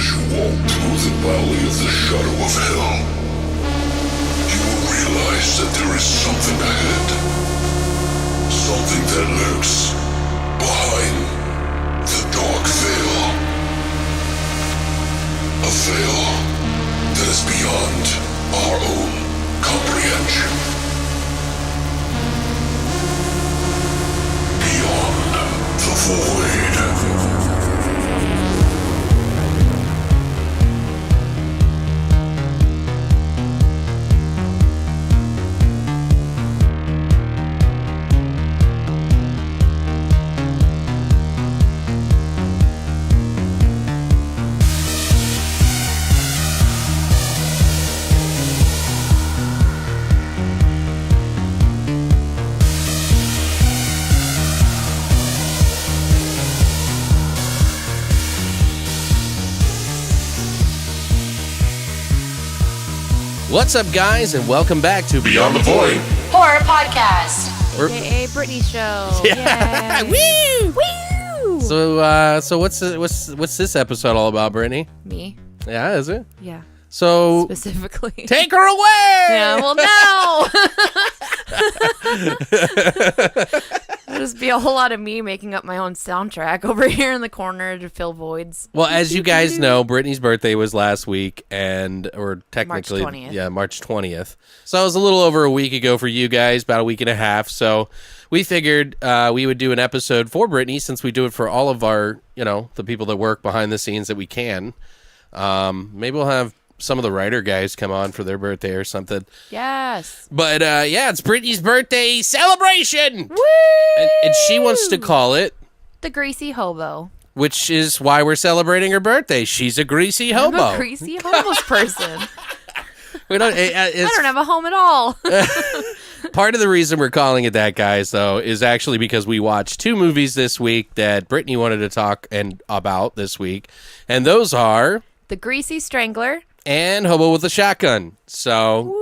As you walk through the valley of the shadow of hell, you will realize that there is something ahead. Something that lurks behind the dark veil. A veil that is beyond our own comprehension. Beyond the void. What's up, guys, and welcome back to Beyond the Void Horror Podcast, aka Britney Show. Yeah. Woo! Woo! So what's this episode all about, Brittany? Me? Yeah, is it? Yeah. So Specifically. take her away. Yeah. Well, no. There'll just be a whole lot of me making up my own soundtrack over here in the corner to fill voids. Well, as you guys know, Brittany's birthday was last week, or technically, March 20th. Yeah, March 20th. So it was a little over a week ago for you guys, about a week and a half. So we figured we would do an episode for Brittany, since we do it for all of our, the people that work behind the scenes that we can. Maybe we'll have some of the writer guys come on for their birthday or something. Yes. But yeah, it's Brittany's birthday celebration. Woo! And she wants to call it the Greasy Hobo. which is why we're celebrating her birthday. She's a greasy hobo. I'm a greasy homeless person. We don't. I don't have a home at all. Part of the reason we're calling it that, guys, though, is actually because we watched two movies this week that Brittany wanted to talk about this week, and those are The Greasy Strangler and Hobo with a Shotgun. So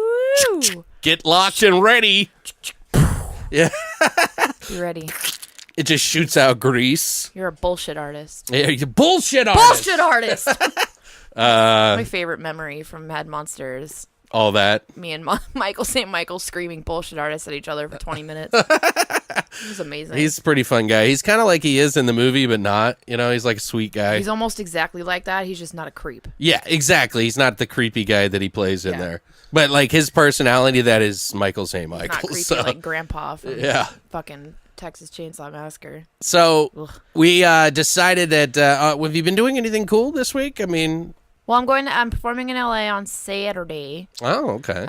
Woo! get locked and ready. Yeah, You ready? it just shoots out grease. You're a bullshit artist. Yeah, you bullshit artist. Bullshit artist. My favorite memory from Mad Monsters. All that. Me and Michael St. Michael screaming bullshit artists at each other for 20 minutes. It was amazing. He's a pretty fun guy. He's kind of like he is in the movie, but not. You know, he's like a sweet guy. He's almost exactly like that. He's just not a creep. Yeah, exactly. He's not the creepy guy that he plays in Yeah. there. But like his personality, that is Michael St. Not Michael. creepy So. like Grandpa from Yeah. fucking Texas Chainsaw Massacre. So Ugh. we decided that. Have you been doing anything cool this week? I mean, Well, I'm performing in LA on Saturday. oh, okay.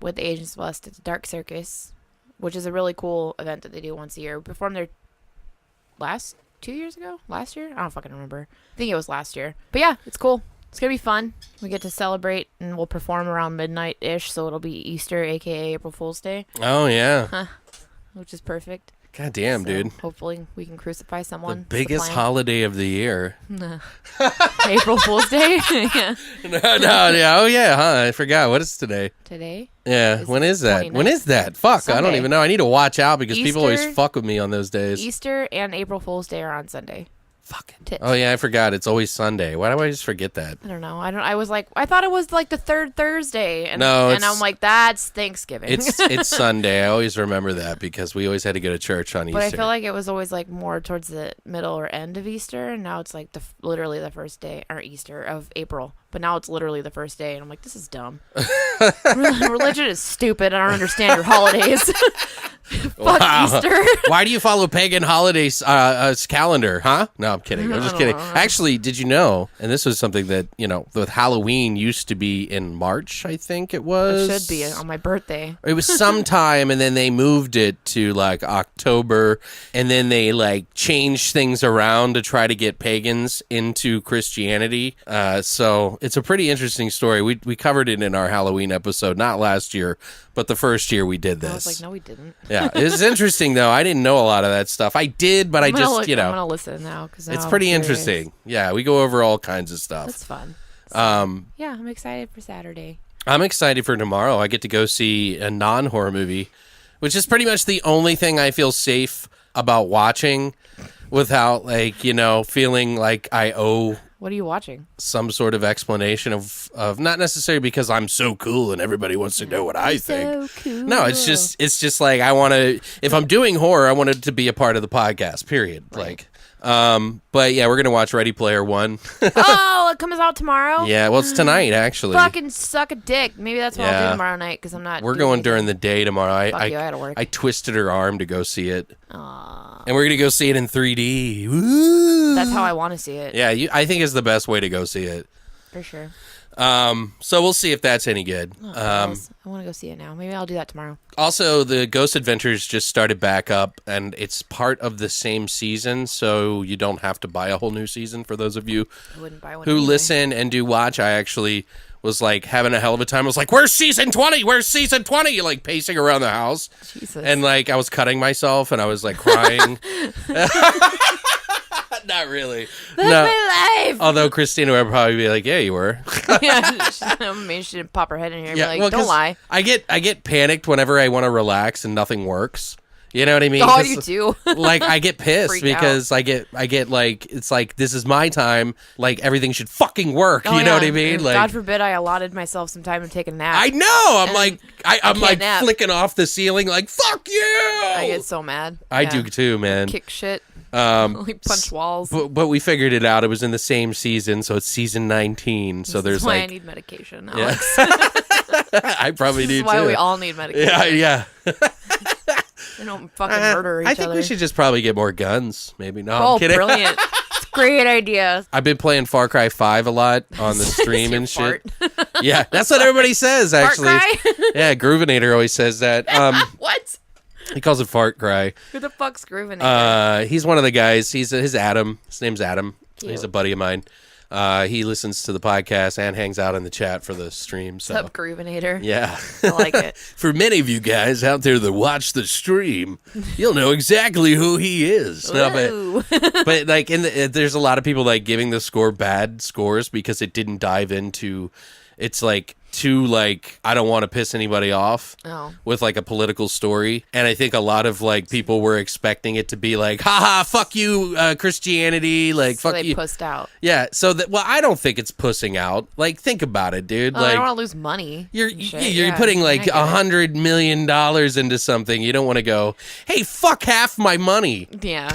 With the Agents West at the Dark Circus, which is a really cool event that they do once a year. We performed there last year? I don't fucking remember. I think it was last year. But yeah, it's cool. It's going to be fun. We get to celebrate, and we'll perform around midnight-ish, so it'll be Easter, a.k.a. April Fool's Day, Oh yeah. which is perfect. God damn, So, dude. hopefully we can crucify The someone. biggest holiday of the year. April Fool's Day? Yeah. no, yeah. Oh yeah, huh? I forgot. What is today? Today? Yeah. It's When is that? 29th. When is that? Fuck, I don't Sunday. even know. I need to watch out because people always Easter- fuck with me on those days. Easter and April Fool's Day are on Sunday. Fucking. Tits. Oh yeah, I forgot. It's always Sunday. Why do I just forget that? I don't know. I thought it was like the third Thursday. And, No, and it's- I'm like, that's Thanksgiving. It's Sunday. I always remember that because we always had to go to church on Easter. But I feel like it was always like more towards the middle or end of Easter, and now it's like literally the first day or Easter of April. But now it's literally the first day, and I'm like, this is dumb. Religion is stupid. I don't understand your holidays. Fuck Wow. Easter. Why do you follow pagan holidays calendar, huh? No, I'm kidding. I'm just kidding. Actually, did you know, and this was something that, with Halloween used to be in March, I think it was. It should be on my birthday. It was sometime, and then they moved it to like October, and then they like changed things around to try to get pagans into Christianity. So it's a pretty interesting story. We covered it in our Halloween episode, not last year, but the first year we did this. I was like, no, we didn't. Yeah, it's interesting though. I didn't know a lot of that stuff. I did, but I'm I'm gonna listen now because it's pretty interesting. Yeah, we go over all kinds of stuff. That's fun. So, yeah, I'm excited for Saturday. I'm excited for tomorrow. I get to go see a non-horror movie, which is pretty much the only thing I feel safe about watching without feeling like I owe What are you watching? some sort of explanation of not necessarily because I'm so cool and everybody wants to know what I think. So cool. No, it's just like I want to. If I'm doing horror, I want it to be a part of the podcast. Period. Right. But yeah, we're gonna watch Ready Player One. Oh, it comes out tomorrow? Yeah, well, it's tonight actually. Fucking suck a dick. Maybe that's what I'll Yeah. do tomorrow night because I'm not. We're doing going anything. during the day tomorrow. Fuck you, I gotta work. I twisted her arm to go see it, Aw. and we're gonna go see it in 3D. Woo! That's how I want to see it. Yeah, I think it's the best way to go see it. For sure. So we'll see if that's any good. Oh, yes. I want to go see it now. Maybe I'll do that tomorrow. Also, the Ghost Adventures just started back up, and it's part of the same season, so you don't have to buy a whole new season. For those of you I wouldn't buy one. who anyway. listen and do watch, I actually was like having a hell of a time. I was like, "Where's season 20? Where's season 20?" Like pacing around the house, Jesus. and like I was cutting myself, and I was like crying. Not really. That's my life. Although Christina would probably be like, "Yeah, you were." Yeah, maybe she didn't pop her head in here and be like, well, don't 'cause lie. I get panicked whenever I want to relax and nothing works. You know what I mean? Oh, 'Cause, you do. Like I get pissed Freak because I get like it's like this is my time. Like everything should fucking work. Oh, you know yeah. what I mean? Like God forbid I allotted myself some time to take a nap. I know. I'm And like I'm can't like nap. flicking off the ceiling like fuck you. I get so mad. I Yeah. do too, man. Kick shit. Um, Punch walls. but we figured it out. It was in the same season, so it's season 19. So This there's is why I like need medication, yeah. Alex. I probably This do is why too. we all need medication. yeah. We don't fucking murder each I think other. we should just probably get more guns. Maybe no. Oh, I'm kidding. brilliant. It's a great idea. I've been playing Far Cry 5 a lot on the stream Your and shit. fart. Yeah, that's what everybody says, Fart actually. cry? Yeah, Groovinator always says that. What? He calls it Fart Cry. Who the fuck's grooving it? He's one of the guys. His Adam. His name's Adam. Cute. He's a buddy of mine. He listens to the podcast and hangs out in the chat for the stream. So. What's up, groovinator? Yeah. I like it. For many of you guys out there that watch the stream, you'll know exactly who he is. No, Ooh. but like there's a lot of people like giving the score bad scores because it didn't dive into it's like too like I don't want to piss anybody off Oh. with like a political story, and I think a lot of like people were expecting it to be like haha fuck you Christianity like So fuck they you pussed out. yeah so that well I don't think it's pussing out like think about it dude Oh, I like don't want to lose money. you're and shit. you're Yeah, putting I like get it. $100 million into something. You don't want to go, hey, fuck half my money. Yeah.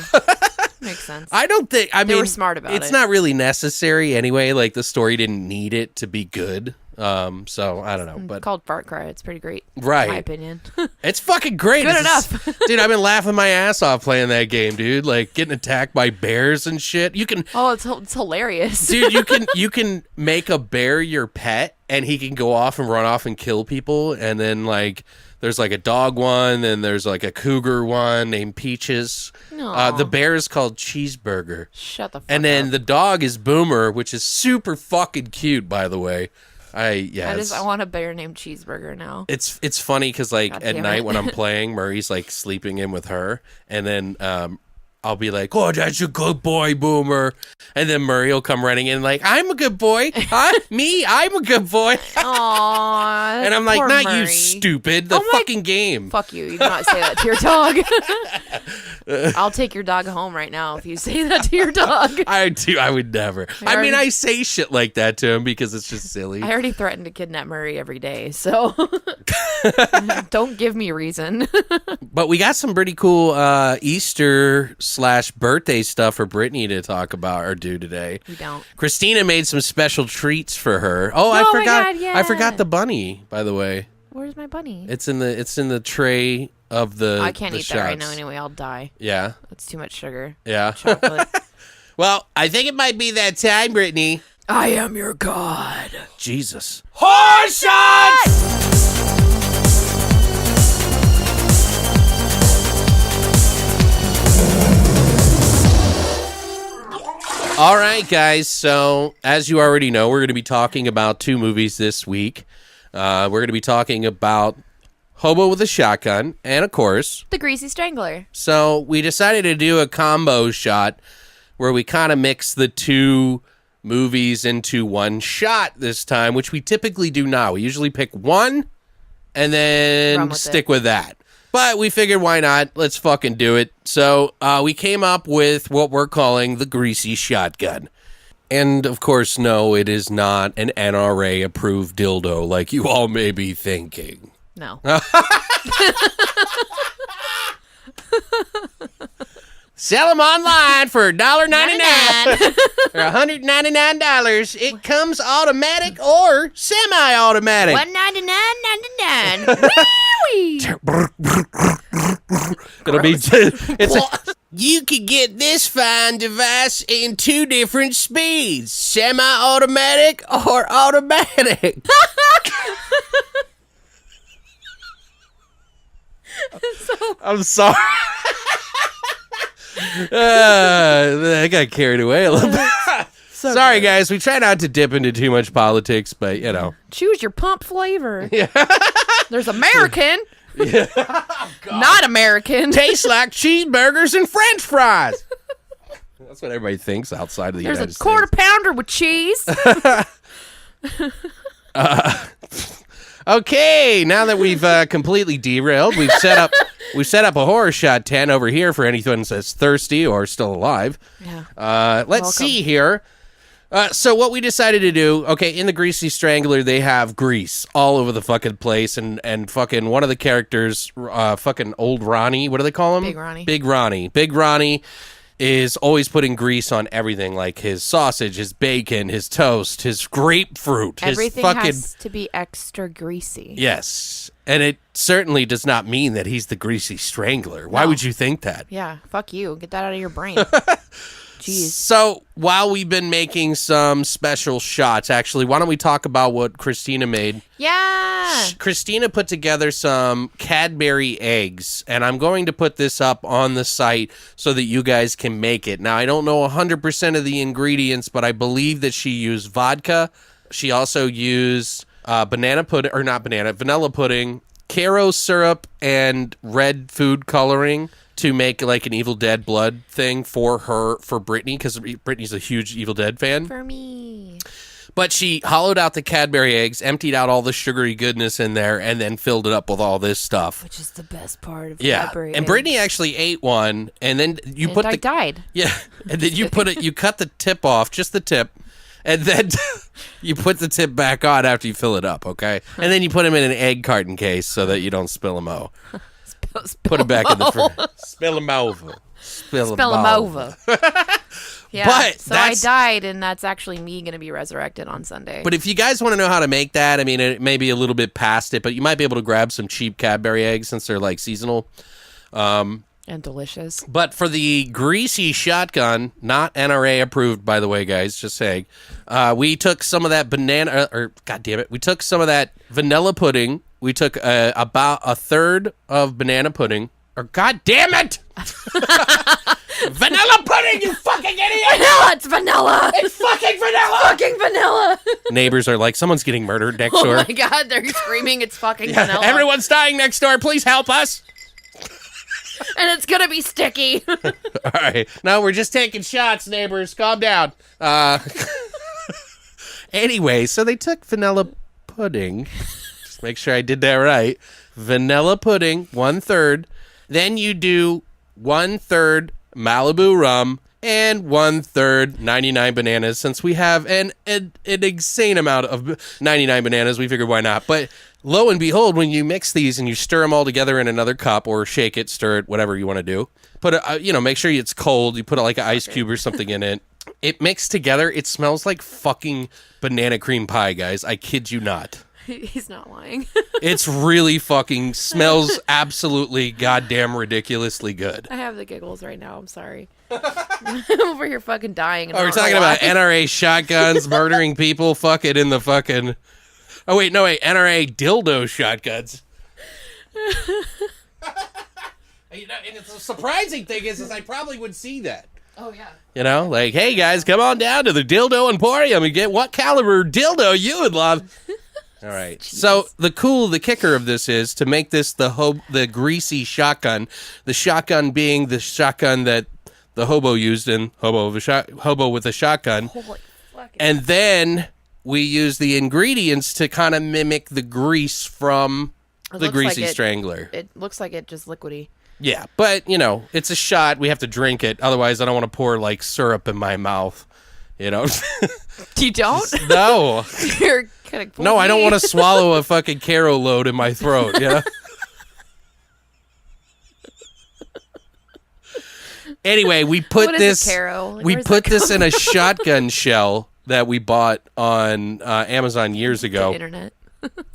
Makes sense. I don't think. I They mean, were smart about it's it. not really necessary anyway. Like the story didn't need it to be good. So I don't know, It's but called Fart Cry. It's pretty great. Right. In my opinion. it's fucking great. Good It's- enough. dude. I've been laughing my ass off playing that game, dude. Like getting attacked by bears and shit. You can, Oh, it's hilarious. dude. You can make a bear your pet, and he can go off and run off and kill people, and then like. There's like a dog one, and there's like a cougar one named Peaches. Aw. The bear is called Cheeseburger. Shut the fuck And then up. the dog is Boomer, which is super fucking cute, by the way. I want a bear named Cheeseburger now. it's funny because like God at damn night it. when I'm playing, Murray's like sleeping in with her, and then I'll be like, "Oh, that's a good boy, Boomer," and then Murray will come running in like, "I'm a good boy, huh? Me, I'm a good boy," Aww. and I'm like, poor "Not Murray. you, stupid! The Oh my- fucking game." Fuck you. You do not say that to your dog. I'll take your dog home right now if you say that to your dog. I do. I would never. I mean, already- I say shit like that to him because it's just silly. I already threatened to kidnap Murray every day, so don't give me reason. But we got some pretty cool Easter/birthday stuff for Brittany to talk about or do today. We don't. Christina made some special treats for her. Oh, I Oh my forgot. God, yeah. I forgot the bunny. By the way, Where's my bunny? it's in the tray of the. I can't the eat that right shots. now anyway. I'll die. Yeah, That's too much sugar. yeah. Chocolate. Well, I think it might be that time, Brittany. I am your god. Jesus. HORRORSHOTS! All right, guys. So, as you already know, we're going to be talking about two movies this week. We're going to be talking about Hobo with a Shotgun and, of course, The Greasy Strangler. so we decided to do a combo shot where we kind of mix the two movies into one shot this time, which we typically do not. We usually pick one and Run then with stick it. with that. But we figured, why not? Let's fucking do it. So we came up with what we're calling the Greasy Shotgun. And, of course, no, it is not an NRA-approved dildo like you all may be thinking. No. Sell them online for $1.99 or $199. It comes automatic or semi-automatic. $199.99. It'll be. You could get this fine device in 2 different speeds: semi-automatic or automatic. I'm sorry. I got carried away a little bit. Sorry, guys. We try not to dip into too much politics, but, you know. Choose your pump flavor. Yeah. There's American. Yeah. Not American. Tastes like cheeseburgers and French fries. That's what everybody thinks outside of the United States. There's a quarter pounder with cheese. Okay, now that we've completely derailed, we've set up a horror shot tent over here for anyone that's thirsty or still alive. Yeah. Let's see here. So what we decided to do, okay, in the Greasy Strangler, they have grease all over the fucking place, and fucking one of the characters, fucking old Ronnie, what do they call him? Big Ronnie. Big Ronnie. Big Ronnie is always putting grease on everything, like his sausage, his bacon, his toast, his grapefruit, Everything his fucking... has to be extra greasy. Yes, and it certainly does not mean that he's the Greasy Strangler. Why would you think that? Yeah, fuck you. Get that out of your brain. Jeez. So, while we've been making some special shots, actually, why don't we talk about what Christina made? Yeah. Christina put together some Cadbury eggs, and I'm going to put this up on the site so that you guys can make it. Now, I don't know 100% of the ingredients, but I believe that she used vodka. She also used vanilla pudding, Caro syrup, and red food coloring to make like an Evil Dead blood thing for Britney, because Britney's a huge Evil Dead fan. For me. But she hollowed out the Cadbury eggs, emptied out all the sugary goodness in there, and then filled it up with all this stuff. Which is the best part of And Cadbury eggs. Brittany actually ate one, and then I died. Yeah, and then you cut the tip off, just the tip, and then you put the tip back on after you fill it up, okay? And then you put them in an egg carton case so that you don't spill them out. Put it back in the fridge. Spill them over. Spill them over. Yeah, but so I died, and that's actually me going to be resurrected on Sunday. But if you guys want to know how to make that, I mean, it may be a little bit past it, but you might be able to grab some cheap Cadbury eggs since they're like seasonal. And delicious. But for the Greasy Shotgun, not NRA approved, by the way, guys, just saying, we took some of that we took some of that vanilla pudding. We took about a third of banana pudding. Or, God damn it! Vanilla pudding, you fucking idiot! Vanilla! It's vanilla! It's fucking vanilla! Fucking vanilla! Neighbors are like, someo's getting murdered next Oh door. my god, they're screaming it's fucking vanilla. Everyone's dying next door. Please help us. And it's gonna be sticky. All right. No, we're just taking shots, neighbors. Calm down. Anyway, so they took vanilla pudding. Just make sure I did that right. Vanilla pudding, 1/3. Then you do 1/3 Malibu rum and 1/3 99 bananas. Since we have an insane amount of 99 bananas, we figured why not. But lo and behold, when you mix these and you stir them all together in another cup or shake it, stir it, whatever you want to do, put make sure it's cold. You put like an ice cube or something in it. It mixed together. It smells like fucking banana cream pie, guys. I kid you not. He's not lying. It's really fucking smells absolutely goddamn ridiculously good. I have the giggles right now. I'm sorry. I'm over here fucking dying. And we're talking about NRA shotguns murdering people. Fuck it in the fucking. Oh wait, no wait, NRA dildo shotguns. And it's a surprising thing is I probably would see that. Oh yeah. You know, like, hey guys, come on down to the Dildo Emporium and get what caliber dildo you would love. All right. Jesus. So the kicker of this is to make this the Greasy Shotgun. The shotgun being the shotgun that the hobo used in Hobo with a Shotgun. Holy fucking. And then we use the ingredients to kind of mimic the grease from the Greasy Strangler. It looks like it just liquidy. Yeah, but, it's a shot. We have to drink it. Otherwise, I don't want to pour, like, syrup in my mouth You know? You don't? No. You're kind of No, I don't want to swallow a fucking Caro load in my throat, yeah? Anyway, we put What is this a Caro? Like, we where's put that this come in a shotgun shell that we bought on Amazon years ago. The internet.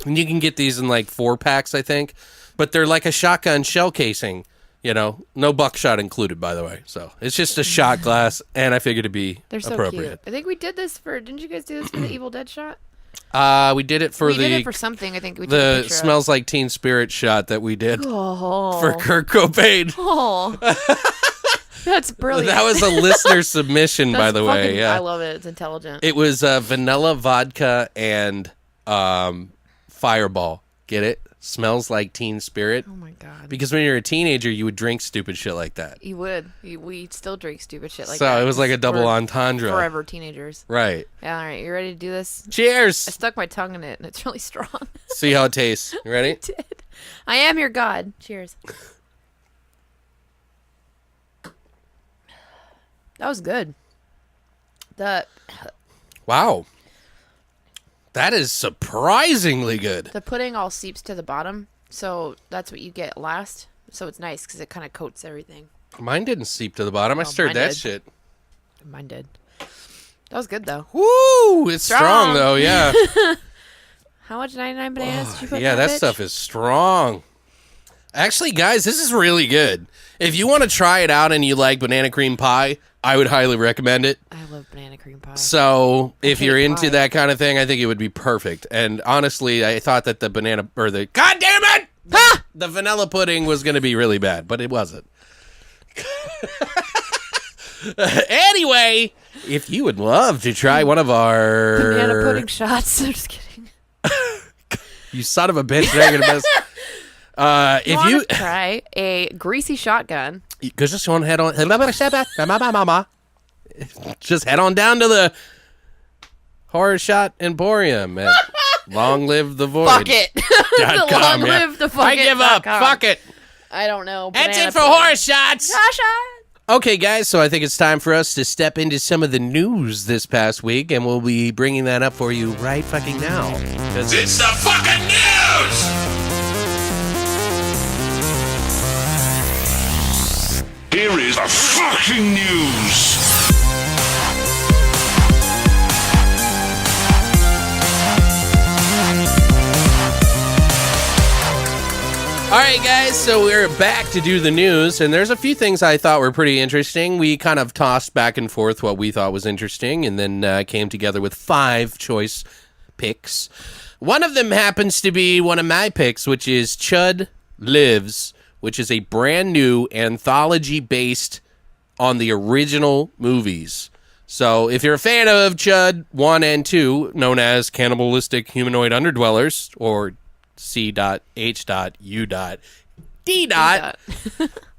And you can get these in like 4-packs, I think. But they're like a shotgun shell casing, you know. No buckshot included, by the way. So it's just a shot glass, and I figured it'd be They're so appropriate. cute. I think we did this for. Didn't you guys do this for the Evil Dead shot? We did it for We did it for something. I think we took a the picture of. Smells Like Teen Spirit shot that we did Oh. for Kurt Cobain. Oh. That's brilliant. That was a listener submission, by That's the way. fucking- Yeah, I love it. It's intelligent. it was vanilla vodka and Fireball. Get it? Smells Like Teen Spirit. Oh my god. Because when you're a teenager, you would drink stupid shit like that. You would. We still drink stupid shit like So that. it was like a double We're entendre. Forever teenagers. Right. Yeah, all right. You ready to do this? I Cheers. stuck my tongue in it, and it's really strong. See how it tastes. You ready? I am your god. Cheers. That was good. Wow. That is surprisingly good. The pudding all seeps to the bottom, so that's what you get last. So it's nice because it kind of coats everything. Mine didn't seep to the bottom. I Oh, stirred mine that did. shit. Mine did. That was good though. Woo! It's strong, Strong. though, yeah. How much 99 bananas did you put Yeah, in that bitch? stuff is strong. Actually, guys, this is really good. If you want to try it out and you like banana cream pie, I would highly recommend it. I love banana cream pie. So, if hate you're into pie. that kind of thing, I think it would be perfect. And honestly, I thought that the banana or the God damn it, Ha! the vanilla pudding was going to be really bad, but it wasn't. Anyway, if you would love to try one of our Banana pudding shots. I'm just kidding. you son of a bitch, they're gonna miss. If you try a greasy shotgun. just want to head on, just head on down to the Horror Shot Emporium at Long Live the Void. Fuck it. .com, Long yeah. live the fuck I give up. Fuck it. I don't know. That's Banana it for pudding. Horror Shots. Shot. Okay, guys, so I think it's time for us to step into some of the news this past week, and we'll be bringing that up for you right fucking now. 'Cause It's the fucking news! Here is the fucking news! All right, guys, so we're back to do the news, and there's a few things I thought were pretty interesting. We kind of tossed back and forth what we thought was interesting, and then came together with 5 choice picks. One of them happens to be one of my picks, which is Chud Lives, which is a brand new anthology based on the original movies. So if you're a fan of Chud 1 and 2, known as Cannibalistic Humanoid Underdwellers, or C.H.U.D.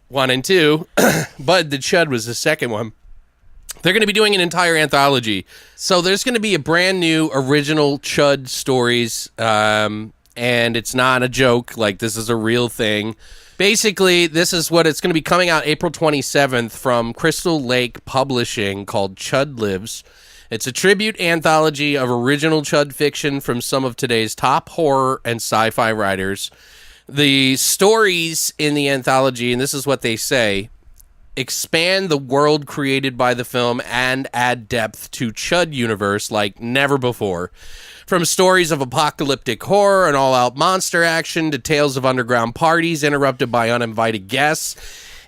1 and 2, but the Chud was the second one. They're going to be doing an entire anthology. So there's going to be a brand new original Chud stories, and it's not a joke. Like, this is a real thing. Basically, this is what it's going to be coming out April 27th from Crystal Lake Publishing, called Chud Lives. It's a tribute anthology of original Chud fiction from some of today's top horror and sci-fi writers. The stories in the anthology, and this is what they say, expand the world created by the film and add depth to Chud universe like never before. From stories of apocalyptic horror and all-out monster action to tales of underground parties interrupted by uninvited guests,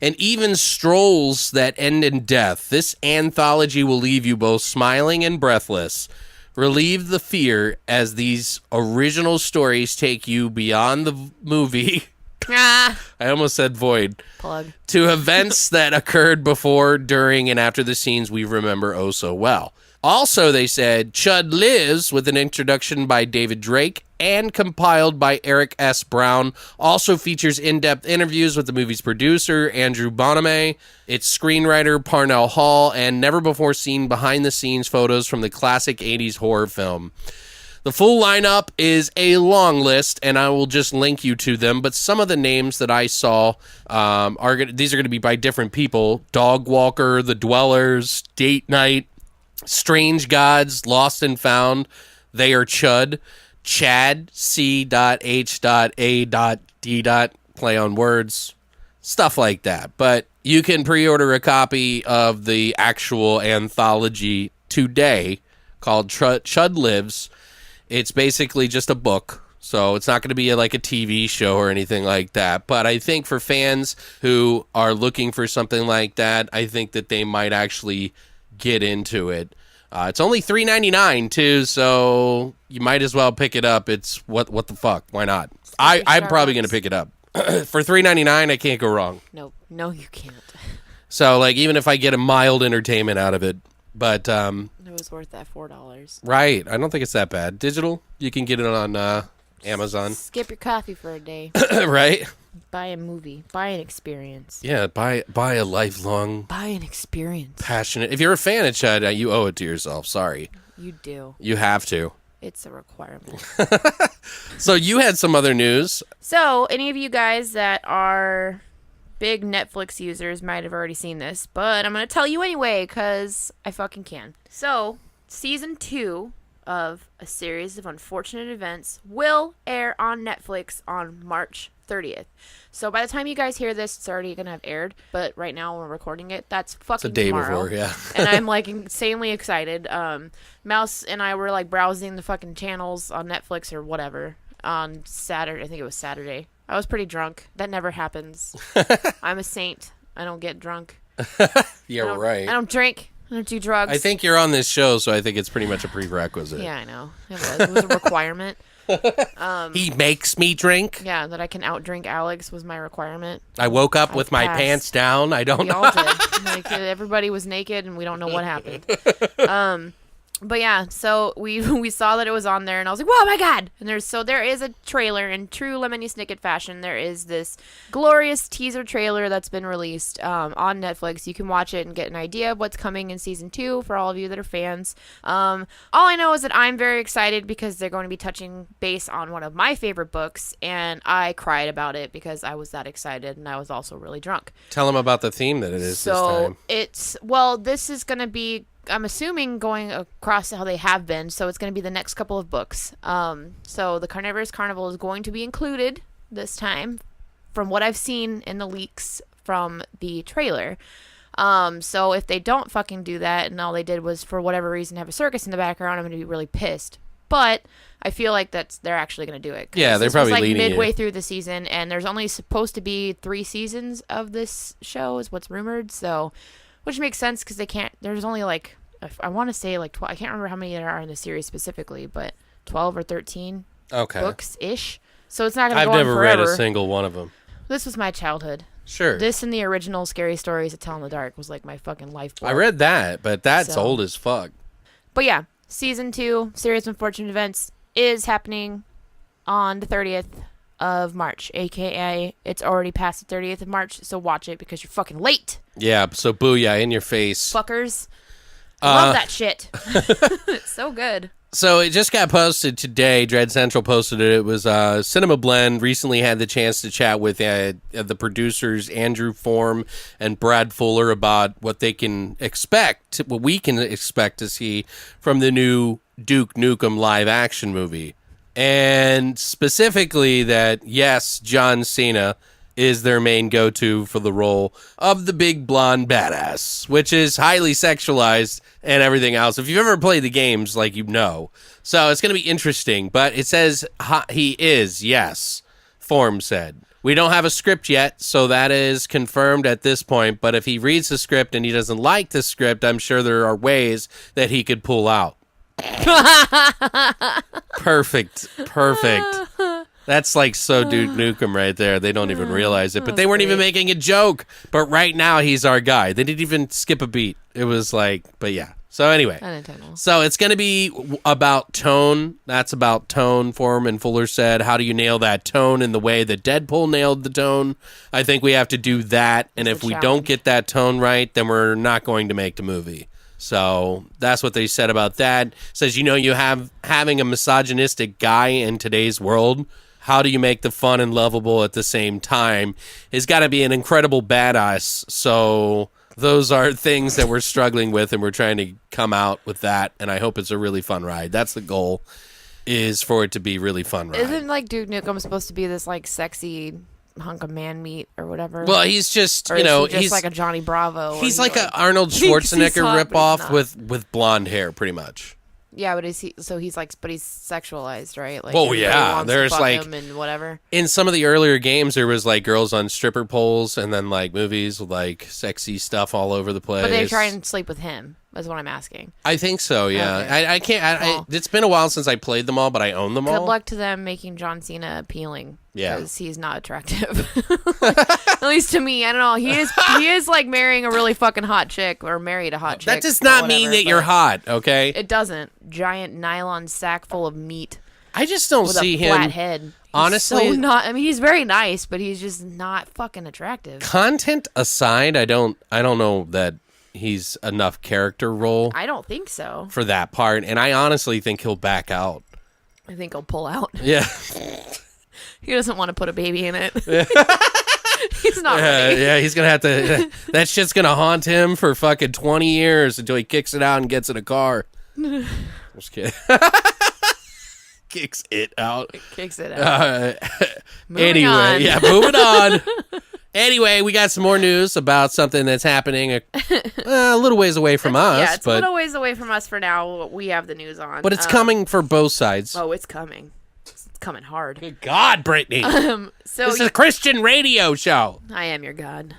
and even strolls that end in death, this anthology will leave you both smiling and breathless. Relieve the fear as these original stories take you beyond the movie. Ah, I almost said void. plug. To events that occurred before, during, and after the scenes we remember oh so well. Also, they said, Chud Lives, with an introduction by David Drake and compiled by Eric S. Brown, also features in-depth interviews with the movie's producer, Andrew Boname, its screenwriter, Parnell Hall, and never-before-seen behind-the-scenes photos from the classic 80s horror film. The full lineup is a long list, and I will just link you to them, but some of the names that I saw, these are going to be by different people. Dog Walker, The Dwellers, Date Night, Strange Gods, Lost and Found, They Are Chud, Chad, C.H.A.D. Play on words, stuff like that. But you can pre-order a copy of the actual anthology today called Chud Lives. It's basically just a book, so it's not going to be like a TV show or anything like that. But I think for fans who are looking for something like that, I think that they might actually get into it. It's only $3.99 too, so you might as well pick it up. It's what the fuck? Why not? I'm probably going to pick it up. For $3.99, I can't go wrong. Nope. No, you can't. So, like, even if I get a mild entertainment out of it, but It was worth that $4. right, I don't think it's that bad. Digital, you can get it on Amazon. Skip your coffee for a day. Right? Buy a movie. Buy an experience. Yeah, buy a lifelong, Buy an experience. passionate. If you're a fan of Chud, you owe it to yourself. Sorry, You do. you have to. It's a requirement. So you had some other news. So, any of you guys that are big Netflix users might have already seen this, but I'm going to tell you anyway because I fucking can. So, season 2 of a series of unfortunate events will air on Netflix on March 30th. So by the time you guys hear this, it's already going to have aired. But right now when we're recording it, that's fucking It's a day tomorrow. before, yeah. And I'm like insanely excited. Mouse and I were like browsing the fucking channels on Netflix or whatever on Saturday. I think it was Saturday. I was pretty drunk. That never happens. I'm a saint. I don't get drunk. Yeah, right. I don't drink. I don't do drugs. I think you're on this show, so I think it's pretty much a prerequisite. Yeah, I know. It was a requirement. He makes me drink. Yeah, that I can outdrink Alex was my requirement. I woke up with my passed. pants down. I don't We know. all did. Like everybody was naked, and we don't know what happened. But yeah, so we saw that it was on there, and I was like, "Whoa, my god!" And there is a trailer in true Lemony Snicket fashion. There is this glorious teaser trailer that's been released on Netflix. You can watch it and get an idea of what's coming in season 2 for all of you that are fans. All I know is that I'm very excited because they're going to be touching base on one of my favorite books, and I cried about it because I was that excited, and I was also really drunk. Tell him about the theme that it is this time. This is going to be, I'm assuming, going across how they have been, so it's going to be the next couple of books. So the Carnivorous Carnival is going to be included this time, from what I've seen in the leaks from the trailer. So if they don't fucking do that, and all they did was, for whatever reason, have a circus in the background, I'm going to be really pissed. But I feel like they're actually going to do it. Yeah, they're probably like leading midway you. through the season, and there's only supposed to be 3 seasons of this show, is what's rumored. So, which makes sense because there's only like, I want to say like 12. I can't remember how many there are in the series specifically, but 12 or 13 books ish. So it's not going to go on forever. I've never read a single one of them. This was my childhood. Sure. This and the original Scary Stories to Tell in the Dark was like my fucking life. I read that, but that's So- old as fuck. But yeah, season 2, Series of Unfortunate Events, is happening on the 30th of March, aka it's already past the 30th of March, so watch it because you're fucking late, Yeah, so booyah in your face. fuckers. I love that shit. It's so good. So it just got posted today. Dread Central posted it. It was Cinema Blend recently had the chance to chat with the producers Andrew Form and Brad Fuller about what they can expect, what we can expect to see from the new Duke Nukem live action movie. And specifically that, yes, John Cena is their main go-to for the role of the big blonde badass, which is highly sexualized and everything else. If you've ever played the games, like, you know. So it's going to be interesting, but it says he is, yes, Form said. We don't have a script yet, so that is confirmed at this point, but if he reads the script and he doesn't like the script, I'm sure there are ways that he could pull out. Perfect. That's like so Duke Nukem right there. They don't even realize it. But they weren't even making a joke. But right now, he's our guy. They didn't even skip a beat. It was like, but yeah. So anyway. So it's going to be about tone. That's about tone, Form and Fuller said. How do you nail that tone in the way that Deadpool nailed the tone? I think we have to do that. And if we don't get that tone right, then we're not going to make the movie. So that's what they said about that. Says, you have having a misogynistic guy in today's world. How do you make the fun and lovable at the same time? It's got to be an incredible badass. So those are things that we're struggling with, and we're trying to come out with that. And I hope it's a really fun ride. That's the goal, is for it to be really fun ride. Isn't like Duke Nukem supposed to be this like sexy hunk of man meat or whatever? Well, he's just, or he's like a Johnny Bravo. He's like a Arnold Schwarzenegger ripoff with blonde hair, pretty much. Yeah, but he's sexualized, right? Like, oh yeah, there's like him and whatever. In some of the earlier games, there was like girls on stripper poles, and then like movies with like sexy stuff all over the place. But they try and sleep with him. That's what I'm asking. I think so. Yeah, okay. I can't. It's been a while since I played them all, but I own them all. Good luck to them making John Cena appealing. Yeah, because he's not attractive. At least to me, I don't know. He is like marrying a really fucking hot chick, or married a hot chick. That does not mean that you're hot. Okay, it doesn't. Giant nylon sack full of meat. I just don't with see a him. Flat head. Honestly, so not. I mean, he's very nice, but he's just not fucking attractive. Content aside, I don't know that he's enough character role. I don't think so for that part, and I honestly think he'll back out. I think he'll pull out. Yeah, he doesn't want to put a baby in it. He's not ready. Yeah, he's gonna have to. That shit's gonna haunt him for fucking 20 years until he kicks it out and gets in a car. Just kidding. Kicks it out. Kicks it out. Anyway, on. Yeah, moving on. Anyway, we got some more news about something that's happening a little ways away from us. Yeah, it's a little ways away from us for now. We have the news on. But it's coming for both sides. Oh, it's coming. It's coming hard. Good God, Brittany. So this is a Christian radio show. I am your God.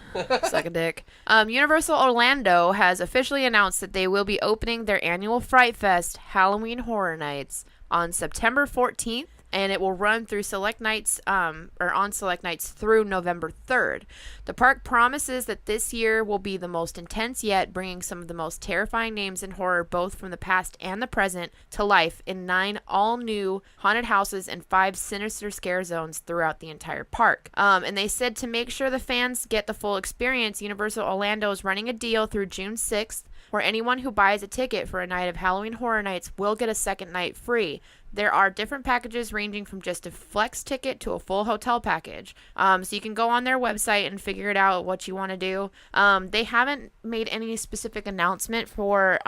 Suck a dick. Universal Orlando has officially announced that they will be opening their annual Fright Fest Halloween Horror Nights on September 14th. And it will run through select nights, or on select nights through November 3rd. The park promises that this year will be the most intense yet, bringing some of the most terrifying names in horror, both from the past and the present, to life in 9 all-new haunted houses and 5 sinister scare zones throughout the entire park. And they said to make sure the fans get the full experience, Universal Orlando is running a deal through June 6th, where anyone who buys a ticket for a night of Halloween Horror Nights will get a second night free. There are different packages ranging from just a flex ticket to a full hotel package. So you can go on their website and figure it out what you want to do. They haven't made any specific announcement for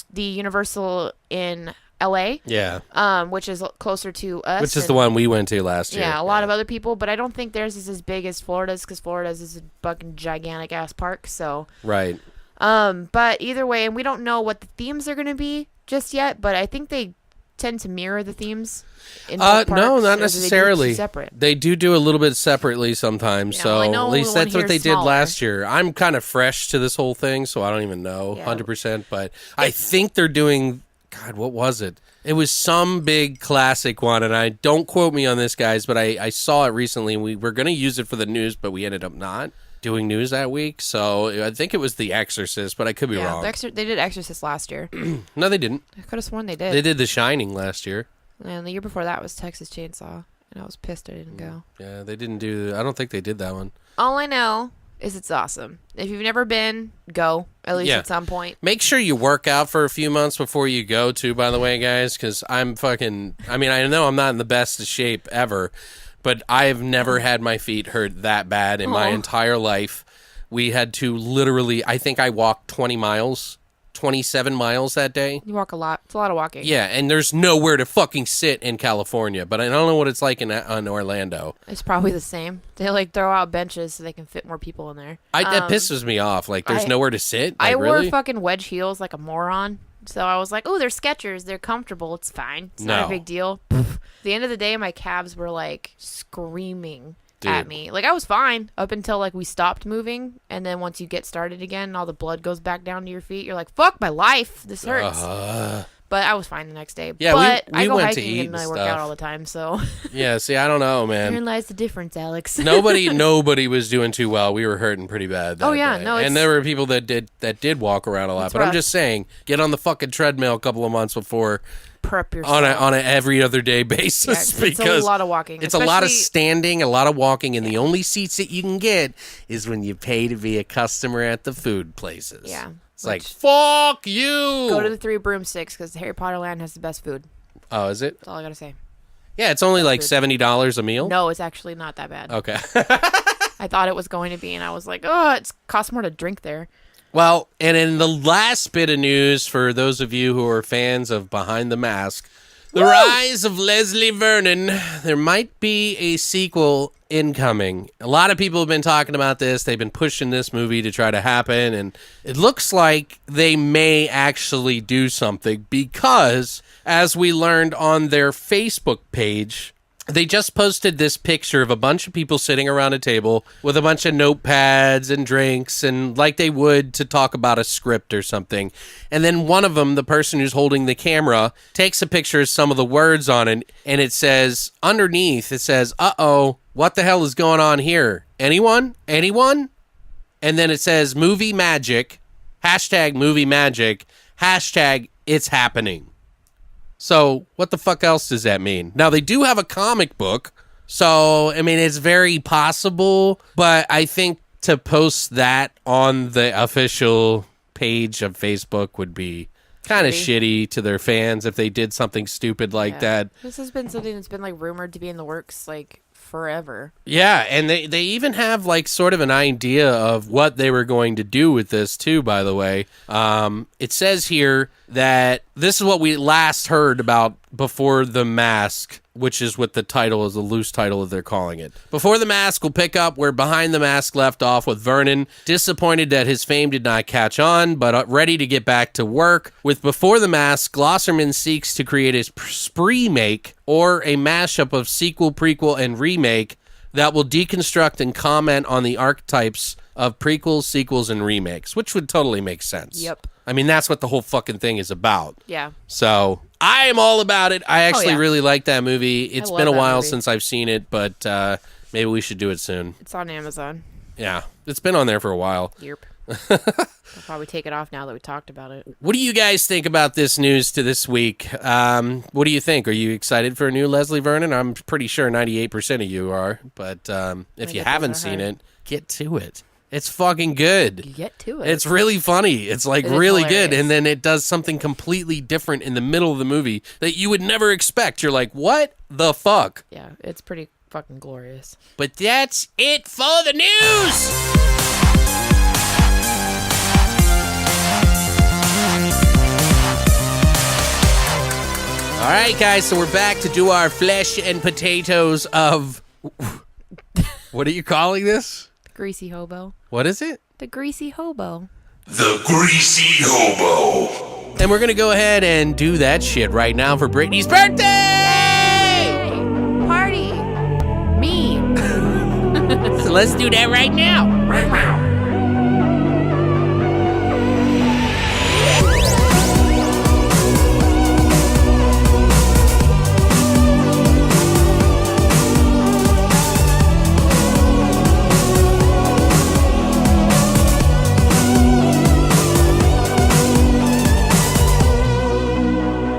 the Universal in LA. Yeah. Which is closer to us. Which is the one we went to last year. Yeah, a lot of other people, but I don't think theirs is as big as Florida's, because Florida's is a fucking gigantic ass park. So. Right. But either way, and we don't know what the themes are going to be just yet, but I think they tend to mirror the themes in both parks, no, not or necessarily. do separate? They do a little bit separately sometimes. Yeah, so well, I know at least the one that's what here they is did smaller. last year. I'm kind of fresh to this whole thing, so I don't even know 100%. But I think they're doing. God, what was it? It was some big classic one, and I don't quote me on this, guys, but I saw it recently, and we were going to use it for the news, but we ended up not doing news that week. So I think it was The Exorcist, but I could be wrong. They did Exorcist last year. No, they didn't. I could have sworn they did. They did The Shining last year. And the year before that was Texas Chainsaw, and I was pissed I didn't go. Yeah, they didn't do. I don't think they did that one. All I know is it's awesome. If you've never been, go at least at some point. Make sure you work out for a few months before you go too, by the way, guys, because I'm fucking. I mean, I know I'm not in the best of shape ever, but I've never had my feet hurt that bad in my entire life. We had to literally. I think I walked 27 miles that day. You walk a lot. It's a lot of walking. Yeah, and there's nowhere to fucking sit in California, but I don't know what it's like in Orlando. It's probably the same. They like throw out benches so they can fit more people in there. That pisses me off. Like, there's nowhere to sit. Like, I wore really? fucking wedge heels like a moron. So I was like, oh, they're Skechers. They're comfortable. It's fine. It's not a big deal. At the end of the day, my calves were like screaming at me. Like, I was fine up until like we stopped moving, and then once you get started again, all the blood goes back down to your feet. You're like, fuck my life, this hurts. But I was fine the next day. Yeah, but we I go went to hiking eat and and I work stuff. out all the time, so Yeah, see, I don't know, man. therein lies the difference, Alex. Nobody was doing too well. We were hurting pretty bad. That day. No, and there were people that did walk around a lot. It's But I'm rough. just saying, get on the fucking treadmill a couple of months before Prep yourself. on a every other day basis Yeah, because it's a lot of walking. It's a lot of especially- standing, a lot of walking, and the only seats that you can get is when you pay to be a customer at the food places. Yeah. It's like, fuck you. Go to the Three Broomsticks because Harry Potter Land has the best food. Oh, is it? That's all I gotta say. Yeah, it's only like $70 a meal. No, it's actually not that bad. Okay. I thought it was going to be, and I was like, oh, it costs more to drink there. Well, and in the last bit of news for those of you who are fans of Behind the Mask, the rise of Leslie Vernon, there might be a sequel incoming. A lot of people have been talking about this. They've been pushing this movie to try to happen, and it looks like they may actually do something because, as we learned on their Facebook page, they just posted this picture of a bunch of people sitting around a table with a bunch of notepads and drinks and like they would to talk about a script or something. And then one of them, the person who's holding the camera, takes a picture of some of the words on it, and it says, underneath, it says, uh-oh, what the hell is going on here? Anyone? Anyone? And then it says movie magic, hashtag movie magic, hashtag it's happening. So what the fuck else does that mean? Now, they do have a comic book, so, I mean, it's very possible, but I think to post that on the official page of Facebook would be kind of shitty to their fans if they did something stupid like that. This has been something that's been, like, rumored to be in the works, like, forever. Yeah, and they even have, like, sort of an idea of what they were going to do with this, too, by the way. It says here that this is what we last heard about Before the Mask, which is what the title is, the loose title that they're calling it. Before the Mask will pick up where Behind the Mask left off, with Vernon disappointed that his fame did not catch on, but ready to get back to work. With Before the Mask, Glosserman seeks to create a spree make, or a mashup of sequel, prequel, and remake that will deconstruct and comment on the archetypes of prequels, sequels, and remakes, which would totally make sense. Yep. I mean, that's what the whole fucking thing is about. Yeah. So I am all about it. I actually yeah. really like that movie. It's love been a that while movie. since I've seen it, but maybe we should do it soon. It's on Amazon. Yeah, it's been on there for a while. Yep. I'll probably take it off now that we talked about it. What do you guys think about this news to this week? What do you think? Are you excited for a new Leslie Vernon? I'm pretty sure 98% of you are, but if you haven't seen it, get to it. It's fucking good. Get to it. It's really funny. It's like It is really good. hilarious. And then it does something completely different in the middle of the movie that you would never expect. You're like, what the fuck? Yeah, it's pretty fucking glorious. But that's it for the news. All right, guys, so we're back to do our flesh and potatoes of... What are you calling this? Greasy Hobo. What is it? The Greasy Hobo. The Greasy Hobo. And we're going to go ahead and do that shit right now for Britnis Birthday! Hey! Party! Me! So let's do that right now.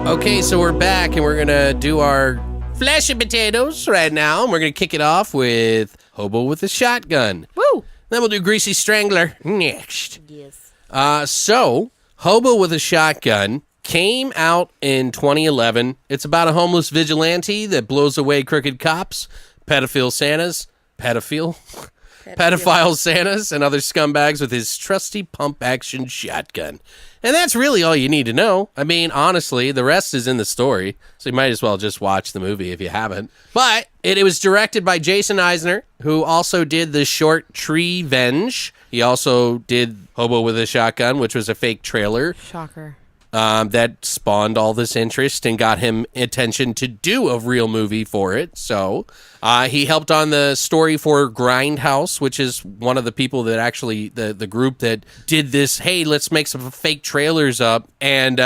Okay, so we're back, and we're going to do our flesh and potatoes right now. And we're going to kick it off with Hobo with a Shotgun. Woo! Then we'll do Greasy Strangler next. Yes. So, Hobo with a Shotgun came out in 2011. It's about a homeless vigilante that blows away crooked cops, pedophile Santas, and other scumbags with his trusty pump-action shotgun. And that's really all you need to know. I mean, honestly, the rest is in the story, so you might as well just watch the movie if you haven't. But it was directed by Jason Eisner, who also did the short Tree Venge. He also did Hobo with a Shotgun, which was a fake trailer. Shocker. That spawned all this interest and got him attention to do a real movie for it. So he helped on the story for Grindhouse, which is one of the people that actually, the group that did this, hey, let's make some fake trailers up. And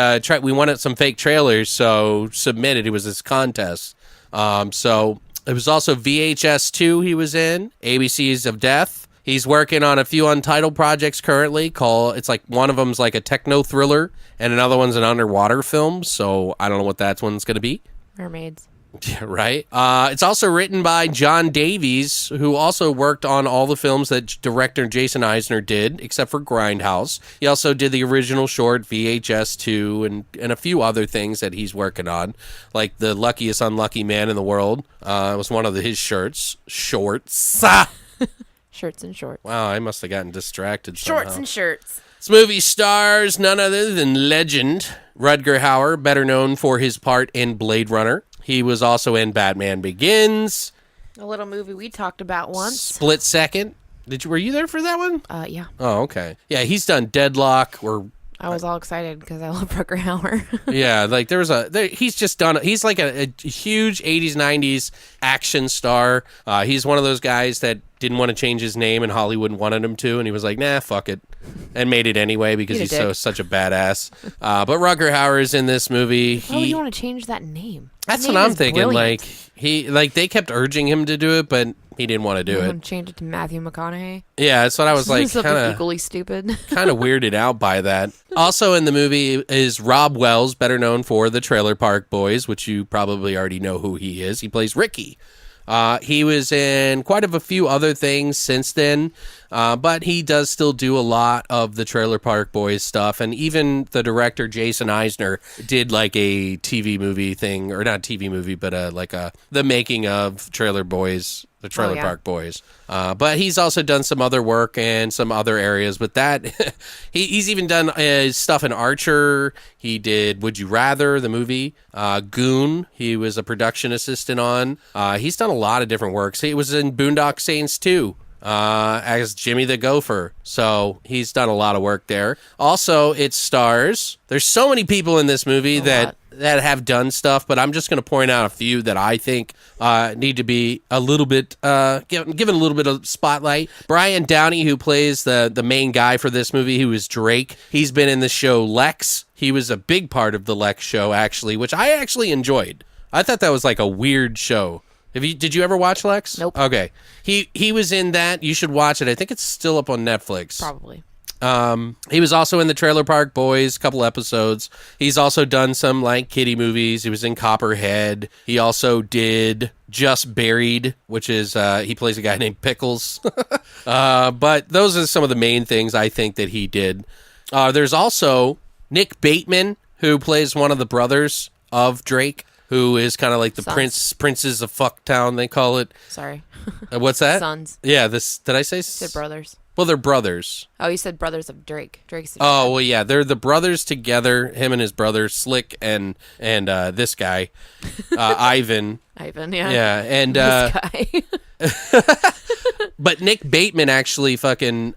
we wanted some fake trailers, so submitted. It was this contest. So it was also VHS 2 he was in, ABCs of Death. He's working on a few untitled projects currently. It's like one of them's like a techno thriller, and another one's an underwater film. So I don't know what that one's going to be. Mermaids. Yeah, right. It's also written by John Davies, who also worked on all the films that director Jason Eisner did, except for Grindhouse. He also did the original short VHS 2 and a few other things that he's working on, like The Luckiest Unlucky Man in the World. It was one of his shorts. Shirts and shorts. Wow, I must have gotten distracted somehow. Shorts and shirts. This movie stars none other than legend Rutger Hauer, better known for his part in Blade Runner. He was also in Batman Begins. A little movie we talked about once. Split Second. Were you there for that one? Yeah. Oh, okay. Yeah, he's done Deadlock. I was all excited because I love Rutger Hauer. Yeah, like he's just done. He's like a huge 80s, 90s action star. He's one of those guys that didn't want to change his name and Hollywood wanted him to, and he was like, nah, fuck it, and made it anyway because he's such a badass. But Rutger Hauer is in this movie. Why would you want to change that name? That's That what name I'm is thinking. brilliant. They kept urging him to do it, but he didn't want to do it. Change it to Matthew McConaughey. Yeah, that's what I was like, Something kind equally stupid. of weirded out by that. Also in the movie is Rob Wells, better known for the Trailer Park Boys, which you probably already know who he is. He plays Ricky. He was in quite a few other things since then, but he does still do a lot of the Trailer Park Boys stuff. And even the director, Jason Eisner, did like a TV movie thing, or not TV movie, but the making of Trailer Boys, the Trailer Park Boys. But he's also done some other work in some other areas. But that he's even done stuff in Archer. He did Would You Rather, the movie. Goon, he was a production assistant on. He's done a lot of different works. He was in Boondock Saints 2 as Jimmy the Gopher. So he's done a lot of work there. Also, it stars. There's so many people in this movie that have done stuff, but I'm just going to point out a few that I think need to be a little bit given a little bit of spotlight. Brian Downey, who plays the main guy for this movie, who is Drake. He's been in the show Lex. He was a big part of the Lex show, actually, which I actually enjoyed. I thought that was like a weird show. Did you ever watch Lex? Nope. Okay. He was in that. You should watch it. I think it's still up on Netflix. Probably. He was also in the Trailer Park Boys, a couple episodes. He's also done some like kiddie movies. He was in Copperhead. He also did Just Buried, which is he plays a guy named Pickles. But those are some of the main things I think that he did. There's also Nick Bateman, who plays one of the brothers of Drake, who is kind of like the princes of Fucktown, they call it. Sorry. What's that? Sons. Yeah, did I say? Said brothers. Well, they're brothers. Oh, you said brothers of Drake. Drake's the Oh, well, yeah, they're the brothers together, him and his brother, Slick, and this guy, Ivan. Ivan, yeah. Yeah, and This guy. but Nick Bateman actually fucking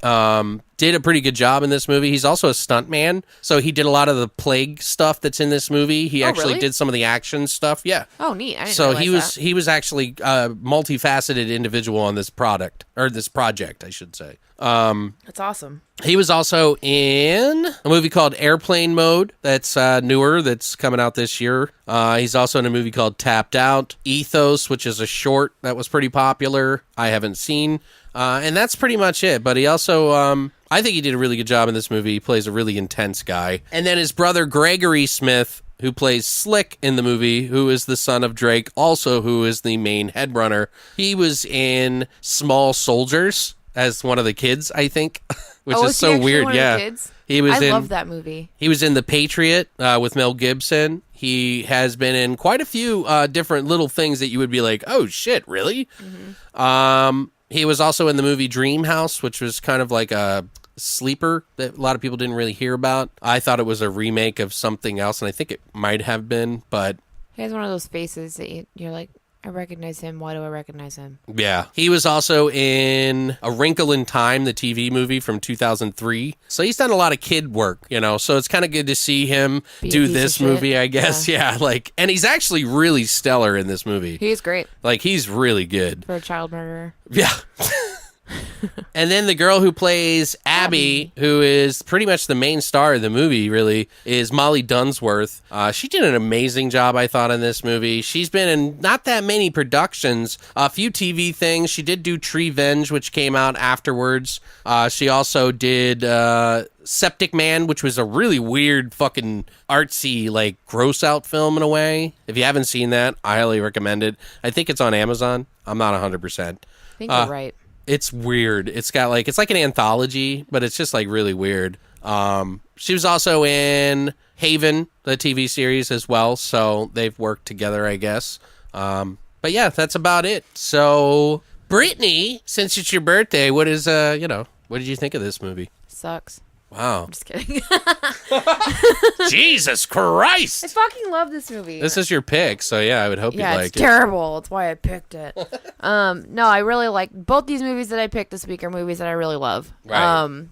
did a pretty good job in this movie. He's also a stuntman, so he did a lot of the plague stuff that's in this movie. He actually really? did some of the action stuff. Yeah. Oh, neat. I didn't So realize he was actually a multifaceted individual on this project, I should say. That's awesome. He was also in a movie called Airplane Mode that's newer, that's coming out this year. He's also in a movie called Tapped Out. Ethos, which is a short that was pretty popular. I haven't seen. And that's pretty much it. But he also, I think he did a really good job in this movie. He plays a really intense guy. And then his brother, Gregory Smith, who plays Slick in the movie, who is the son of Drake, also who is the main head runner. He was in Small Soldiers as one of the kids, I think, which is so weird. One yeah, of the kids? he was. I love that movie. He was in The Patriot with Mel Gibson. He has been in quite a few different little things that you would be like, oh shit, really? Mm-hmm. He was also in the movie Dream House, which was kind of like a sleeper that a lot of people didn't really hear about. I thought it was a remake of something else, and I think it might have been, but He has one of those faces that you're like, I recognize him. Why do I recognize him? yeah. He was also in A Wrinkle in Time, the TV movie from 2003. So he's done a lot of kid work, so it's kind of good to see him do this movie, I guess. Yeah, and he's actually really stellar in this movie. He is great. Like, he's really good. For a child murderer. Yeah. And then the girl who plays Abby, who is pretty much the main star of the movie, really, is Molly Dunsworth. She did an amazing job, I thought, in this movie. She's been in not that many productions, a few TV things. She did do Treevenge, which came out afterwards. She also did Septic Man, which was a really weird, fucking artsy, like, gross out film in a way. If you haven't seen that, I highly recommend it. I think it's on Amazon. I'm not 100%. I think you're right. It's weird. It's like an anthology, but it's just like really weird. She was also in Haven, the TV series as well. So they've worked together, I guess. But yeah, that's about it. So Brittany, since it's your birthday, what did you think of this movie? Sucks. Wow. I'm just kidding. Jesus Christ. I fucking love this movie. This is your pick, so yeah, I would hope you like it's it. terrible. That's why I picked it. No, I really like both these movies that I picked this week are movies that I really love. Right.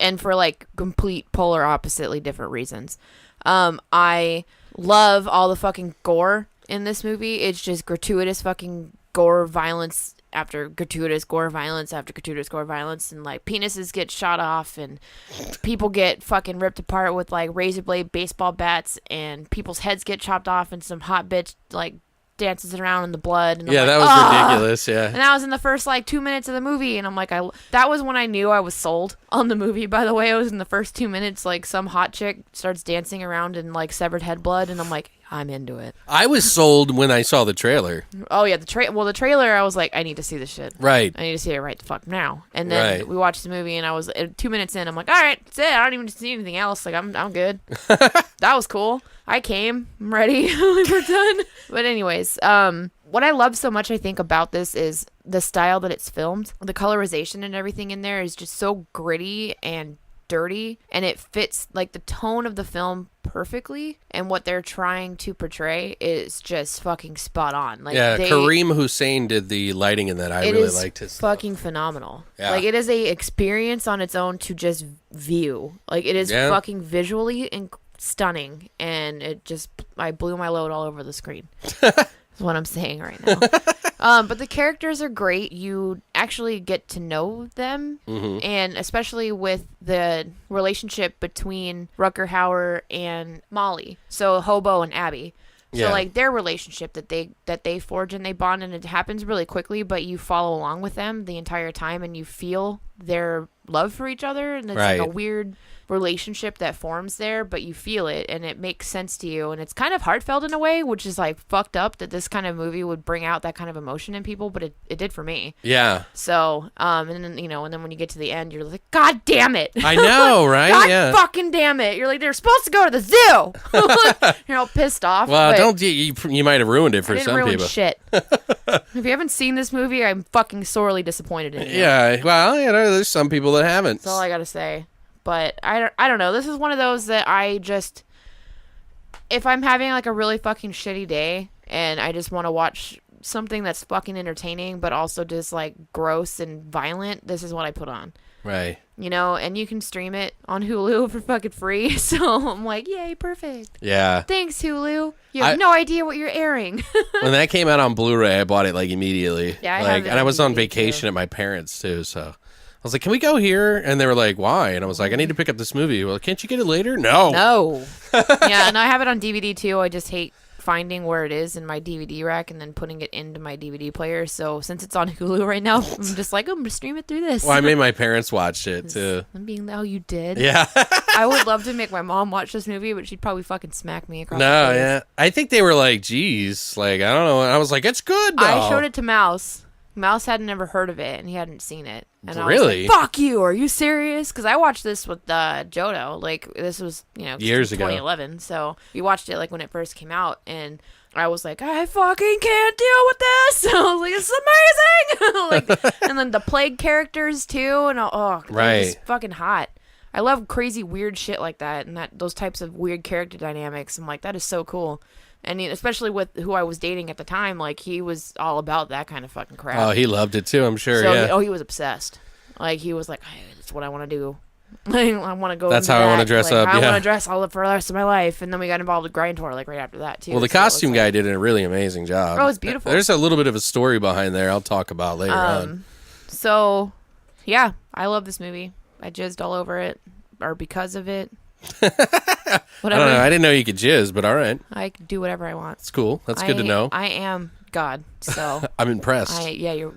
And for like complete polar oppositely different reasons. I love all the fucking gore in this movie. It's just gratuitous fucking gore violence after gratuitous gore violence after gratuitous gore violence, and like penises get shot off and people get fucking ripped apart with like razor blade baseball bats, and people's heads get chopped off, and some hot bitch like dances around in the blood. And Yeah, I'm that like, was "Ugh." ridiculous. Yeah. And that was in the first like 2 minutes of the movie, and I'm like, that was when I knew I was sold on the movie. By the way, it was in the first 2 minutes, like some hot chick starts dancing around in like severed head blood, and I'm like, I'm into it. I was sold when I saw the trailer. Oh yeah, the trailer, I was like, I need to see this shit. Right. I need to see it right the fuck now. And then Right. we watched the movie, and I was 2 minutes in. I'm like, all right, that's it. I don't even see anything else. Like I'm good. That was cool. I came. I'm ready. We're done. But anyways, what I love so much, I think, about this is the style that it's filmed. The colorization and everything in there is just so gritty and dirty, and it fits like the tone of the film perfectly, and what they're trying to portray is just fucking spot on. Like, Yeah, Kareem Hussein did the lighting in that. I really liked his stuff. Fucking phenomenal. Yeah. Like, it is a experience on its own to just view. Like, it is fucking visually stunning, and I blew my load all over the screen. Is what I'm saying right now. But the characters are great. You actually get to know them, and especially with the relationship between Rutger Hauer and Molly. So Hobo and Abby. So like their relationship that they forge and they bond, and it happens really quickly, but you follow along with them the entire time, and you feel their love for each other, and it's like a weird relationship that forms there, but you feel it and it makes sense to you, and it's kind of heartfelt in a way, which is like fucked up that this kind of movie would bring out that kind of emotion in people, but it did for me. Yeah. So and then and then when you get to the end, you're like, God damn it. I know, right? God fucking damn it. You're like, they're supposed to go to the zoo. You're all pissed off. Well, but don't you might have ruined it for I didn't some ruin people. shit. If you haven't seen this movie, I'm fucking sorely disappointed in you. Yeah, well, there's some people that haven't. That's all I gotta say. But I don't know. This is one of those that I just, if I'm having like a really fucking shitty day and I just want to watch something that's fucking entertaining but also just like gross and violent, this is what I put on. Right. And you can stream it on Hulu for fucking free. So I'm like, yay, perfect. Yeah. Thanks, Hulu. You have no idea what you're airing. When that came out on Blu-ray, I bought it like immediately. Yeah, I have it and I on was on DVD vacation too. at my parents too, so I was like, "Can we go here?" And they were like, "Why?" And I was like, "I need to pick up this movie." Well, can't you get it later? No. No. Yeah, and I have it on DVD too. I just hate finding where it is in my DVD rack and then putting it into my DVD player. So since it's on Hulu right now, I'm just like, I'm going to stream it through this. Well, I made my parents watch it too. I'm being, oh, you did? Yeah. I would love to make my mom watch this movie, but she'd probably fucking smack me across the No, face. yeah. I think they were like, "Geez, like I don't know." And I was like, "It's good." Though. I showed it to Mouse. Mouse hadn't never heard of it, and he hadn't seen it. And Really? I was like, fuck you, are you serious? Because I watched this with Jodo. Like, this was, Years ago. 2011. So we watched it, like, when it first came out, and I was like, I fucking can't deal with this. I was like, this is amazing. And then the Plague characters, too, and they're just fucking hot. I love crazy, weird shit like that, and those types of weird character dynamics. I'm like, that is so cool. And especially with who I was dating at the time, like, he was all about that kind of fucking crap. Oh, he loved it too, I'm sure. So, yeah. he was obsessed. Like, he was like, hey, that's what I want to do. I want to go. That's into how I that. want to dress Like, up. I Yeah. want to dress all for the rest of my life. And then we got involved with Grindtor, like, right after that, too. Well, the So it was costume guy did a really amazing job. Oh, it's beautiful. There's a little bit of a story behind there I'll talk about later on. So, yeah, I love this movie. I jizzed all over it, or because of it. I Whatever. don't know. I didn't know you could jizz, but all right. I can do whatever I want. It's cool. That's good to know. I am God, so I'm impressed. you're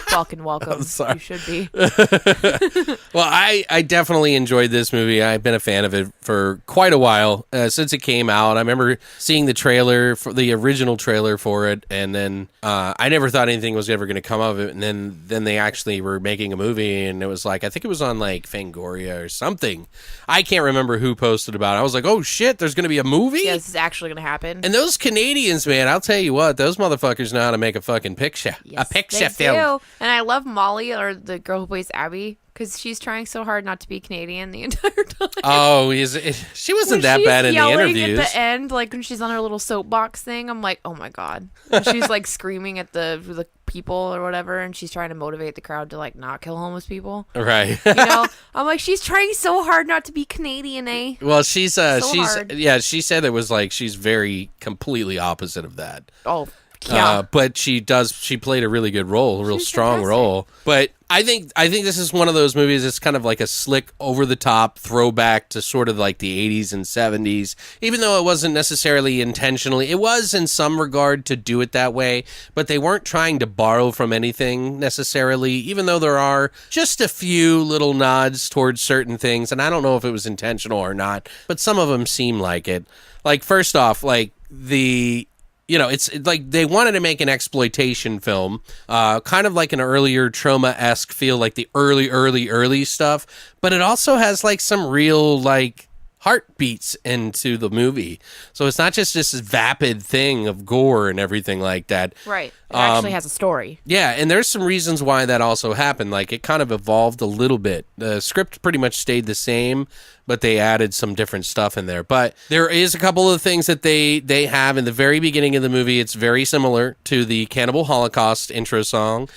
fucking welcome. I'm sorry. You should be. Well, I definitely enjoyed this movie. I've been a fan of it for quite a while since it came out. I remember seeing the trailer for the original trailer for it, and then I never thought anything was ever going to come of it. And then they actually were making a movie, and it was like I think it was on like Fangoria or something. I can't remember who posted about it. I was like, oh shit, there's going to be a movie. Yeah, this is actually gonna happen. And those Canadians, man, I'll tell you what, those motherfuckers know how to make a fucking picture. Yes, a picture they film. do. And I love Molly, or the girl who plays Abby, because she's trying so hard not to be Canadian the entire time. Oh, she wasn't When that she's bad in the yelling interviews. at the end, like when she's on her little soapbox thing, I'm like, oh my god. And she's like screaming at the people or whatever, and she's trying to motivate the crowd to like not kill homeless people. Right. You know, I'm like, she's trying so hard not to be Canadian, eh? Well, she's hard. yeah, she said it was like she's very completely opposite of that. Oh, yeah. But she played a really good role, a real She's strong fantastic. role. But I think this is one of those movies that's kind of like a slick, over the top throwback to sort of like the 80s and 70s, even though it wasn't necessarily intentionally. It was in some regard to do it that way, but they weren't trying to borrow from anything necessarily, even though there are just a few little nods towards certain things. And I don't know if it was intentional or not, but some of them seem like it. Like, first off, like it's like they wanted to make an exploitation film, kind of like an earlier Trauma-esque feel, like the early stuff, but it also has like some real like heartbeats into the movie. So it's not just this vapid thing of gore and everything like that. Right. It actually has a story. Yeah, and there's some reasons why that also happened. Like, it kind of evolved a little bit. The script pretty much stayed the same, but they added some different stuff in there. But there is a couple of things that they have in the very beginning of the movie. It's very similar to the Cannibal Holocaust intro song.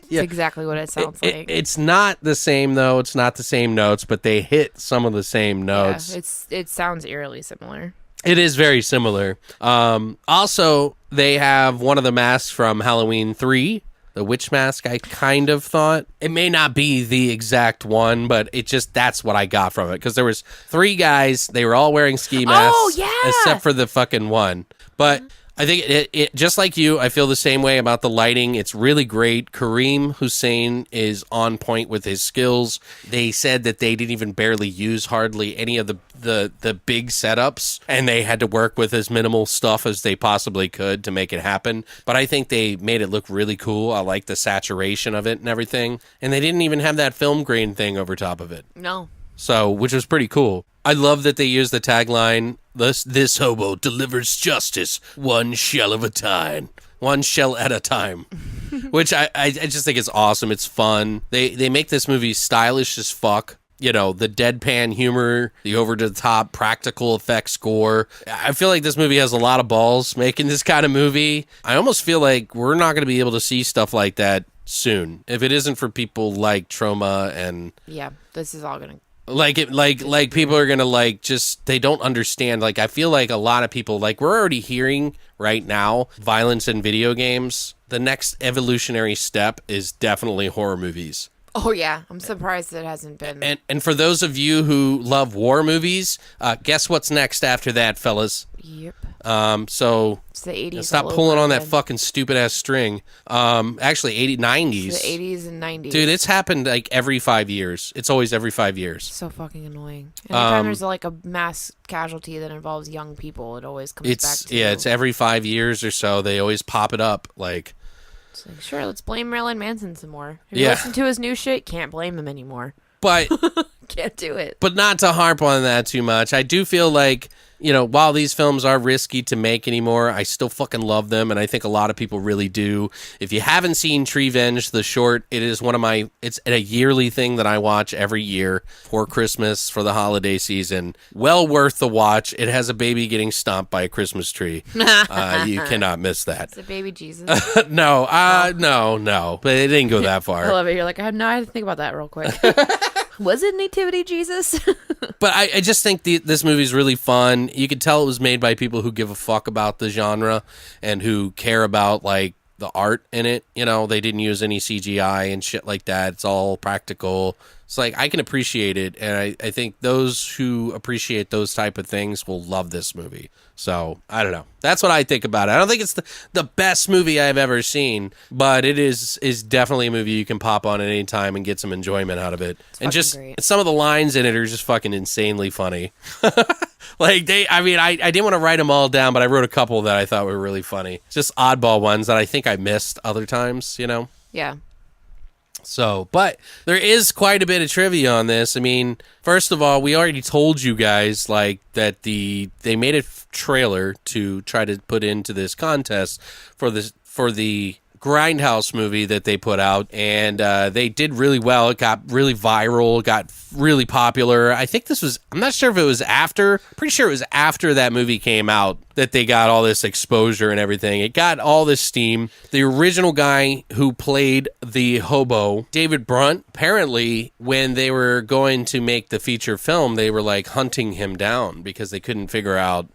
That's exactly what it sounds like. It's not the same, though. It's not the same notes, but they hit some of the same notes. Yeah, it sounds eerily similar. It is very similar. Also, they have one of the masks from Halloween 3, the witch mask. I kind of thought it may not be the exact one, but that's what I got from it, because there was 3 guys. They were all wearing ski masks. Oh, yeah! Except for the fucking one. But I think it just like you, I feel the same way about the lighting. It's really great. Kareem Hussein is on point with his skills. They said that they didn't even barely use hardly any of the big setups, and they had to work with as minimal stuff as they possibly could to make it happen. But I think they made it look really cool. I like the saturation of it and everything. And they didn't even have that film grain thing over top of it. No. So, which was pretty cool. I love that they used the tagline, this hobo delivers justice one shell at a time. One shell at a time. Which I just think is awesome. It's fun. They make this movie stylish as fuck. You know, the deadpan humor, the over-the-top practical effects gore. I feel like this movie has a lot of balls making this kind of movie. I almost feel like we're not going to be able to see stuff like that soon, if it isn't for people like Trauma and... Yeah, this is all going to... Like people are gonna they don't understand. Like, I feel like a lot of people, like, we're already hearing right now violence in video games. The next evolutionary step is definitely horror movies. Oh, yeah. I'm surprised it hasn't been. And for those of you who love war movies, guess what's next after that, fellas? Yep. So It's the 80s. stop all pulling over on that again. fucking stupid ass string. Actually, 90s. It's the 80s and 90s. Dude, it's happened like every 5 years. It's always every 5 years. So fucking annoying. Anytime there's like a mass casualty that involves young people, it always comes back to... It's every 5 years or so. They always pop it up. Like, It's like, sure, let's blame Marilyn Manson some more. If you Yeah. listen to his new shit, can't blame him anymore. but Can't do it. but not to harp on that too much. I do feel like, you know, while these films are risky to make anymore, I still fucking love them, and I think a lot of people really do. If you haven't seen Treevenge, the short, it is it's a yearly thing that I watch every year for Christmas, for the holiday season. Well worth the watch. It has a baby getting stomped by a Christmas tree. You cannot miss that. It's a baby Jesus. No, but it didn't go that I far. love it. You're like, I had to think about that real quick. Was it Nativity Jesus? But I just think this movie's really fun. You could tell it was made by people who give a fuck about the genre and who care about, like, the art in it. You know, they didn't use any CGI and shit like that. It's all practical. It's like, I can appreciate it, and I think those who appreciate those type of things will love this movie. So, I don't know. That's what I think about it. I don't think it's the best movie I've ever seen, but it is definitely a movie you can pop on at any time and get some enjoyment out of it. And just great. some of the lines in it are just fucking insanely funny. Like, I didn't want to write them all down, but I wrote a couple that I thought were really funny. Just oddball ones that I think I missed other times, you know? Yeah. So, but there is quite a bit of trivia on this. I mean, first of all, we already told you guys like that they made a trailer to try to put into this contest for the Grindhouse movie that they put out, and they did really well. It got really viral, got really popular. I think I'm not sure if it was pretty sure it was after that movie came out that they got all this exposure and everything. It got all this steam. The original guy who played the hobo, David Brunt, apparently when they were going to make the feature film, they were like hunting him down because they couldn't figure out,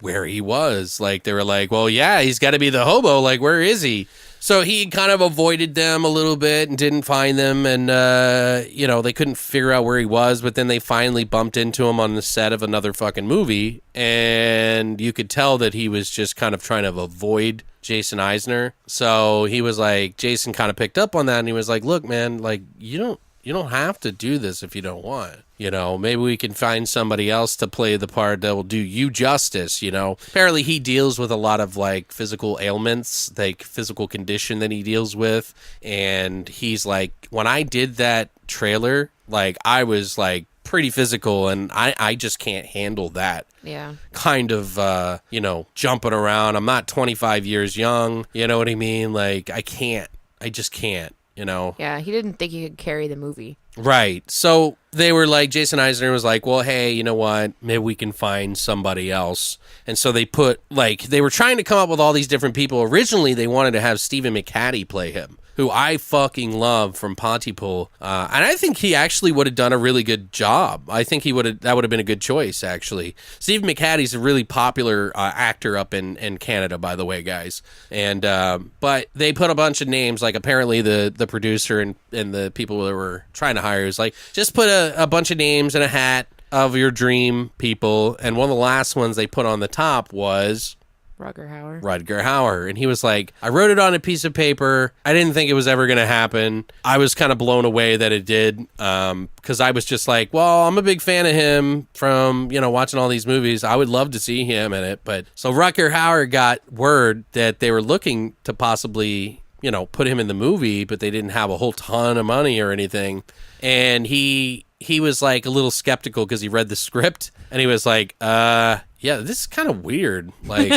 where he was. Like they were like, well, yeah, he's got to be the hobo. Like, where is he? So he kind of avoided them a little bit and didn't find them. And, they couldn't figure out where he was. But then they finally bumped into him on the set of another fucking movie. And you could tell that he was just kind of trying to avoid Jason Eisner. So he was like, Jason kind of picked up on that. And he was like, look, man, like, you don't have to do this if you don't want. Maybe we can find somebody else to play the part that will do you justice, Apparently he deals with a lot of like physical ailments, like physical condition that he deals with. And he's like, when I did that trailer, like I was like pretty physical and I just can't handle that. Yeah. Kind of, jumping around. I'm not 25 years young. You know what I mean? Like I just can't. Yeah, he didn't think he could carry the movie. Right. So they were like, Jason Eisner was like, well, hey, you know what? Maybe we can find somebody else. And so they they were trying to come up with all these different people. Originally, they wanted to have Stephen McHattie play him, who I fucking love from Pontypool. And I think he actually would have done a really good job. I think that would have been a good choice, actually. Steve McHattie's a really popular actor up in Canada, by the way, guys. And but they put a bunch of names, like apparently the producer and the people that were trying to hire was like, just put a bunch of names in a hat of your dream people. And one of the last ones they put on the top was Rutger Hauer. And he was like, I wrote it on a piece of paper. I didn't think it was ever going to happen. I was kind of blown away that it did, because I was just like, well, I'm a big fan of him from, watching all these movies. I would love to see him in it. But so Rutger Hauer got word that they were looking to possibly, put him in the movie, but they didn't have a whole ton of money or anything. And he was like a little skeptical because he read the script and he was like, yeah, this is kind of weird. Like,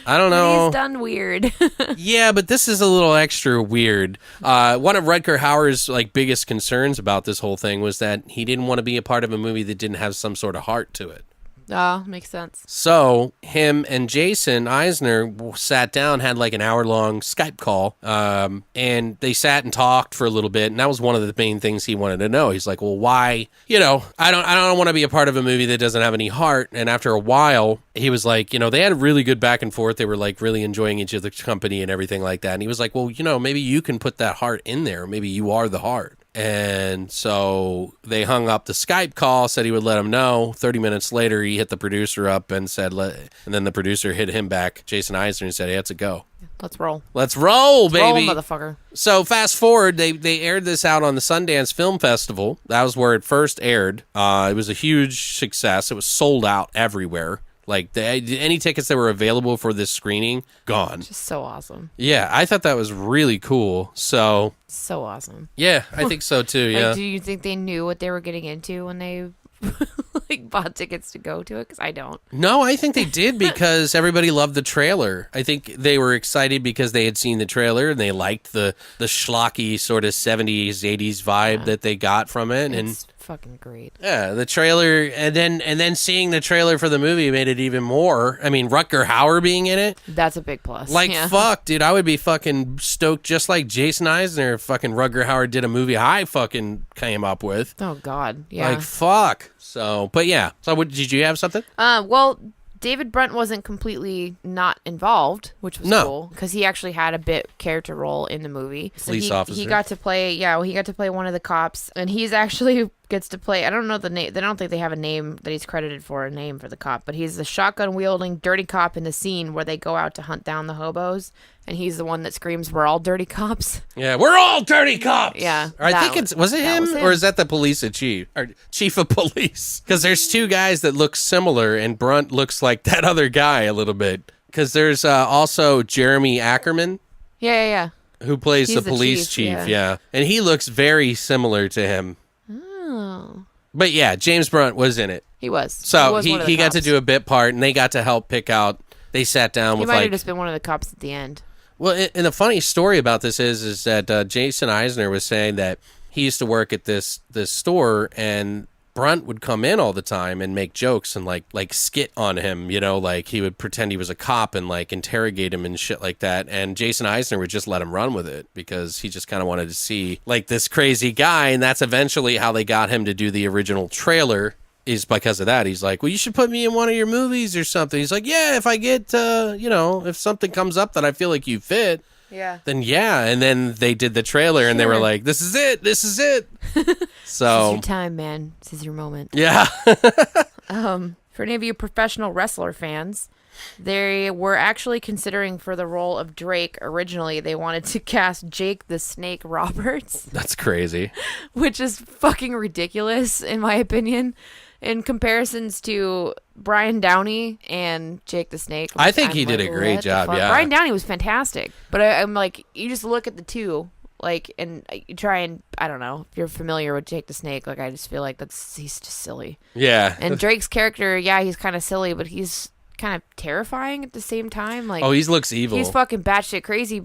I don't know. He's done weird. Yeah, but this is a little extra weird. One of Rutger Hauer's like biggest concerns about this whole thing was that he didn't want to be a part of a movie that didn't have some sort of heart to it. Oh, makes sense. So him and Jason Eisner sat down, had like an hour-long Skype call, and they sat and talked for a little bit, and that was one of the main things he wanted to know. He's like, well, why? I don't want to be a part of a movie that doesn't have any heart. And after a while, he was like, they had a really good back and forth. They were like really enjoying each other's company and everything like that. And he was like, well, maybe you can put that heart in there. Maybe you are the heart. And so they hung up the Skype call, said he would let him know. 30 minutes later, he hit the producer up and said, and then the producer hit him back, Jason Eisner, and said, hey, let's go. Let's roll. Let's roll, baby. Roll, motherfucker. So fast forward, they aired this out on the Sundance Film Festival. That was where it first aired. It was a huge success. It was sold out everywhere. Like, any tickets that were available for this screening, gone. Just so awesome. Yeah, I thought that was really cool. So awesome. Yeah, I think so too, yeah. Do you think they knew what they were getting into when they bought tickets to go to it? Because I don't. No, I think they did because everybody loved the trailer. I think they were excited because they had seen the trailer and they liked the schlocky sort of 70s, 80s vibe that they got from it. It's fucking great. Yeah, the trailer, and then seeing the trailer for the movie made it even more. I mean, Rutger Hauer being in it. That's a big plus. Like, fuck, dude, I would be fucking stoked just like Jason Eisner if fucking Rutger Hauer did a movie I fucking came up with. Oh, God. Yeah. Like, fuck. So, but yeah. So, did you have something? Well, David Brunt wasn't completely not involved, which was cool because he actually had a bit character role in the movie. So Police officer. He got to play, he got to play one of the cops, and he's actually gets to play. I don't know the name. They don't think they have a name that he's credited for, a name for the cop, but he's the shotgun wielding dirty cop in the scene where they go out to hunt down the hobos, and he's the one that screams, "We're all dirty cops." Yeah, we're all dirty cops. Yeah, I think was it him, or is that the police chief or chief of police? Because there's two guys that look similar, and Brunt looks like that other guy a little bit. Because there's also Jeremy Ackerman. Yeah. who plays He's the the police chief, chief. yeah. And he looks very similar to him. Oh. But yeah, James Brunt was in it. He was. So was one of the he got to cops. do a bit part, and they got to help pick out. They sat down He with might like. have just been one of the cops at the end. Well, and the funny story about this is that Jason Eisner was saying that he used to work at this store, and Brunt would come in all the time and make jokes and like skit on him, like he would pretend he was a cop and like interrogate him and shit like that. And Jason Eisner would just let him run with it because he just kind of wanted to see like this crazy guy. And that's eventually how they got him to do the original trailer, is because of that. He's like, well, you should put me in one of your movies or something. He's like, yeah, if I get, if something comes up that I feel like you fit. Yeah. Then yeah, and then they did the trailer, and they were Sure. like, "This is it, this is it." This is So your time, man. This is your moment. yeah, For any of you professional wrestler fans, they were actually considering for the role of Drake originally, they wanted to cast Jake the Snake Roberts, that's crazy. which is fucking ridiculous in my opinion. In comparisons to Brian Downey and Jake the Snake. I think I'm he did like, a great what the job, fuck? yeah. Brian Downey was fantastic. But I'm like, you just look at the two, like, and you try and, I don't know, if you're familiar with Jake the Snake, like, I just feel like he's just silly. Yeah. And Drake's character, yeah, he's kind of silly, but he's kind of terrifying at the same time. Like, Oh, he looks evil. he's fucking batshit crazy,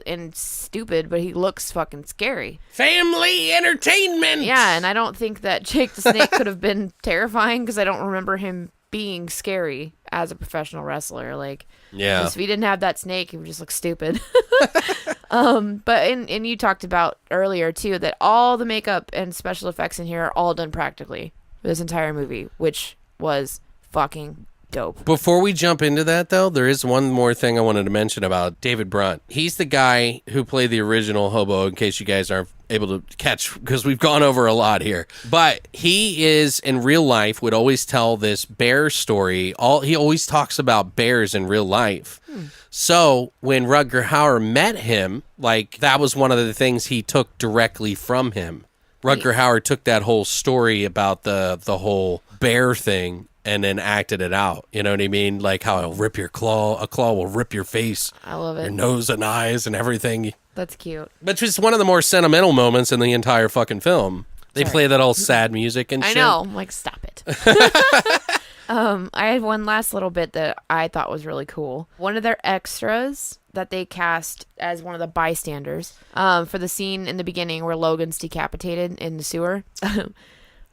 and stupid, but he looks fucking scary. Family entertainment. Yeah, and I don't think that Jake the Snake could have been terrifying because I don't remember him being scary as a professional wrestler. Like, Yeah. if he didn't have that snake, he would just look stupid. But and you talked about earlier too that all the makeup and special effects in here are all done practically for this entire movie, which was fucking dope. Before we jump into that, though, there is one more thing I wanted to mention about David Brunt. He's the guy who played the original Hobo, in case you guys aren't able to catch, because we've gone over a lot here. But he is, in real life, would always tell this bear story. He always talks about bears in real life. So when Rutger Hauer met him, like, that was one of the things he took directly from him. Rutger Hauer took that whole story about the whole bear thing and then acted it out. You know what I mean? Like how it'll rip your claw, a claw will rip your face, I love your it. nose and eyes and everything. That's cute. Which is one of the more sentimental moments in the entire fucking film. They Sorry. play that all sad music and I shit. know. I'm like, stop it. I had one last little bit that I thought was really cool. One of their extras that they cast as one of the bystanders for the scene in the beginning where Logan's decapitated in the sewer.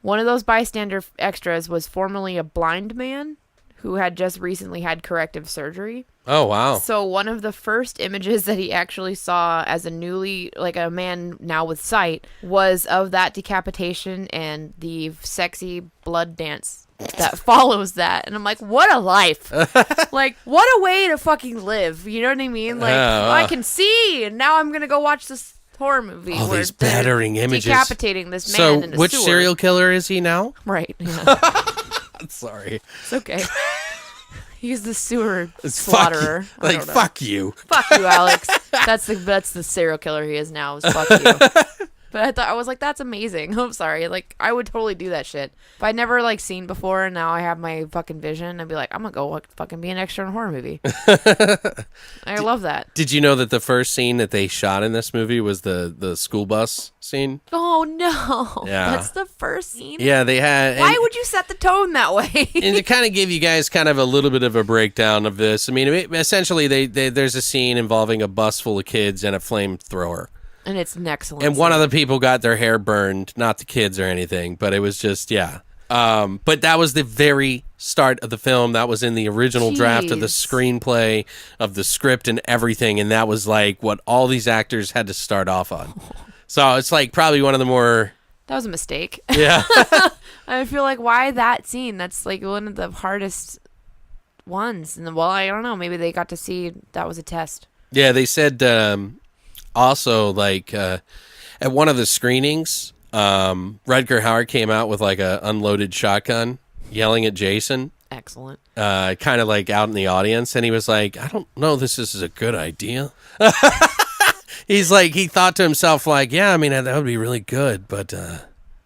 One of those bystander extras was formerly a blind man who had just recently had corrective surgery. Oh, wow. So one of the first images that he actually saw as a a man now with sight, was of that decapitation and the sexy blood dance that follows that. And I'm like, what a life. Like, what a way to fucking live. You know what I mean? Like, I can see, and now I'm going to go watch this horror movie. All where these they're battering images. Decapitating this man So in a which sewer. serial killer is he now? Right. Yeah. Sorry. It's okay. He's the sewer It's slaughterer. Fuck you. I Like, don't know. fuck you. Fuck you, Alex. That's the serial killer he is now. Is fuck you. But I was like, that's amazing. I'm sorry. Like, I would totally do that shit. If I'd never like seen before, and now I have my fucking vision, I'd be like, I'm gonna go fucking be an extra in a horror movie. I love that. Did you know that the first scene that they shot in this movie was the school bus scene? Oh no. Yeah. That's the first scene. Yeah, they had. Why would you set the tone that way? And to kind of give you guys kind of a little bit of a breakdown of this, I mean, essentially, there's a scene involving a bus full of kids and a flamethrower. And it's an excellent. And one of the people got their hair burned, not the kids or anything, but it was just, yeah. But that was the very start of the film. That was in the original draft of the Jeez. screenplay, of the script and everything. And that was like what all these actors had to start off on. So it's like probably one of the more, That was a mistake. yeah. I feel like, why that scene? That's like one of the hardest ones. And well, I don't know. Maybe they got to see that was a test. Yeah, they said also, like, at one of the screenings, Rutger Hauer came out with, like, a unloaded shotgun yelling at Jason, Excellent. kind of, like, out in the audience, and he was like, I don't know this is a good idea. He's like, he thought to himself, like, yeah, I mean, that would be really good, but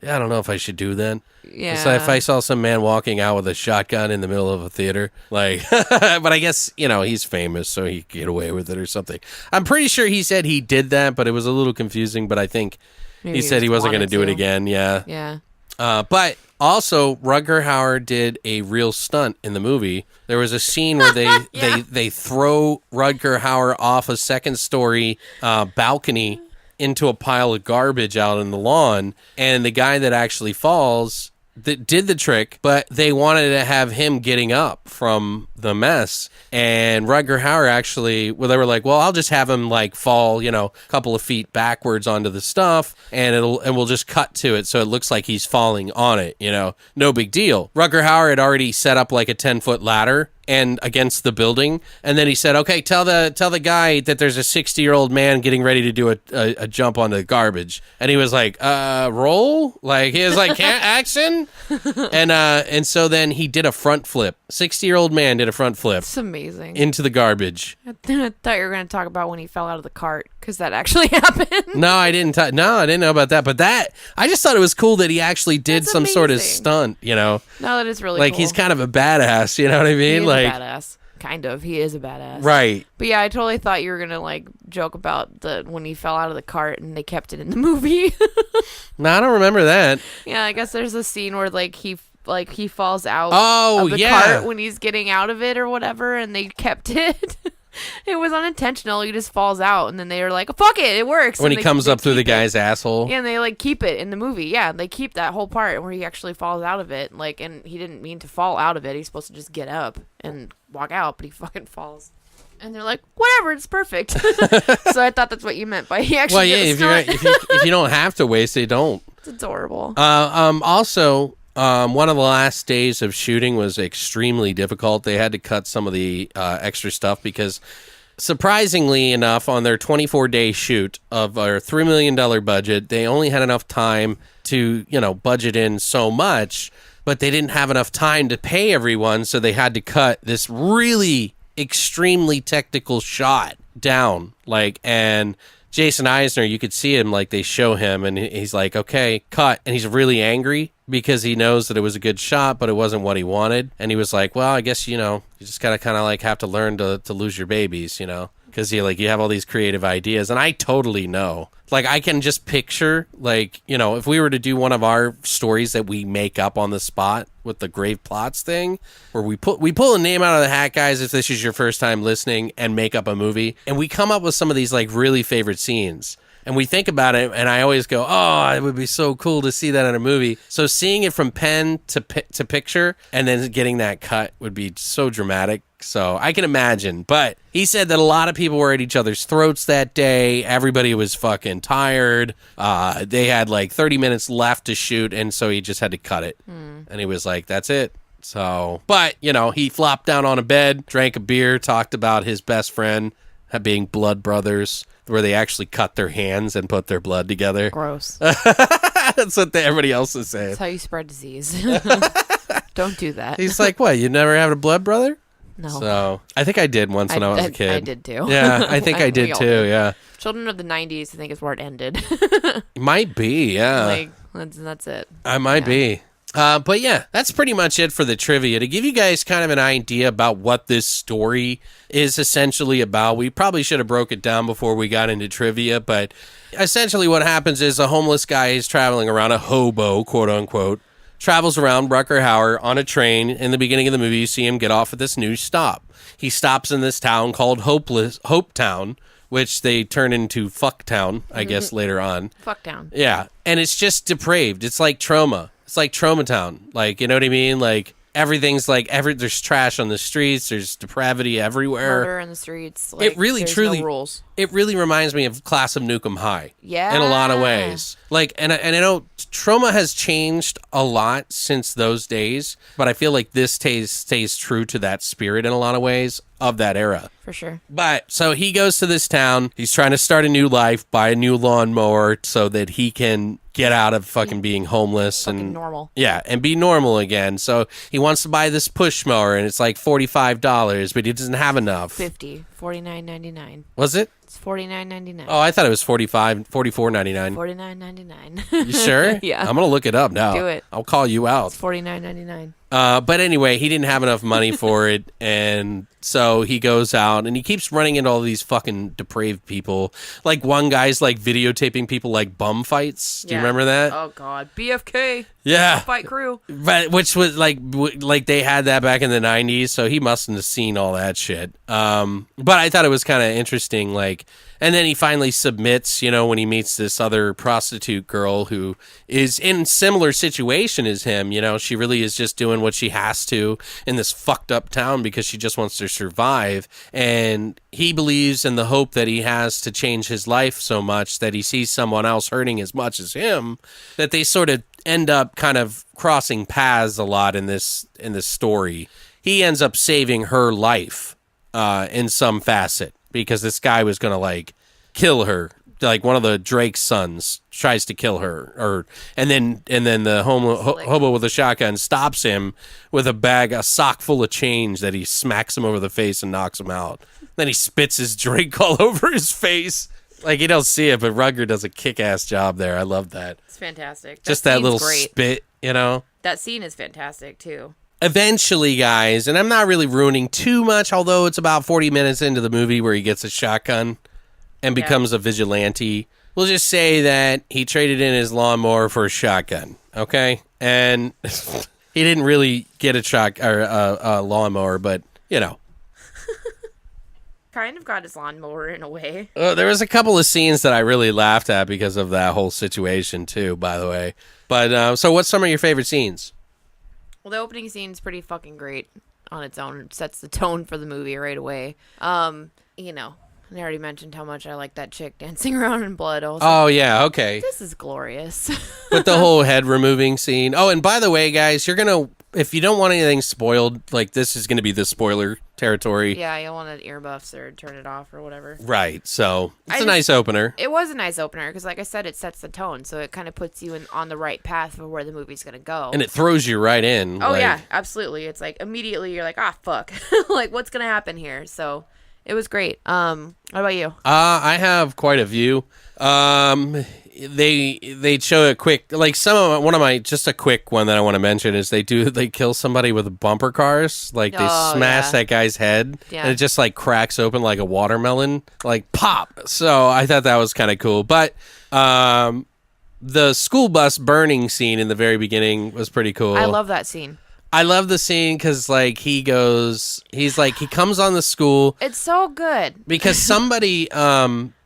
yeah, I don't know if I should do that. Yeah. So if I saw some man walking out with a shotgun in the middle of a theater, like, but I guess, he's famous, so he could get away with it or something. I'm pretty sure he said he did that, but it was a little confusing, but I think Maybe he said he wasn't going to do it again. Yeah. Yeah. But also, Rutger Hauer did a real stunt in the movie. There was a scene where they throw Rutger Hauer off a second-story balcony into a pile of garbage out on the lawn, and the guy that actually falls that did the trick, but they wanted to have him getting up from the mess. And Rutger Hauer actually, they were like, well, I'll just have him like fall, a couple of feet backwards onto the stuff, and we'll just cut to it so it looks like he's falling on it, no big deal. Rutger Hauer had already set up like a 10-foot ladder and against the building, and then he said, okay, tell the guy that there's a 60-year-old man getting ready to do a jump on the garbage. And he was like, roll? Like, he was like, action? And so then he did a front flip. 60-year-old man did a front flip. It's amazing. Into the garbage. I thought you were going to talk about when he fell out of the cart, because that actually happened. No, I didn't know about that. But I just thought it was cool that he actually did That's some sort of amazing. stunt, No, that is really like cool. he's kind of a badass, you know what I mean? He is Like, a badass. Kind of. He is a badass. right. But yeah, I totally thought you were going to like joke about when he fell out of the cart and they kept it in the movie. No, I don't remember that. Yeah, I guess there's a scene where he falls out of the cart when he's getting out of it or whatever, and they kept it. It was unintentional. He just falls out, and then they were like, "Fuck it, it works." When and he comes up through the keep it. guy's asshole. Yeah, and they like keep it in the movie. Yeah, they keep that whole part where he actually falls out of it. Like, and he didn't mean to fall out of it. He's supposed to just get up and walk out, but he fucking falls. And they're like, "Whatever, it's perfect." So I thought that's what you meant by he actually. Well, yeah, if you don't have to waste it, don't. It's adorable. Also, one of the last days of shooting was extremely difficult. They had to cut some of the extra stuff because, surprisingly enough, on their 24-day shoot of our $3 million budget, they only had enough time to, budget in so much, but they didn't have enough time to pay everyone, so they had to cut this really extremely technical shot down. And Jason Eisner, you could see him, they show him, and he's like, okay, cut. And he's really angry because he knows that it was a good shot, but it wasn't what he wanted. And he was like, well, I guess, you just gotta kind of have to learn to lose your babies, because you have all these creative ideas. And I totally know. I can just picture, if we were to do one of our stories that we make up on the spot with the grave plots thing, where we pull a name out of the hat, guys, if this is your first time listening, and make up a movie, and we come up with some of these really favorite scenes. And we think about it, and I always go, oh, it would be so cool to see that in a movie. So seeing it from pen to picture and then getting that cut would be so dramatic. So I can imagine. But he said that a lot of people were at each other's throats that day. Everybody was fucking tired. They had 30 minutes left to shoot, and so he just had to cut it. And he was like, that's it. So, but, he flopped down on a bed, drank a beer, talked about his best friend being blood brothers, where they actually cut their hands and put their blood together. Gross. That's what everybody else is saying. That's how you spread disease. Don't do that. He's like, what, you never had a blood brother? No. So, I think I did once when I was a kid. I did too. Yeah, I think I We did all too, did. yeah. Children of the 90s, I think, is where it ended. Might be, yeah. That's it. I might be. But yeah, that's pretty much it for the trivia. To give you guys kind of an idea about what this story is essentially about, we probably should have broke it down before we got into trivia, but essentially what happens is a homeless guy is traveling around, a hobo, quote unquote, travels around Rutger Hauer on a train. In the beginning of the movie, you see him get off at this new stop. He stops in this town called Hope Town, which they turn into Fuck Town, I guess, later on. Fuck down. Yeah, and it's just depraved. It's like trauma. It's like Trauma Town. You know what I mean? Everything's there's trash on the streets. There's depravity everywhere. Murder in the streets. It really, there's truly, no rules. It really reminds me of Class of Nukem High. Yeah. In a lot of ways. And I know trauma has changed a lot since those days, but I feel like this stays true to that spirit in a lot of ways of that era. For sure. But so he goes to this town. He's trying to start a new life, buy a new lawnmower so that he can get out of fucking being homeless and normal. Yeah, and be normal again. So he wants to buy this push mower, and it's $45, but he doesn't have enough. $49.99. Was it? It's $49.99. Oh, I thought it was $44.99. $49.99. You sure? Yeah. I'm gonna look it up now. Do it. I'll call you out. It's $49.99. But anyway, he didn't have enough money for it, and so he goes out and he keeps running into all these fucking depraved people. Like one guy's like videotaping people like bum fights. Do you remember that? Oh God, BFK. Yeah. Fight crew. But which was like they had that back in the 90s, so he mustn't have seen all that shit. But I thought it was kind of interesting, like, and then he finally submits, when he meets this other prostitute girl who is in similar situation as him. She really is just doing what she has to in this fucked up town because she just wants to survive. And he believes in the hope that he has to change his life so much that he sees someone else hurting as much as him, that they sort of end up kind of crossing paths a lot in this story. He ends up saving her life in some facet because this guy was going to like kill her. Like one of the Drake's sons tries to kill her, and then the hobo with a shotgun stops him with a sock full of change that he smacks him over the face and knocks him out. Then he spits his drink all over his face. Like, you don't see it, but Rugger does a kick-ass job there. I love that. It's fantastic. Just that little great. spit, That scene is fantastic, too. Eventually, guys, and I'm not really ruining too much, although it's about 40 minutes into the movie where he gets a shotgun and becomes a vigilante. We'll just say that he traded in his lawnmower for a shotgun, okay? And he didn't really get a lawnmower, but, Kind of got his lawnmower in a way. There was a couple of scenes that I really laughed at because of that whole situation, too, by the way. But, so what's some of your favorite scenes? Well, the opening scene's pretty fucking great on its own. It sets the tone for the movie right away. I already mentioned how much I like that chick dancing around in blood. Oh, yeah, okay. This is glorious. With the whole head removing scene. Oh, and by the way, guys, if you don't want anything spoiled, like, this is going to be the spoiler territory. Yeah, you'll want to earbuffs or turn it off or whatever. Right, so it's a nice opener. It was a nice opener because, like I said, it sets the tone, so it kind of puts you on the right path for where the movie's going to go. And it throws you right in. Oh, yeah, absolutely. It's like, immediately you're like, fuck. Like, what's going to happen here? So it was great. What about you? I have quite a few. They show a quick, like just a quick one that I want to mention is they kill somebody with bumper cars. Like they smash that guy's head and it just like cracks open like a watermelon, like pop. So I thought that was kind of cool. But the school bus burning scene in the very beginning was pretty cool. I love that scene. I love the scene because, like, he comes on the school. It's so good. Because somebody,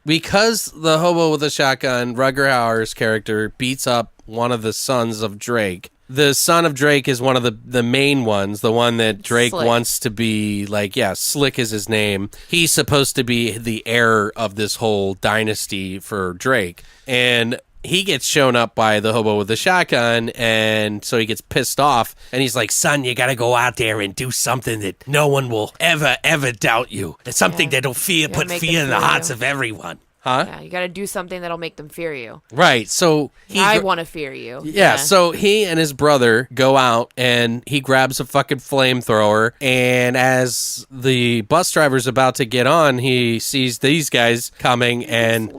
because the hobo with a shotgun, Rutger Hauer's character, beats up one of the sons of Drake. The son of Drake is one of the main ones, the one that Drake wants to be, like, Slick is his name. He's supposed to be the heir of this whole dynasty for Drake. And he gets shown up by the hobo with the shotgun, and so he gets pissed off, and he's like, son, you gotta go out there and do something that no one will ever doubt you. It's something that'll put fear in the hearts of everyone. Huh? Yeah, you gotta do something that'll make them fear you. Right, so I want to fear you. Yeah, so he and his brother go out, and he grabs a fucking flamethrower, and as the bus driver's about to get on, he sees these guys coming and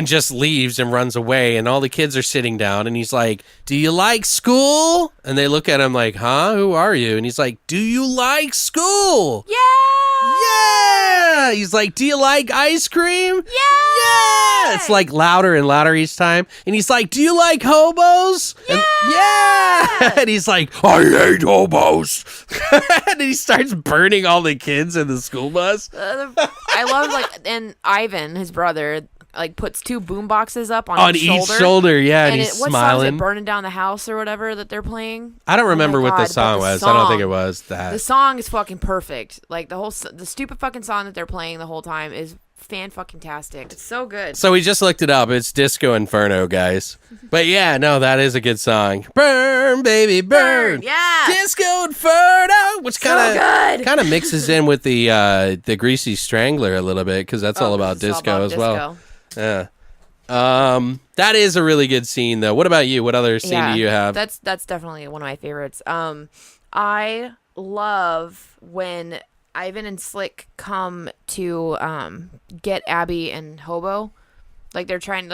just leaves and runs away, and all the kids are sitting down, and he's like, do you like school? And they look at him like, huh? Who are you? And he's like, do you like school? Yeah! Yeah! He's like, do you like ice cream? Yeah! It's like louder and louder each time. And he's like, do you like hobos? Yeah! Yeah! And he's like, I hate hobos. And he starts burning all the kids in the school bus. I love, and Ivan, his brother, puts two boom boxes up on each shoulder. Yeah, and he's what smiling. What song is it, Burning Down the House or whatever that they're playing? I don't remember what the song was. I don't think it was that. The song is fucking perfect. Like, the stupid fucking song that they're playing the whole time is fan-fucking-tastic. It's so good. So we just looked it up. It's Disco Inferno, guys. But yeah, no, that is a good song. Burn, baby, burn. Yeah. Disco Inferno, which kind of mixes in with the Greasy Strangler a little bit because that's all about disco as well. Yeah. That is a really good scene though. What about you? What other scene do you have? That's definitely one of my favorites. I love when Ivan and Slick come to get Abby and Hobo. Like they're talking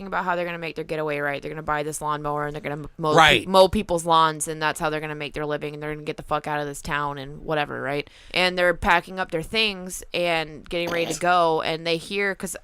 about how they're gonna make their getaway, right? They're gonna buy this lawnmower and they're gonna mow people's lawns, and that's how they're gonna make their living, and they're gonna get the fuck out of this town and whatever, right? And they're packing up their things and getting ready to go, and they hear, because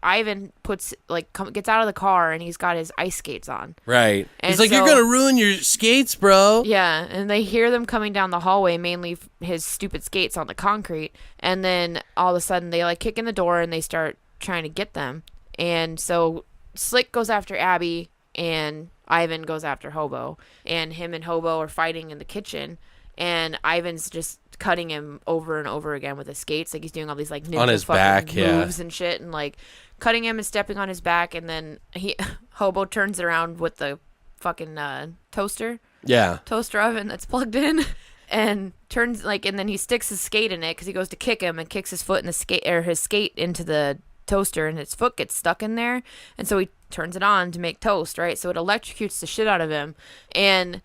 Ivan gets out of the car and he's got his ice skates on. Right. And he's like, you're gonna ruin your skates, bro. Yeah, and they hear them coming down the hallway, mainly his stupid skates on the concrete, and then all of a sudden they like kick in the door and they start trying to get them. And so Slick goes after Abby and Ivan goes after Hobo, and him and Hobo are fighting in the kitchen, and Ivan's just cutting him over and over again with his skates, like he's doing all these like ninja on his back moves and shit, and like cutting him and stepping on his back, and then Hobo turns around with the fucking toaster oven that's plugged in, and turns and then he sticks his skate in it because he goes to kick him and kicks his foot in his skate into the toaster, and his foot gets stuck in there, and so he turns it on to make toast, right? So it electrocutes the shit out of him, and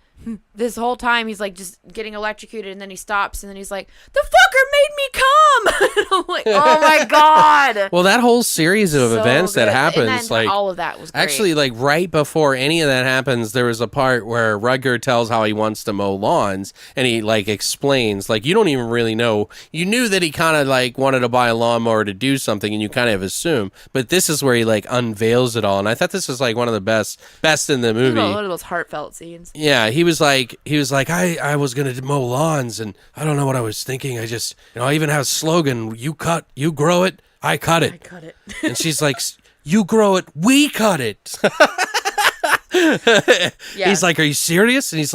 this whole time he's like just getting electrocuted, and then he stops, and then he's like, the fucker made me come. And I'm like, oh my god. Well, that whole series of events that happens, and then all of that was great. Actually, like right before any of that happens, there was a part where Rutger tells how he wants to mow lawns, and he like explains, like, you don't even really know. You knew that he kind of like wanted to buy a lawnmower to do something, and you kind of assume, but this is where he like unveils it all, and I thought this was like one of the best in the movie. One of those heartfelt scenes. Yeah, he was like, I was gonna mow lawns, and I don't know what I was thinking. I just, I even have a slogan: you cut, you grow it, I cut it. I cut it. And she's like, you grow it, we cut it. Yeah. He's like, are you serious? And she's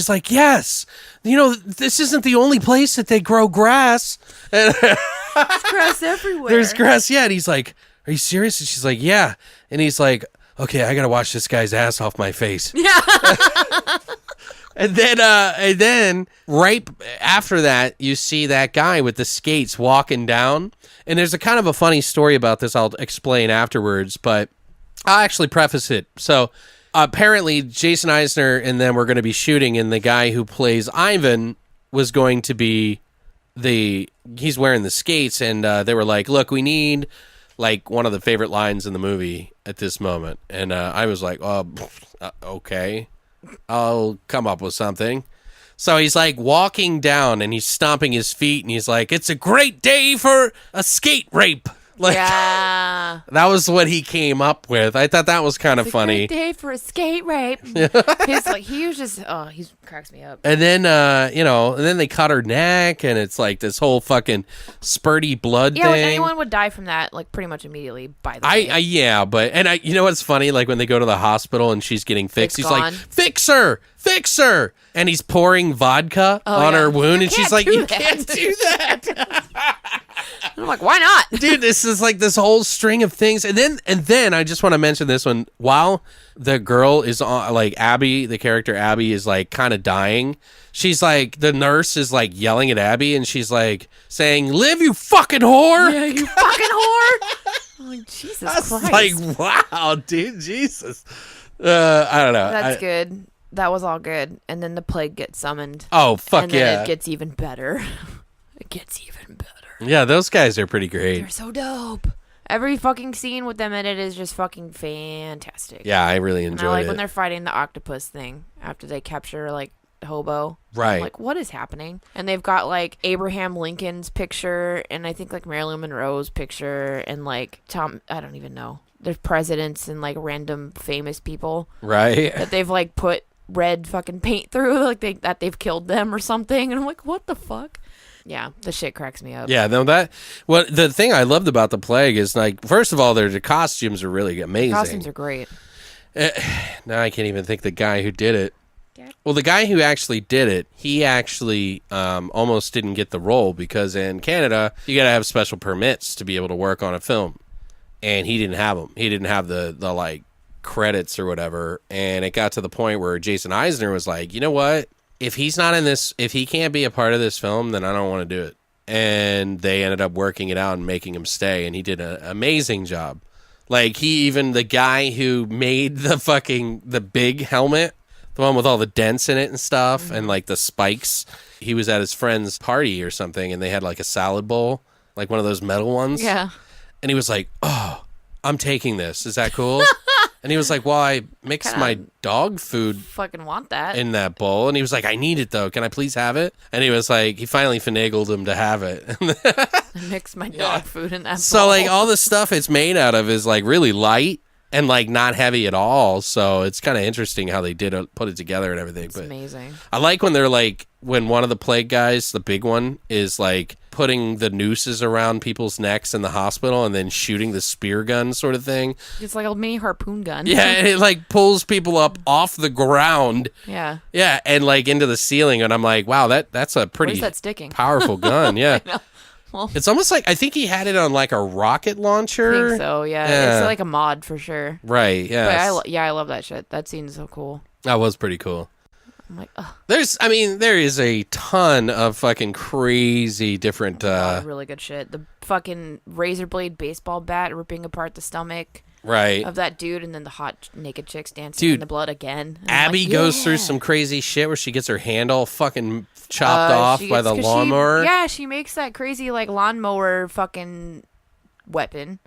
like, yes. This isn't the only place that they grow grass. There's grass everywhere. There's grass, yeah. And he's like, are you serious? And she's like, yeah. And he's like, okay, I gotta wash this guy's ass off my face. Yeah. And then right after that, you see that guy with the skates walking down. And there's a kind of a funny story about this I'll explain afterwards, but I'll actually preface it. So apparently Jason Eisner and them were going to be shooting, and the guy who plays Ivan was going to be he's wearing the skates, and they were like, look, we need like one of the favorite lines in the movie at this moment. And I was like, okay, I'll come up with something. So he's like walking down and he's stomping his feet and he's like, it's a great day for a skate rape. Like, yeah. That was what he came up with. I thought that was kind of funny. Great day for a skate rape. He's like, he cracks me up. And then, and then they cut her neck, and it's like this whole fucking spurty blood thing. Yeah, anyone would die from that, like pretty much immediately. By the way, you know what's funny? Like when they go to the hospital and she's getting fixed, he's gone. like, fix her, and he's pouring vodka on her wound, and she's like, you can't do that. I'm like, why not? Dude, this is like this whole string of things. And then I just want to mention this one. While the girl is on, like Abby, the character Abby is like kind of dying. She's like, the nurse is like yelling at Abby, and she's like saying, live, you fucking whore. Yeah, you fucking whore. I'm like, Jesus Christ. Like, wow, dude, Jesus. I don't know. That's good. That was all good. And then the plague gets summoned. Oh, fuck and yeah. then it gets even better. It gets even better. Yeah, those guys are pretty great. They're so dope. Every fucking scene with them in it is just fucking fantastic. Yeah, I really enjoyed it. I like it. when they're fighting the octopus thing after they capture, like, Hobo. Right. I'm like, what is happening? And they've got, like, Abraham Lincoln's picture and I think, like, Marilyn Monroe's picture and, like, I don't even know. There's presidents and, like, random famous people. Right. That they've, like, put red fucking paint through, like, that they've killed them or something. And I'm like, what the fuck? Yeah, the shit cracks me up. Yeah, no, the thing I loved about the plague is, like, first of all, the costumes are really amazing. The costumes are great. Now I can't even think the guy who did it. Yeah. Well, the guy who actually did it, he actually almost didn't get the role because in Canada, you got to have special permits to be able to work on a film. And he didn't have them. He didn't have the like, credits or whatever. And it got to the point where Jason Eisner was like, you know what? If he's not in this, if he can't be a part of this film, then I don't want to do it. And they ended up working it out and making him stay, and he did an amazing job. Like, the guy who made the big helmet, The one with all the dents in it and stuff and like the spikes. He was at his friend's party or something and they had like a salad bowl, like one of those metal ones. Yeah. And he was like, "Oh, I'm taking this. Is that cool?" And he was like, "Well, I mixed my dog food Fucking want that. in that bowl." And he was like, "I need it though. Can I please have it?" And he was like, he finally finagled him to have it. I mixed my dog food in that So bowl. like all the stuff it's made out of is like really light and like not heavy at all. So it's kind of interesting how they did put it together and everything. It's amazing. I like when they're like, when one of the plague guys, the big one, is like putting the nooses around people's necks in the hospital and then shooting the spear gun sort of thing. It's like a mini harpoon gun. Yeah, and it like pulls people up off the ground. Yeah. Yeah, and like into the ceiling. And I'm like, wow, that's a pretty Where's that sticking? powerful gun. Yeah. I know. Well, It's almost like, I think he had it on like a rocket I launcher. think so, yeah. Yeah. It's like a mod for sure. Right, yeah. But I love that shit. That scene's so cool. That was pretty cool. I'm like, ugh. There is a ton of fucking crazy different, Really good shit. The fucking razor blade baseball bat ripping apart the stomach right. of that dude, and then the hot naked chicks dancing in Dude, the blood again. And I'm Abby like, goes through yeah. some crazy shit where she gets her hand all fucking chopped off by the 'cause lawnmower. She makes that crazy like lawnmower fucking weapon,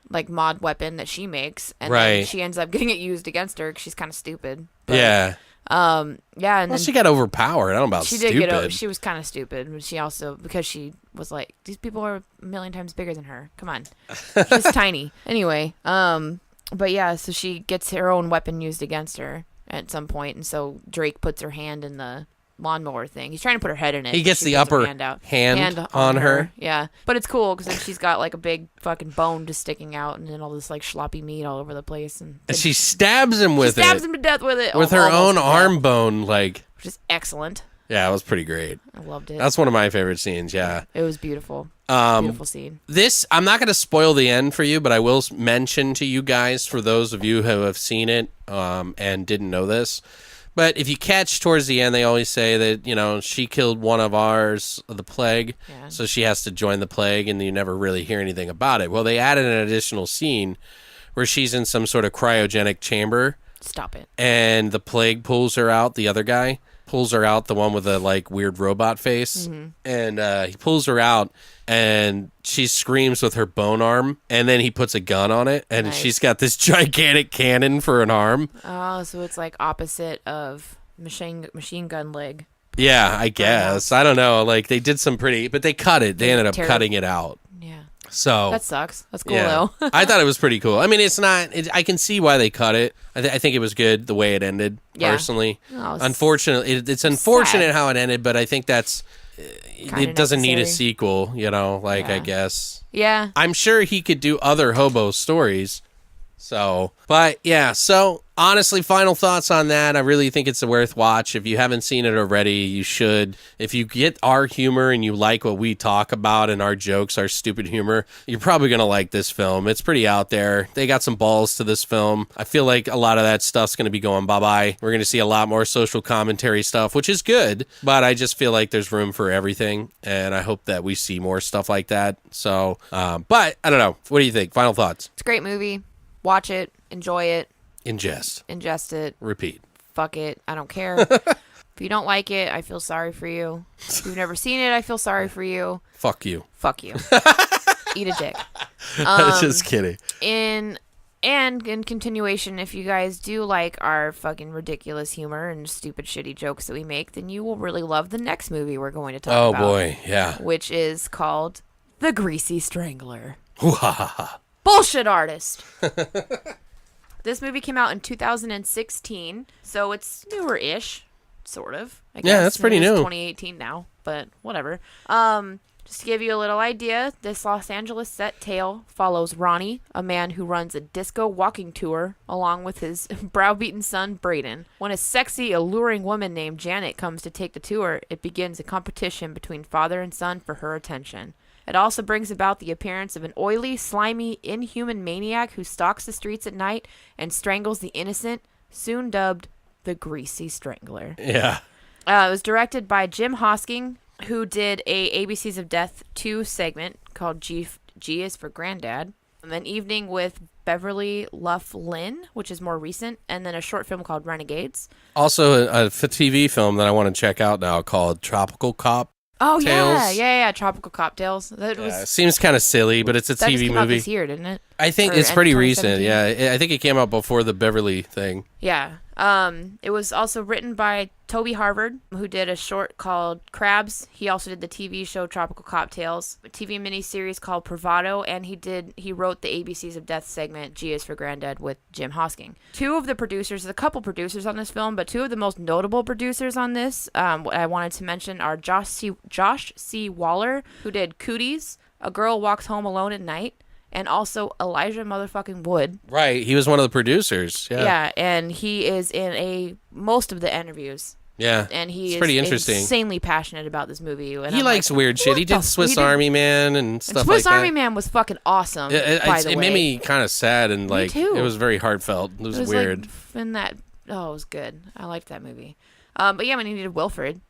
like mod weapon that she makes, and then Right. she ends up getting it used against her because she's kind of stupid. But, Yeah. yeah, and Well, then she got overpowered. I don't know about she stupid. did get. She was kind of stupid, but she also, because she was like, these people are a million times bigger than her. Come on, she's tiny. Anyway, but yeah, so she gets her own weapon used against her at some point, and so Drake puts her hand in the lawnmower thing. He's trying to put her head in it. He but gets she the puts her upper out. hand on her. Yeah, but it's cool because then she's got like a big fucking bone just sticking out, and then all this like sloppy meat all over the place, and And she stabs him with stabs it. him to death with it With her almost own to death, arm bone, like, which is excellent. yeah, it was pretty great. I loved it. That's one of my favorite scenes, yeah. It was beautiful. Beautiful scene. This, I'm not going to spoil the end for you, but I will mention to you guys, for those of you who have seen it and didn't know this, but if you catch towards the end, they always say that, you know, she killed one of ours, the plague, Yeah. so she has to join the plague, and you never really hear anything about it. Well, they added an additional scene where she's in some sort of cryogenic chamber, Stop it. and the plague pulls her out, the other guy pulls her out, the one with the like weird robot face, and he pulls her out, and she screams with her bone arm, and then he puts a gun on it, and Nice. she's got this gigantic cannon for an arm. Oh, so it's like opposite of machine gun leg. Yeah, I guess. I don't know. Like, they did some pretty, but they cut it. They ended up Terrible. cutting it out. Yeah. So That sucks. That's cool yeah, though. I thought it was pretty cool. I mean, it's not. I can see why they cut it. I think it was good the way it ended. Yeah. Personally, No, it's unfortunately, it's unfortunate sad. how it ended, but I think that's. Kinda It doesn't need a necessary. sequel, you know. Like, I Yeah. guess Yeah. I'm sure he could do other hobo stories. So, but yeah, so honestly, final thoughts on that. I really think it's a worth watch. If you haven't seen it already, you should. If you get our humor and you like what we talk about and our jokes, our stupid humor, you're probably going to like this film. It's pretty out there. They got some balls to this film. I feel like a lot of that stuff's going to be going bye-bye. We're going to see a lot more social commentary stuff, which is good, but I just feel like there's room for everything, and I hope that we see more stuff like that. So, but I don't know. What do you think? Final thoughts? It's a great movie. Watch it. Enjoy it. Ingest. It. Repeat. Fuck it. I don't care. If you don't like it, I feel sorry for you. If you've never seen it, I feel sorry for you. Fuck you. Fuck you. Eat a dick. Just kidding. In continuation, if you guys do like our fucking ridiculous humor and stupid shitty jokes that we make, then you will really love the next movie we're going to talk Oh about. boy, yeah. Which is called The Greasy Strangler. Hoo-ha-ha-ha. Bullshit artist. This movie came out in 2016, so it's newer-ish, sort of. I guess. Yeah, that's pretty It is new. 2018 now, but whatever. Just to give you a little idea, this Los Angeles set tale follows Ronnie, a man who runs a disco walking tour, along with his browbeaten son, Braden. When a sexy, alluring woman named Janet comes to take the tour, it begins a competition between father and son for her attention. It also brings about the appearance of an oily, slimy, inhuman maniac who stalks the streets at night and strangles the innocent, soon dubbed the Greasy Strangler. Yeah. It was directed by Jim Hosking, who did a ABCs of Death 2 segment called G is for Granddad, and An Evening with Beverly Luff Lynn, which is more recent, and then a short film called Renegades. Also, a TV film that I want to check out now called Tropical Cop. Oh, Tales. yeah. Tropical Cocktails. That It seems kind of silly, but it's a that TV just came out movie. this year, didn't it? I think Or it's end pretty of recent. 2017? Yeah, I think it came out before the Beverly thing. Yeah. It was also written by Toby Harvard, who did a short called Crabs. He also did the TV show Tropical Cocktails, a TV miniseries called Bravado, and he wrote the ABCs of Death segment G is for Granddad with Jim Hosking. Two of the producers, there's a couple producers on this film, but two of the most notable producers on this, what I wanted to mention are Josh C. Waller, who did Cooties, A Girl Walks Home Alone at Night, and also Elijah motherfucking Wood. Right, he was one of the producers. Yeah, and he is in most of the interviews. Yeah, And he it's is pretty interesting. insanely passionate about this movie. And He I'm likes like, weird shit. what He did the- Swiss he did- Army Man and stuff Swiss like that. Army Man was fucking awesome. By the way, It made me kind of sad and like too. it was very heartfelt. It was, it was weird. Like, in that, it was good. I liked that movie. But yeah, when he needed Wilfred.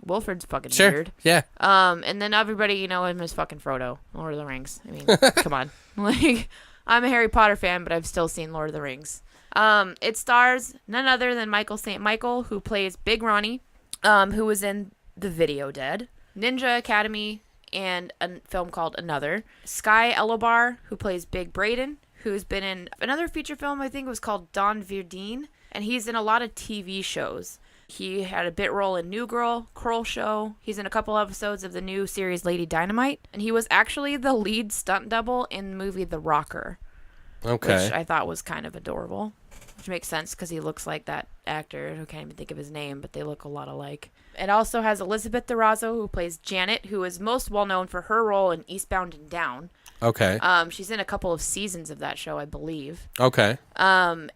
Wilfred's fucking Sure. weird. Yeah. And then everybody, him as fucking Frodo, Lord of the Rings. I mean, come on. Like, I'm a Harry Potter fan, but I've still seen Lord of the Rings. It stars none other than Michael St. Michael, who plays Big Ronnie, who was in The Video Dead, Ninja Academy, and a film called Another. Sky Elobar, who plays Big Braden, who's been in another feature film, I think it was called Don Verdine, and he's in a lot of TV shows. He had a bit role in New Girl, Kroll Show. He's in a couple episodes of the new series Lady Dynamite. And he was actually the lead stunt double in the movie The Rocker. Okay. Which I thought was kind of adorable. Which makes sense because he looks like that actor who can't even think of his name, but they look a lot alike. It also has Elizabeth DeRazzo, who plays Janet, who is most well known for her role in Eastbound and Down. Okay. She's in a couple of seasons of that show, I believe. Okay.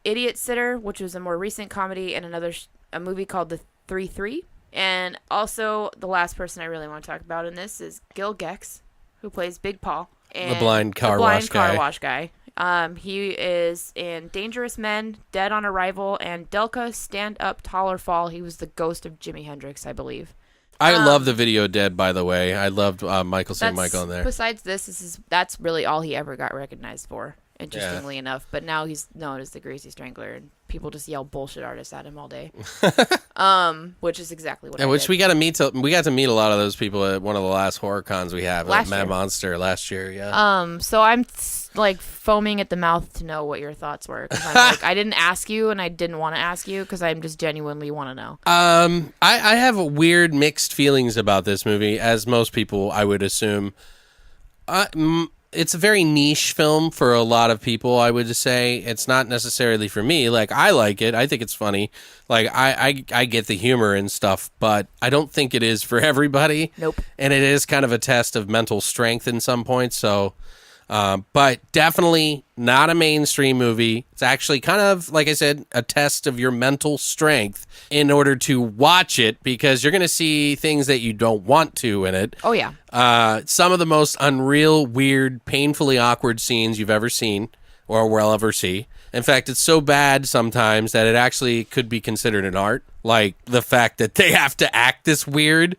Idiot Sitter, which was a more recent comedy, and a movie called The 3-3. And also, the last person I really want to talk about in this is Gil Gex, who plays Big Paul. And The blind car wash guy. He is in Dangerous Men, Dead on Arrival, and Delca Stand Up Tall or Fall. He was the ghost of Jimi Hendrix, I believe. I love The Video Dead, by the way. I loved Michael St. Michael in there. Besides that's really all he ever got recognized for, interestingly enough. But now he's known as the Greasy Strangler, and people just yell bullshit artists at him all day. Which is exactly what I did. we got to meet. We got to meet a lot of those people at one of the last horror cons we have Last at Mad year. Monster last year. Yeah. So I'm like foaming at the mouth to know what your thoughts were. 'Cause I'm like, I didn't ask you, and I didn't want to ask you because I'm just genuinely want to know. I have weird mixed feelings about this movie, as most people I would assume. It's a very niche film for a lot of people, I would say. It's not necessarily for me. Like, I like it. I think it's funny. Like, I get the humor and stuff, but I don't think it is for everybody. Nope. And it is kind of a test of mental strength in some points, so... but definitely not a mainstream movie. It's actually kind of, like I said, a test of your mental strength in order to watch it, because you're going to see things that you don't want to in it. Oh, yeah. Some of the most unreal, weird, painfully awkward scenes you've ever seen or will ever see. In fact, it's so bad sometimes that it actually could be considered an art. Like the fact that they have to act this weird.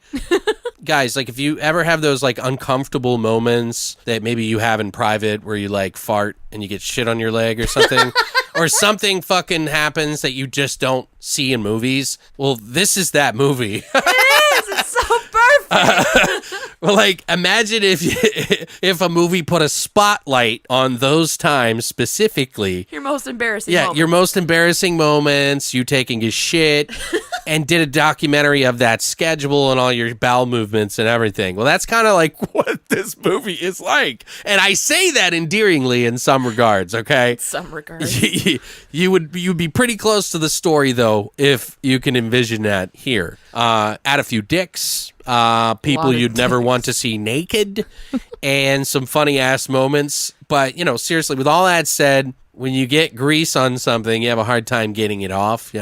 Guys, like if you ever have those like uncomfortable moments that maybe you have in private where you like fart and you get shit on your leg or something, or something fucking happens that you just don't see in movies. Well, this is that movie. It is. It's so perfect. Well, like imagine if a movie put a spotlight on those times specifically. Your most embarrassing Yeah, moment. your most embarrassing moments, you taking a shit, and did a documentary of that schedule and all your bowel movements and everything. Well, that's kind of like what this movie is like. And I say that endearingly in some regards, okay? Some regards. You'd be pretty close to the story, though, if you can envision that here. Add a few dicks, people of you'd never want to see naked, and some funny-ass moments. But, seriously, with all that said, when you get grease on something, you have a hard time getting it off,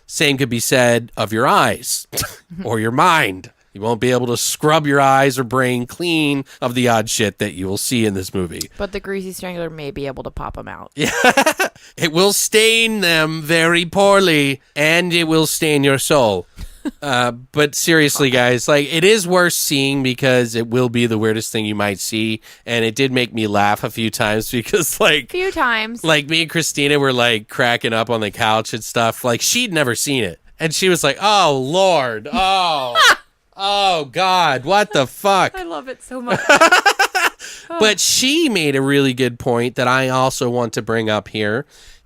Same could be said of your eyes or your mind. You won't be able to scrub your eyes or brain clean of the odd shit that you will see in this movie. But the Greasy Strangler may be able to pop them out. Yeah. It will stain them very poorly, and it will stain your soul. But seriously, guys, like it is worth seeing because it will be the weirdest thing you might see, and it did make me laugh a few times because, like, Few times. like me and Christina were like cracking up on the couch and stuff. Like she'd never seen it, and she was like, "Oh Lord, oh God, what the fuck." I love it so much. But she made a really good point that I also want to bring up here.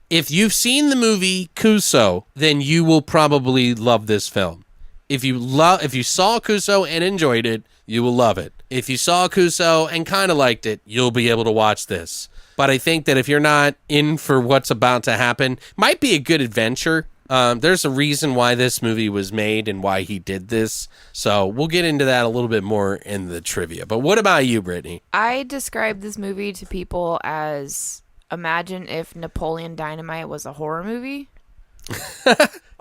If you've seen the movie Kuso, then you will probably love this film. If you saw Kuso and enjoyed it, you will love it. If you saw Kuso and kind of liked it, you'll be able to watch this. But I think that if you're not in for what's about to happen, might be a good adventure. There's a reason why this movie was made and why he did this. So we'll get into that a little bit more in the trivia. But what about you, Brittany? I describe this movie to people as, imagine if Napoleon Dynamite was a horror movie.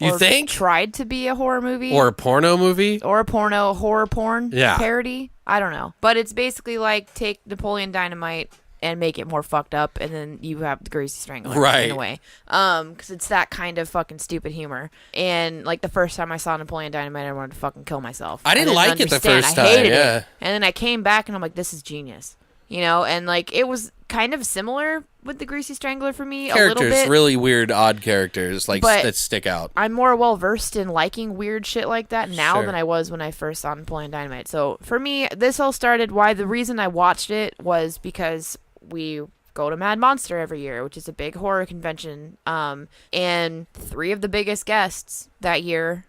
You Or think? tried to be a horror movie. Or a porno movie? Or a horror porn Yeah. parody. I don't know. But it's basically like take Napoleon Dynamite and make it more fucked up, and then you have the Greasy Strangler Right. in a way. Because it's that kind of fucking stupid humor. And like the first time I saw Napoleon Dynamite, I wanted to fucking kill myself. I didn't like it the understand. first I hated time, yeah. it. And then I came back and I'm like, this is genius. You know, and like it was kind of similar with the Greasy Strangler for me a little Characters, bit. really weird, odd characters like But- that stick out. I'm more well versed in liking weird shit like that now Sure. than I was when I first saw Napoleon Dynamite. So for me, this all started. The reason I watched it was because we go to Mad Monster every year, which is a big horror convention. And 3 of the biggest guests that year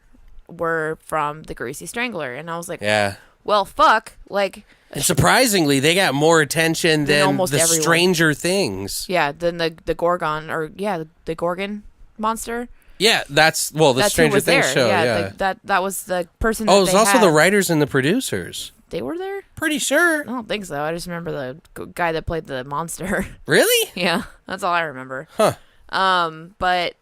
were from the Greasy Strangler, and I was like, Yeah. well, fuck, like. And surprisingly, they got more attention than almost the everyone. Stranger Things. Yeah, then the Gorgon, or yeah, the Gorgon monster. Yeah, that's the That's who Stranger was Things there. show. Yeah, Yeah. that was the person. Oh, that it was they also had. the writers and the producers. They were there. Pretty sure. I don't think so. I just remember the guy that played the monster. Really? Yeah, that's all I remember. Huh. But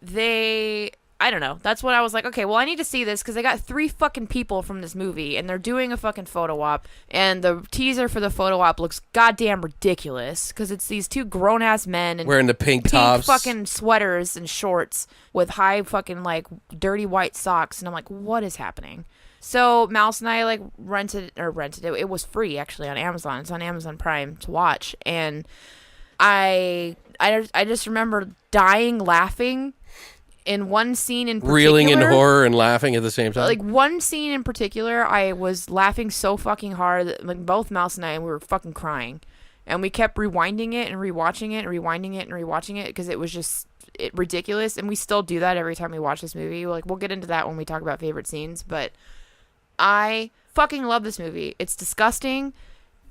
I don't know. That's what I was like, okay, well, I need to see this because they got 3 fucking people from this movie and they're doing a fucking photo op. And the teaser for the photo op looks goddamn ridiculous because it's these 2 grown ass men and Wearing the pink tops. fucking sweaters and shorts with high fucking like dirty white socks. And I'm like, what is happening? So Mouse and I like rented it. It was free actually on Amazon. It's on Amazon Prime to watch. And I just remember dying laughing in one scene in particular. Reeling in horror and laughing at the same time. Like one scene in particular, I was laughing so fucking hard that like both Mouse and I, we were fucking crying. And we kept rewinding it and rewatching it and rewinding it and rewatching it because it was just ridiculous. And we still do that every time we watch this movie. Like we'll get into that when we talk about favorite scenes, but I fucking love this movie. It's disgusting.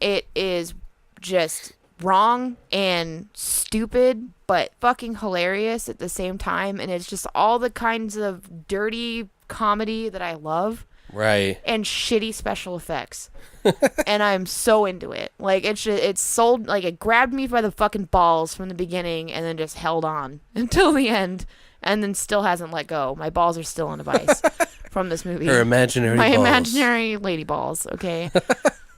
It is just wrong and stupid, but fucking hilarious at the same time. And it's just all the kinds of dirty comedy that I love. Right. And shitty special effects. And I'm so into it. Like it's sold, like it grabbed me by the fucking balls from the beginning and then just held on until the end and then still hasn't let go. My balls are still in a vice from this movie. Her imaginary My balls. imaginary lady balls, okay?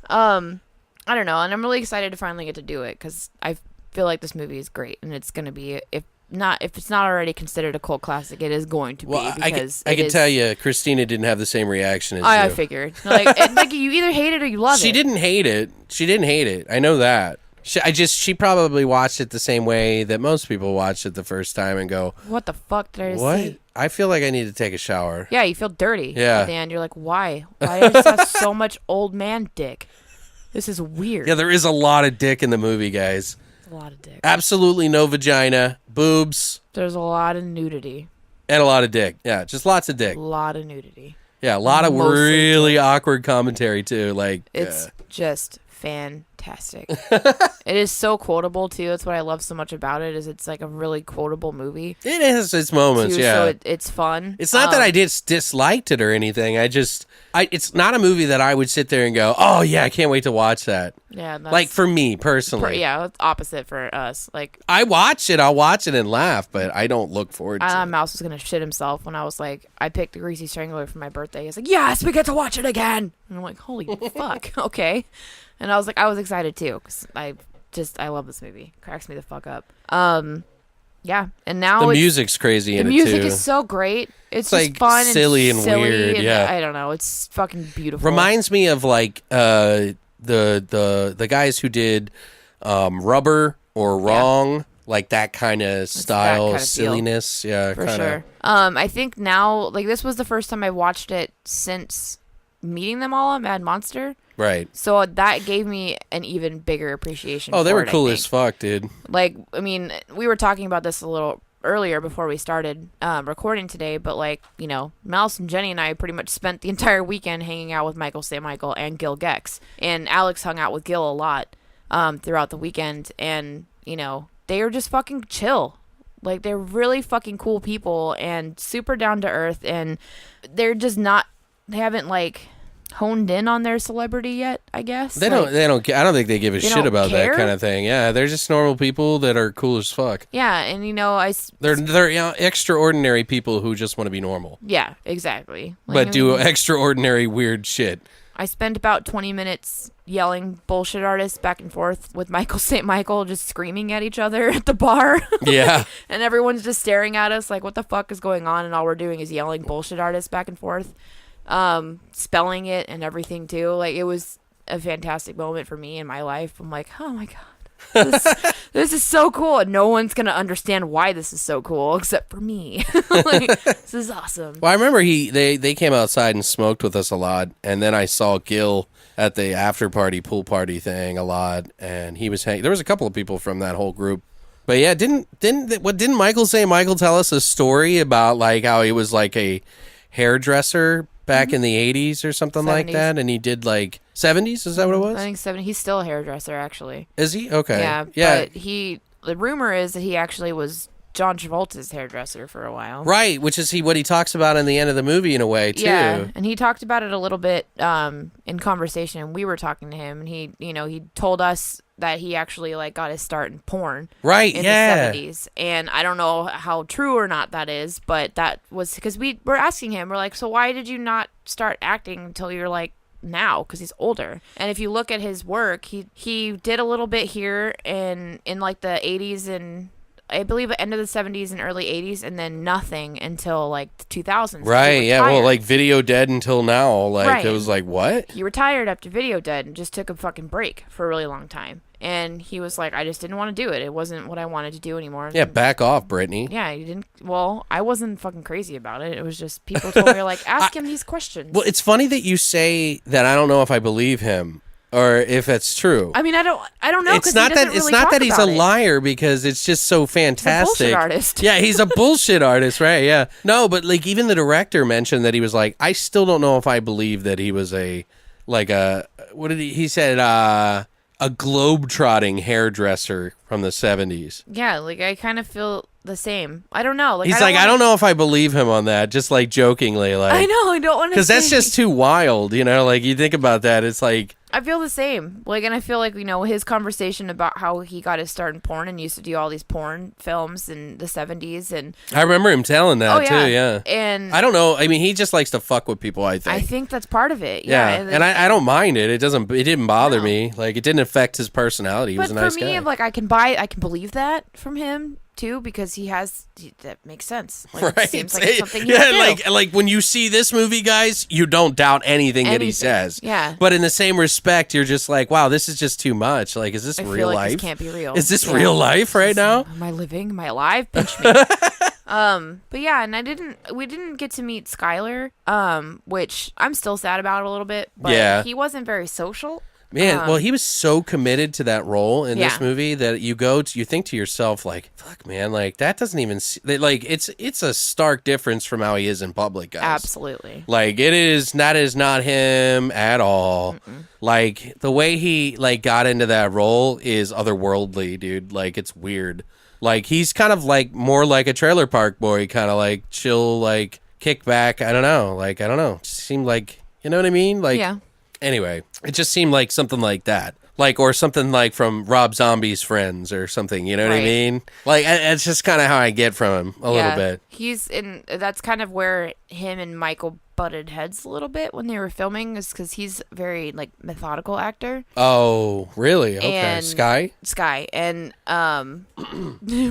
I don't know, and I'm really excited to finally get to do it because I feel like this movie is great and it's going to be, if it's not already considered a cult classic, it is going to be. Well, Because I can tell you, Christina didn't have the same reaction as I you. figured. Like, like you either hate it or you love it. She didn't hate it. She didn't hate it. I know that. She probably watched it the same way that most people watched it the first time and go, What the fuck did I just what? see? I feel like I need to take a shower. Yeah, you feel dirty. Yeah. At the end, you're like, why? Why does it have so much old man dick? This is weird. Yeah, there is a lot of dick in the movie, guys. A lot of dick. Absolutely no vagina, boobs, There's a lot of nudity. and a lot of dick. Yeah, just lots of dick. A lot of nudity. Yeah, a lot of Mostly really awkward commentary too. Like It's just fantastic. It is so quotable too. That's what I love so much about it. Is it's like a really quotable movie. it has its moments. too, Yeah, So it's fun. it's not that I disliked it or anything. It's not a movie that I would sit there and go, oh yeah, I can't wait to watch that. Yeah. That's, Like for me personally, yeah, it's opposite for us. Like I'll watch it and laugh, but I don't look forward to it. Mouse was gonna shit himself when I was like, I picked the Greasy Strangler for my birthday. He's like, yes, we get to watch it again. And I'm like, holy fuck, okay. And I was like, I was excited too because I love this movie. Cracks me the fuck up. Yeah, and now The it's, music's crazy the in it music too. is so great. It's It's, just like, fun silly and silly weird, and yeah. I don't know. It's fucking beautiful. Reminds me of like the guys who did Rubber or Wrong, like that kind of style, kind of feel. silliness. Yeah, for kind of. sure. I think now, like, this was the first time I watched it since meeting them all at Mad Monster. Right. So that gave me an even bigger appreciation. Oh, they for were it, I cool think. as fuck, dude. Like, I mean, we were talking about this a little earlier before we started recording today, but like, you know, Mouse and Jenny and I pretty much spent the entire weekend hanging out with Michael St. Michael and Gil Gex, and Alex hung out with Gil a lot throughout the weekend, and you know, they are just fucking chill. Like, they're really fucking cool people and super down to earth, and they haven't like honed in on their celebrity yet, I guess. They don't. I don't think they give a shit don't about care? that kind of thing. Yeah, they're just normal people that are cool as fuck. Yeah, and you know, They're extraordinary people who just want to be normal, yeah, exactly. Like, but I do mean, extraordinary weird shit. I spent about 20 minutes yelling bullshit artists back and forth with Michael St. Michael, just screaming at each other at the bar. Yeah. And everyone's just staring at us like, what the fuck is going on? And all we're doing is yelling bullshit artists back and forth, spelling it and everything too. Like, it was a fantastic moment for me in my life. I'm like, oh my God. This is so cool, and no one's gonna understand why this is so cool except for me. Like, this is awesome. Well, I remember they came outside and smoked with us a lot, and then I saw Gil at the after party pool party thing a lot, and he was there was a couple of people from that whole group. But yeah, didn't Michael St. Michael tell us a story about like how he was like a hairdresser back in the 80s or something like 70s. that, and he did like 70s, is that what it was? I think 70. He's still a hairdresser, actually. Is he? Okay. Yeah. But the rumor is that he actually was John Travolta's hairdresser for a while. Right, which is what he talks about in the end of the movie in a way too. Yeah, and he talked about it a little bit in conversation. We were talking to him, and he told us that he actually like got his start in porn. Right, in yeah. the 70s. And I don't know how true or not that is, but that was because we were asking him, we're like, so why did you not start acting until you're like now? Because he's older. And if you look at his work, he did a little bit here in like the 80s and I believe the end of the 70s and early 80s, and then nothing until like the 2000s. Right, yeah, well, like Video Dead until now. Like, Right. It was like, what? He retired after Video Dead and just took a fucking break for a really long time. And he was like, I just didn't want to do it. It wasn't what I wanted to do anymore. Yeah, back off, Brittany. Yeah, you didn't. Well, I wasn't fucking crazy about it. It was just people told me, like, ask him these questions. Well, it's funny that you say that. I don't know if I believe him or if it's true. I mean, I don't know. It's not that really talk he's about a it. liar, because it's just so fantastic. He's a bullshit artist. Yeah, he's a bullshit artist, right? Yeah. No, but like even the director mentioned that he was like, I still don't know if I believe that he was what did he said a globe-trotting hairdresser from the 70s. Yeah, like I kind of feel the same. I don't know. Like He's I don't know if I believe him on that, just like jokingly, like I know. I don't want to. because that's just too wild, you know. Like you think about that, it's like I feel the same. Like, and I feel like, his conversation about how he got his start in porn and used to do all these porn films in the 70s. And I remember him telling that too. Yeah, and I don't know. I mean, he just likes to fuck with people. I think. that's part of it. Yeah, Yeah, and I don't mind it. It didn't bother me. Like it didn't affect his personality. He But was a nice for me, guy. like I can believe that from him too, because that makes sense. Like, Right. It seems like something he would do. like when you see this movie, guys, you don't doubt anything that he Anything. says. Yeah. But in the same respect, you're just like, wow, this is just too much. Like, is this I real feel like life? this can't be real. Is this Yeah. real life right now? Am I living? Am I alive? Pinch me. But yeah, and we didn't get to meet Skylar, which I'm still sad about a little bit, but Yeah. he wasn't very social. Man, well, he was so committed to that role in this Yeah. movie that you think to yourself, like, fuck, man, like, that doesn't even, like, it's a stark difference from how he is in public, guys. Absolutely. Like, that is not him at all. Like, the way he, like, got into that role is otherworldly, dude. Like, it's weird. Like, he's kind of, like, more like a Trailer Park Boy, kind of, like, chill, like, kick back. I don't know. Like, I don't know. It just seemed like, you know what I mean? Like, Yeah. Anyway, it just seemed like something like that. Like, or something like from Rob Zombie's Friends or something, you know what I Right. mean? Like, it's just kind of how I get from him a little bit. That's kind of where him and Michael butted heads a little bit when they were filming is because he's a very like methodical actor. Oh, really? Okay. And Sky and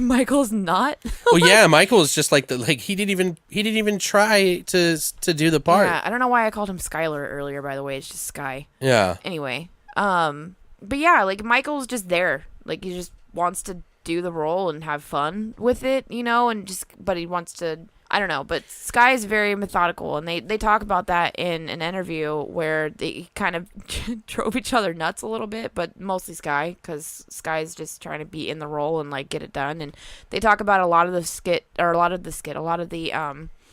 Michael's not. Well, yeah, Michael is just like he didn't even try to do the part. Yeah, I don't know why I called him Skylar earlier. By the way, it's just Sky. Yeah. Anyway, but yeah, like Michael's just there. Like he just wants to do the role and have fun with it, but he wants to. I don't know, but Sky is very methodical, and they talk about that in an interview where they kind of drove each other nuts a little bit, but mostly Sky, because Sky's just trying to be in the role and like get it done. And they talk about a lot of the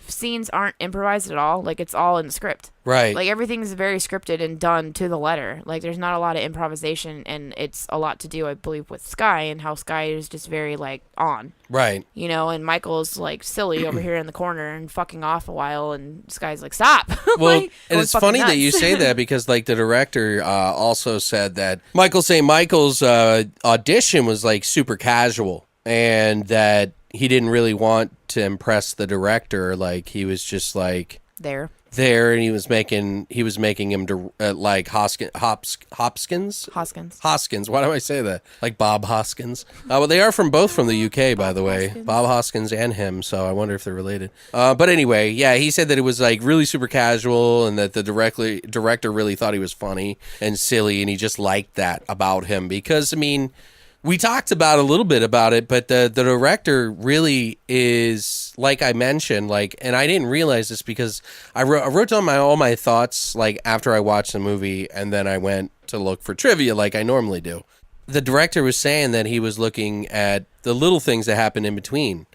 scenes aren't improvised at all. Like it's all in the script. Right. Like everything's very scripted and done to the letter. Like there's not a lot of improvisation, and it's a lot to do, I believe, with Sky and how Sky is just very like on. Right. And Michael's like silly over here in the corner and fucking off a while, and Sky's like, stop. Well, like, and it's funny that you say that because like the director also said that Michael's audition was like super casual, and that he didn't really want to impress the director. Like he was just like there, and he was making him like Hoskins. Why do I say that? Like Bob Hoskins. Well, they are both from the UK, by the way. Hoskins. Bob Hoskins and him. So I wonder if they're related. But anyway, yeah, he said that it was like really super casual, and that the director really thought he was funny and silly, and he just liked that about him because we talked about a little bit about it, but the director really is, like I mentioned, and I didn't realize this because I wrote down all my thoughts, like, after I watched the movie, and then I went to look for trivia like I normally do. The director was saying that he was looking at the little things that happen in between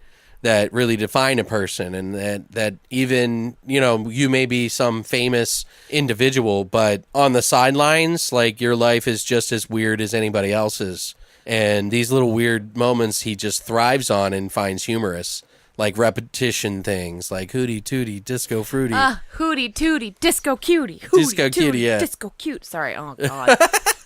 that really define a person, and that even, you may be some famous individual, but on the sidelines, like, your life is just as weird as anybody else's. And these little weird moments he just thrives on and finds humorous, like repetition things, like hootie tootie, disco fruity. Hootie tootie, disco cutie. Disco cutie, yeah. Disco cute. Sorry, oh God.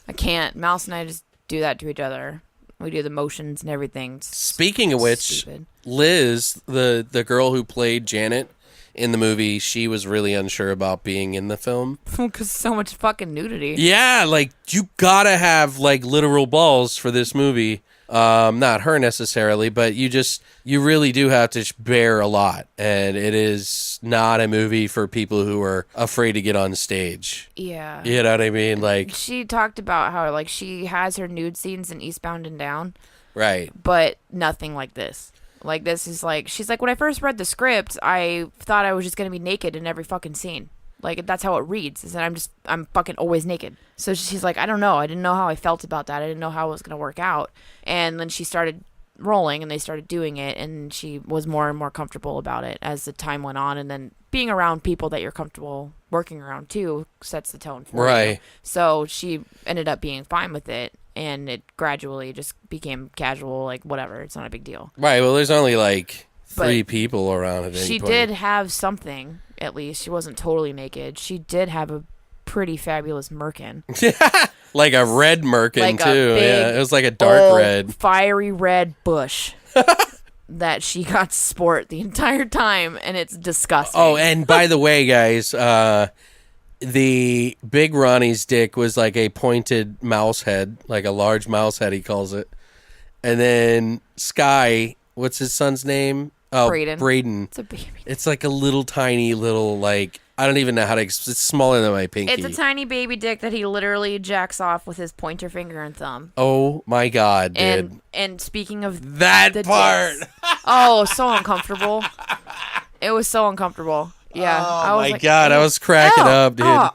I can't. Mouse and I just do that to each other. We do the motions and everything. Speaking of which, stupid. Liz, the girl who played Janet in the movie, she was really unsure about being in the film. Because so much fucking nudity. Yeah, like, you gotta have, like, literal balls for this movie. Not her necessarily, but you really do have to bear a lot. And it is not a movie for people who are afraid to get on stage. Yeah. You know what I mean? Like, she talked about how, like, she has her nude scenes in Eastbound and Down. Right. But nothing like this. Like, this is like, she's like, when I first read the script, I thought I was just going to be naked in every fucking scene. Like, that's how it reads, is that I'm fucking always naked. So she's like, I don't know. I didn't know how I felt about that. I didn't know how it was going to work out. And then she started rolling, and they started doing it, and she was more and more comfortable about it as the time went on. And then being around people that you're comfortable working around, too, sets the tone for you. So she ended up being fine with it. And it gradually just became casual, like, whatever. It's not a big deal. Right. Well, there's only, like, 3 people around at any She point. did have something, at least. She wasn't totally naked. She did have a pretty fabulous merkin. Like a red merkin, like too. Yeah, it was like a dark red. Fiery red bush that she got to sport the entire time, and it's disgusting. Oh, and by the way, guys, the big Ronnie's dick was like a pointed mouse head, like a large mouse head, he calls it. And then Sky, what's his son's name? Oh, Braden. It's a baby. It's like a little tiny little, like, I don't even know how to, it's smaller than my pinky. It's a tiny baby dick that he literally jacks off with his pointer finger and thumb. Oh my God, dude. And speaking of that part. Oh, so uncomfortable. It was so uncomfortable. Yeah. Oh my God, I was cracking up, dude.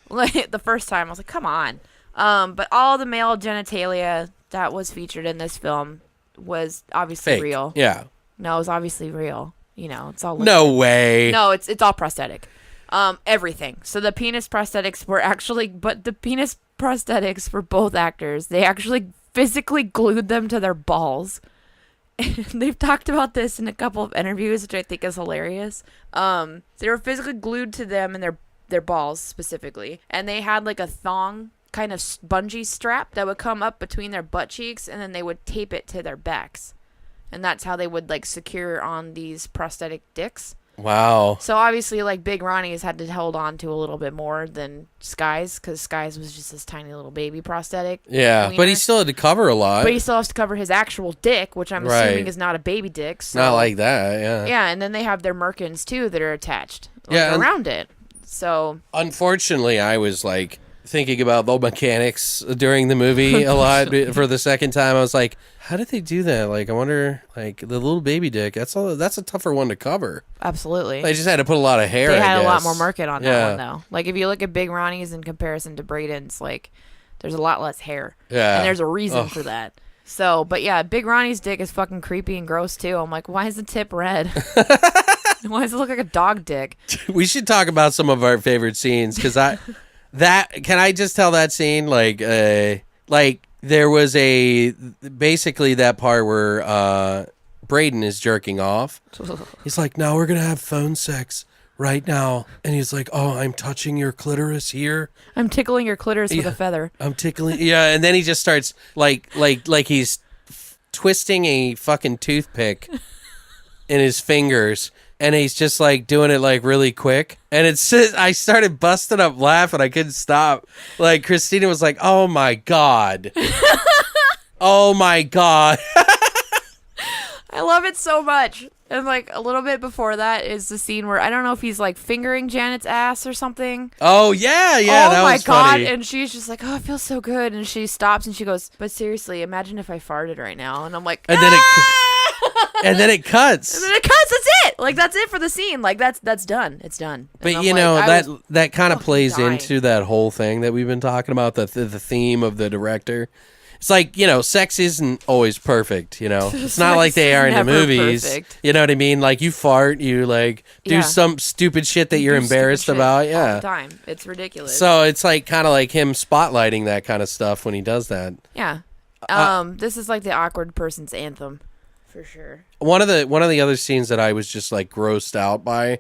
Like, the first time I was like, come on. But all the male genitalia that was featured in this film was obviously Fake. real. Yeah. No, it was obviously real. It's all no way. No, it's all prosthetic. Everything. So the penis prosthetics were the penis prosthetics for both actors, they actually physically glued them to their balls. And they've talked about this in a couple of interviews, which I think is hilarious. They were physically glued to them and their balls specifically, and they had like a thong kind of bungee strap that would come up between their butt cheeks, and then they would tape it to their backs, and that's how they would like secure on these prosthetic dicks. Wow. So obviously, like, Big Ronnie's had to hold on to a little bit more than Sky's, because Sky's was just this tiny little baby prosthetic. Yeah, wiener. but he still had to cover a lot. But he still has to cover his actual dick, which I'm assuming Right. is not a baby dick. So. Not like that, yeah. Yeah, and then they have their merkins too that are attached Yeah, around it. So Unfortunately, I was like thinking about the mechanics during the movie a lot for the second time. I was like, how did they do that? Like, I wonder, like, the little baby dick, that's a tougher one to cover. absolutely. They just had to put a lot of hair, They I had a lot guess. more merkin on Yeah. that one though. Like if you look at Big Ronnie's in comparison to Braden's, like there's a lot less hair. Yeah. And there's a reason Ugh. for that. So, but yeah, Big Ronnie's dick is fucking creepy and gross too. I'm like, why is the tip red? Why does it look like a dog dick? We should talk about some of our favorite scenes, because can I just tell that scene, like there was basically that part where Braden is jerking off. He's like, now we're gonna have phone sex right now, and he's like, oh, I'm touching your clitoris here. I'm tickling your clitoris with a feather. I'm tickling. Yeah, and then he just starts like he's twisting a fucking toothpick in his fingers, and he's just like doing it like really quick. And I started busting up laughing. I couldn't stop. Like Christina was like, "Oh my god, oh my god." I love it so much. And like a little bit before that is the scene where I don't know if he's like fingering Janet's ass or something. Oh yeah, Oh that my was god! funny. And she's just like, "Oh, it feels so good." And she stops and she goes, "But seriously, imagine if I farted right now." And I'm like, And then and then it and cuts. then it cuts. That's it. Like that's it for the scene. Like that's done. It's done. And But I'm you like, know, I was that kind of fucking plays dying. into that whole thing that we've been talking about, the theme of the director. It's like, you know, sex isn't always perfect, you know. It's not Sex like they is are in the never movies. perfect. You know what I mean? Like you fart, you like do Yeah. some stupid shit that you're do stupid embarrassed shit about. all Yeah. the time. It's ridiculous. So it's like kind of like him spotlighting that kind of stuff when he does that. yeah. This is like the awkward person's anthem, for sure. One of the other scenes that I was just like grossed out by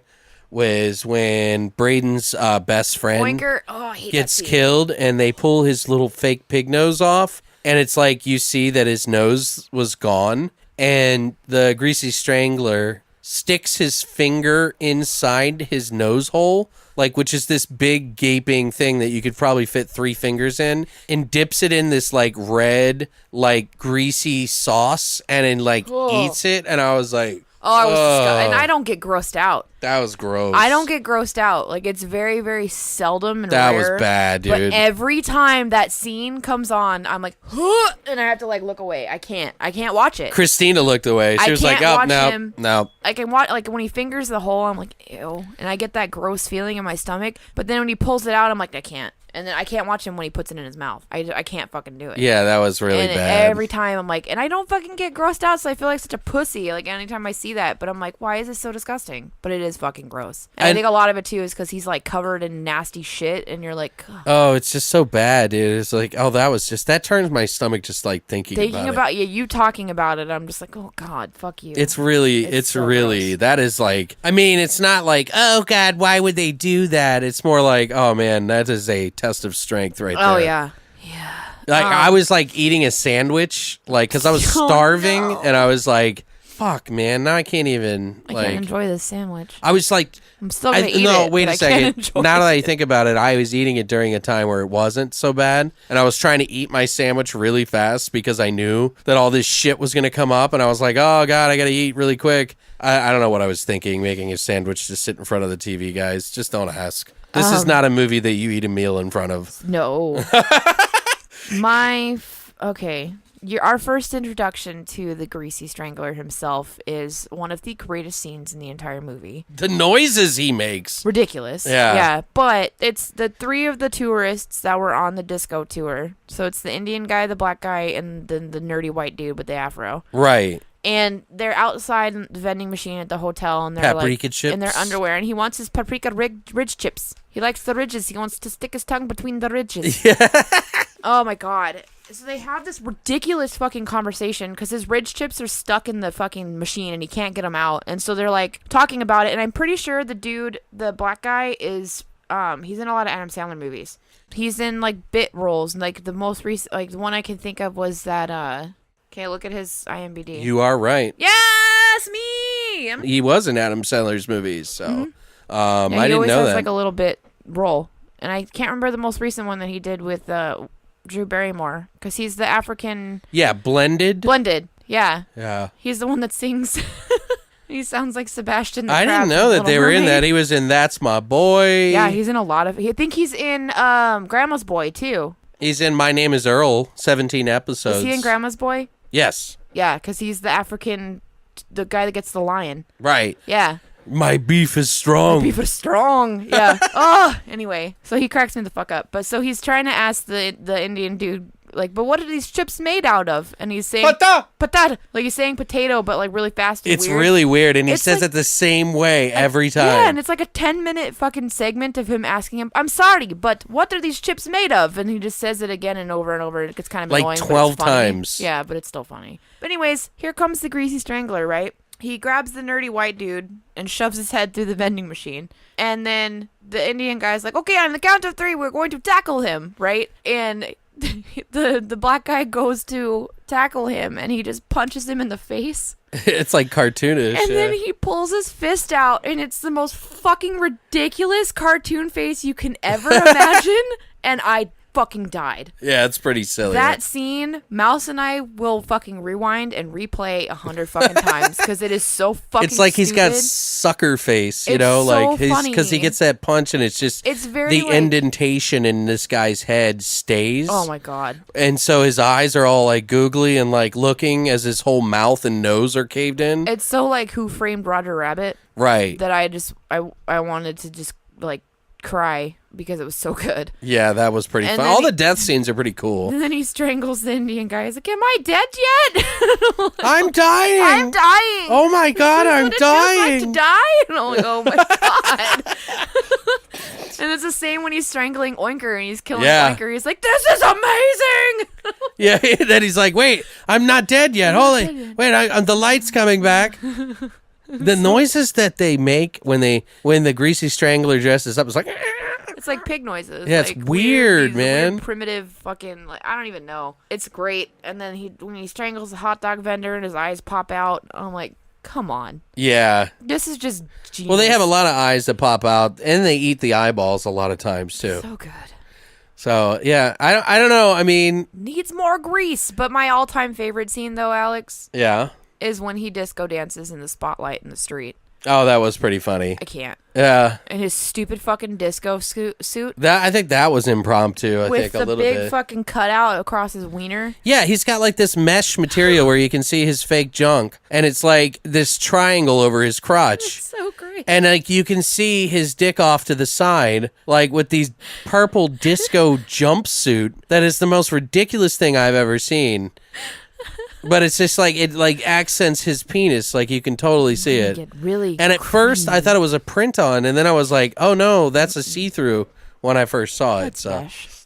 was when Braden's best friend Oinker. Oh, I hate gets that scene. killed and they pull his little fake pig nose off, and it's like you see that his nose was gone, and the Greasy Strangler sticks his finger inside his nose hole, like, which is this big gaping thing that you could probably fit 3 fingers in, and dips it in this like red like greasy sauce and then like Ugh. eats it. And I was like, Oh, I was "Ugh." disgusted. And I don't get grossed out. That was gross. I don't get grossed out. Like, it's very, very seldom and That rare. was bad, dude. But every time that scene comes on, I'm like, huh, and I have to, like, look away. I can't watch it. Christina looked away. She I was like, can't oh, watch no, him. no. I can watch, like, when he fingers the hole, I'm like, ew. And I get that gross feeling in my stomach. But then when he pulls it out, I'm like, I can't. And then I can't watch him when he puts it in his mouth. I can't fucking do it. Yeah, that was really and bad. every time I'm like, and I don't fucking get grossed out, so I feel like such a pussy. Like anytime I see that, but I'm like, why is this so disgusting? But it is fucking gross. And I And- think a lot of it too is because he's like covered in nasty shit, and you're like, ugh. Oh, it's just so bad, dude. It's like, oh, that turns my stomach just like thinking about it. you talking about it. I'm just like, oh god, fuck you. It's really, It's so really, gross. that is like, I mean, it's not like, oh God, why would they do that? It's more like, oh man, that is a test of strength right there. oh yeah. Like, I was like eating a sandwich, like, cause I was Oh, starving, no. and I was like, fuck, man, now I can't even, I like, can't enjoy this sandwich. I was like, I'm still gonna eat no, it. wait but a I can't second. enjoy Now that I it. think about it, I was eating it during a time where it wasn't so bad, and I was trying to eat my sandwich really fast because I knew that all this shit was gonna come up, and I was like, oh God, I gotta eat really quick. I don't know what I was thinking, making a sandwich to sit in front of the TV, guys. Just don't ask. This is not a movie that you eat a meal in front of. No. Okay. Our first introduction to the Greasy Strangler himself is one of the greatest scenes in the entire movie. The noises he makes. Ridiculous. Yeah. Yeah. But it's the 3 of the tourists that were on the disco tour. So it's the Indian guy, the black guy, and then the nerdy white dude with the afro. Right. And they're outside the vending machine at the hotel, and they're Paprika like chips. in their underwear, and he wants his paprika ridge chips. He likes the ridges. He wants to stick his tongue between the ridges. Oh my god. So they have this ridiculous fucking conversation because his ridge chips are stuck in the fucking machine and he can't get them out. And so they're like talking about it. And I'm pretty sure the dude, the black guy, is he's in a lot of Adam Sandler movies. He's in like bit roles. Like the most recent, like the one I can think of was that. Okay, look at his IMDb. You are right. Yes, me. me. He was in Adam Sandler's movies, so Yeah, I he didn't always know has that. like a little bit role, and I can't remember the most recent one that he did with Drew Barrymore, because he's the African Yeah, Blended. Yeah, Yeah. he's the one that sings. He sounds like Sebastian the I Crab didn't from know that Little they were in Mermaid. that. He was in That's My Boy. Yeah, he's in a lot of. I think he's in Grandma's Boy too. He's in My Name Is Earl, 17 episodes. Is he in Grandma's Boy? Yes. Yeah, because he's the African, the guy that gets the lion. Right. Yeah. My beef is strong. Beef is strong. Yeah. Oh, anyway. So he cracks me the fuck up. But so he's trying to ask the Indian dude, like, but what are these chips made out of? And he's saying patata. Like he's saying potato, but like really fast and It's weird. really weird, and he It's says like- it the same way every time. Yeah, and it's like a 10-minute fucking segment of him asking him, I'm sorry, but what are these chips made of? And he just says it again and over and over. It gets kind of Like annoying. but 12 it's funny. times. Yeah, but it's still funny. But anyways, here comes the Greasy Strangler, right? He grabs the nerdy white dude and shoves his head through the vending machine. And then the Indian guy's like, okay, on the count of 3, we're going to tackle him, right? And the black guy goes to tackle him, and he just punches him in the face. It's like cartoonish. And yeah. then he pulls his fist out, and it's the most fucking ridiculous cartoon face you can ever imagine. And I fucking died. Yeah, it's pretty silly. That scene, Mouse and I will fucking rewind and replay 100 fucking times because it is so fucking It's like he's got stupid. sucker face, you It's know, so like because he funny. gets that punch and it's just It's very, the like- indentation in this guy's head stays. Oh my god. And so his eyes are all like googly and like looking as his whole mouth and nose are caved in. It's so like Who Framed Roger Rabbit Right. that I wanted to just like cry because it was so good. Yeah, that was pretty And fun. then All he- the death scenes are pretty cool. And then he strangles the Indian guy. He's like, am I dead yet? I'm dying. I'm dying. Oh my god, This is I'm what it feels like dying. to die? And I'm like, oh my god. And it's the same when he's strangling Oinker and he's killing Yeah. Oinker. He's like, this is amazing. Yeah, then he's like, wait, I'm not dead yet. Holy, wait, the light's coming back. The noises that they make when the Greasy Strangler dresses up is like, It's like pig noises. Yeah, it's like weird, these man. primitive fucking, like, I don't even know. It's great. And then when he strangles the hot dog vendor and his eyes pop out, I'm like, come on. yeah. This is just genius. Well, they have a lot of eyes that pop out, and they eat the eyeballs a lot of times too. So good. So yeah, I don't know. I mean, Needs more grease. But my all-time favorite scene, though, Alex, yeah. is when he disco dances in the spotlight in the street. Oh, that was pretty funny. I can't. Yeah. And his stupid fucking disco suit I think that was impromptu. I with think the a little big bit. fucking cutout across his wiener. Yeah, he's got like this mesh material where you can see his fake junk, and it's like this triangle over his crotch. So great. And like you can see his dick off to the side, like with these purple disco jumpsuit. That is the most ridiculous thing I've ever seen. But it's just like it like accents his penis, like you can totally see it. Get really And at first I creamy. thought it was a print on, and then I was like, oh no, that's a see-through when I first saw it. So, Gosh.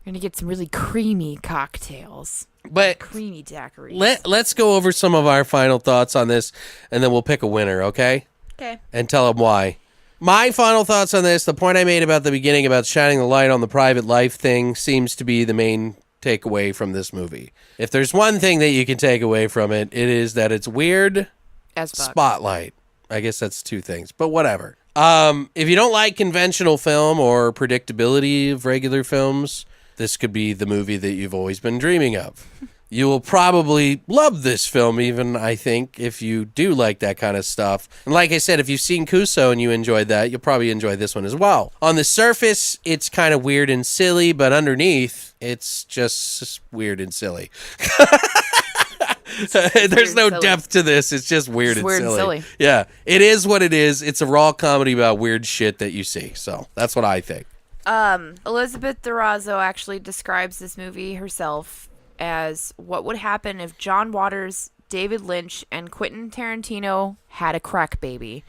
You're gonna get some really creamy cocktails. but Creamy daiquiris. let's go over some of our final thoughts on this, and then we'll pick a winner, okay? Okay. And tell them why. My final thoughts on this, the point I made about the beginning about shining the light on the private life thing seems to be the main takeaway from this movie. If there's one thing that you can take away from it, it is that it's weird. As fuck. Spotlight. I guess that's two things, but whatever. If you don't like conventional film or predictability of regular films, this could be the movie that you've always been dreaming of. You will probably love this film, even, I think, if you do like that kind of stuff. And like I said, if you've seen Kuso and you enjoyed that, you'll probably enjoy this one as well. On the surface, it's kind of weird and silly, but underneath, it's just weird and silly. There's no silly. depth to this. It's just weird, It's weird and silly. Yeah, it is what it is. It's a raw comedy about weird shit that you see. So that's what I think. Elizabeth Durazo actually describes this movie herself as what would happen if John Waters, David Lynch, and Quentin Tarantino had a crack baby.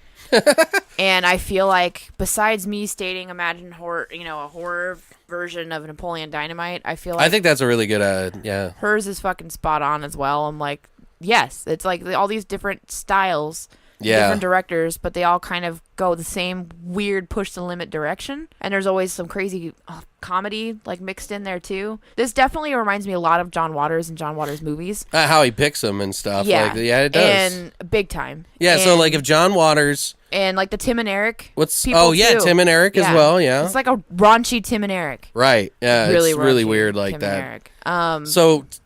And I feel like, besides me stating imagine horror, a horror version of Napoleon Dynamite, I feel like I think that's a really good, yeah. hers is fucking spot on as well. I'm like, yes, it's like all these different styles, Yeah. different directors, but they all kind of go the same weird push the limit direction, and there's always some crazy comedy like mixed in there too. This definitely reminds me a lot of John Waters and John Waters movies. How he picks them and stuff. Yeah, It does. And big time. Yeah, and, so like if John Waters and like the Tim and Eric. people too. Tim and Eric as well. Yeah, it's like a raunchy Tim and Eric. Right. Yeah, Really it's really raunchy weird like Tim that. And Eric.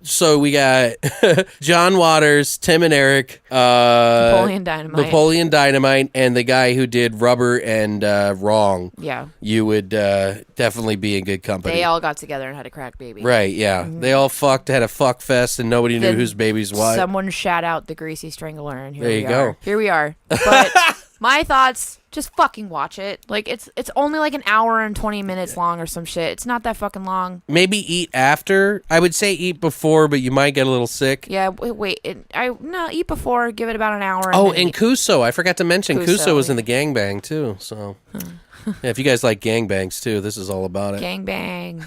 So we got John Waters, Tim and Eric, Napoleon Dynamite, and the guy who did Rubber and Wrong. Yeah. You would definitely be in good company. They all got together and had a crack baby. Right, yeah. They all had a fuck fest, and nobody knew Then whose baby's what. Someone shout out the Greasy Strangler, and There you go. Here we are. But my thoughts, just fucking watch it. Like, it's only like an hour and 20 minutes long or some shit. It's not that fucking long. Maybe eat after. I would say eat before, but you might get a little sick. Yeah, eat before, give it about an hour. And Kuso. I forgot to mention Kuso was in the gangbang, too, so... Yeah, if you guys like gangbangs too, this is all about it. Gangbang.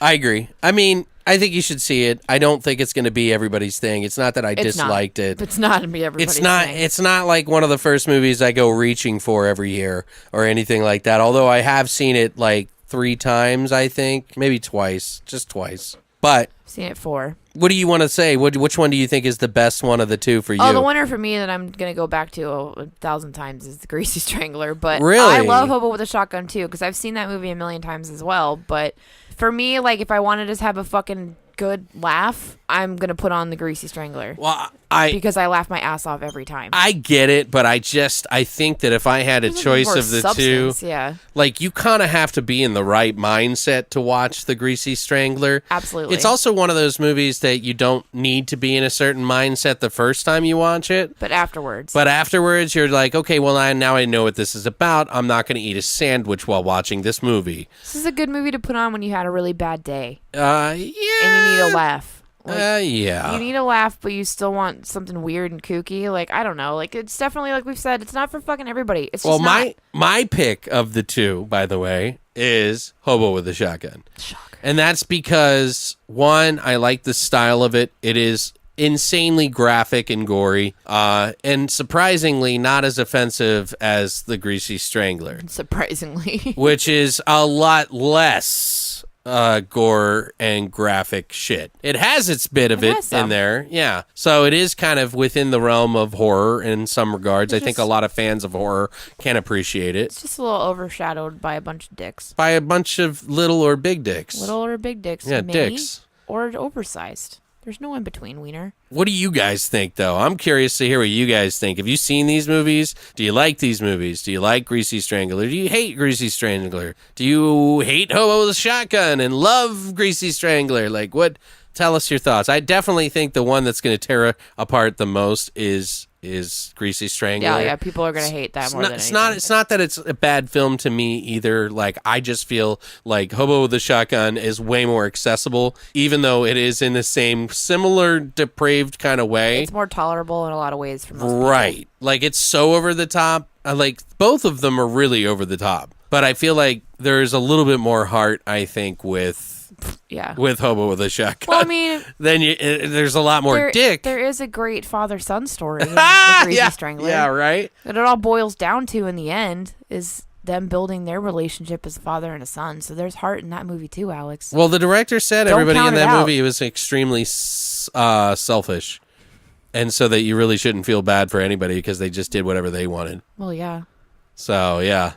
I agree. I mean, I think you should see it. I don't think it's going to be everybody's thing. It's not that I disliked it. It's not going to be everybody's thing. It's not like one of the first movies I go reaching for every year or anything like that. Although I have seen it like 3 times, I think. Maybe twice. Just twice. But... I've seen it 4. What do you want to say? Which one do you think is the best one of the 2 for you? Oh, the winner for me that I'm going to go back to 1,000 times is the Greasy Strangler. But really? I love Hobo with a Shotgun, too, because I've seen that movie a million times as well. But for me, like, if I wanted to have a fucking good laugh, I'm going to put on the Greasy Strangler. Well, because I laugh my ass off every time. I get it, but I think that if I had a choice of the substance, 2, yeah. like you kind of have to be in the right mindset to watch the Greasy Strangler. Absolutely. It's also one of those movies that you don't need to be in a certain mindset the first time you watch it. But afterwards. You're like, okay, well, now I know what this is about. I'm not going to eat a sandwich while watching this movie. This is a good movie to put on when you had a really bad day. Yeah. And you need a laugh. Yeah. You need a laugh, but you still want something weird and kooky. Like, I don't know. Like, it's definitely, like we've said, it's not for fucking everybody. It's just my pick of the 2, by the way, is Hobo with a Shotgun. Shocker. And that's because, 1, I like the style of it. It is insanely graphic and gory, and surprisingly not as offensive as the Greasy Strangler. Surprisingly. Which is a lot less gore and graphic shit. It has its bit of it in there. Yeah. So it is kind of within the realm of horror in some regards. I think a lot of fans of horror can appreciate it. It's just a little overshadowed by a bunch of dicks. By a bunch of little or big dicks. Little or big dicks. Yeah, mini dicks. Or oversized. There's no in between, Wiener. What do you guys think, though? I'm curious to hear what you guys think. Have you seen these movies? Do you like these movies? Do you like Greasy Strangler? Do you hate Greasy Strangler? Do you hate Hobo with a Shotgun and love Greasy Strangler? Like, what? Tell us your thoughts. I definitely think the one that's going to tear apart the most is Greasy Strangler. Yeah, people are going to hate that more than anything. It's not that it's a bad film to me either. Like, I just feel like Hobo with a Shotgun is way more accessible, even though it is in the same similar depraved kind of way. It's more tolerable in a lot of ways for most people. Right. Like, it's so over the top. Like, both of them are really over the top. But I feel like there's a little bit more heart, I think, with Hobo with a Shotgun. Well, I mean, then there's a lot more dick. There is a great father-son story in the Greasy Strangler. Yeah, right. That it all boils down to in the end is them building their relationship as a father and a son. So there's heart in that movie too, Alex. Well, the director said Don't everybody in count it that out. movie was extremely selfish, and so that you really shouldn't feel bad for anybody because they just did whatever they wanted. Well, yeah. So yeah.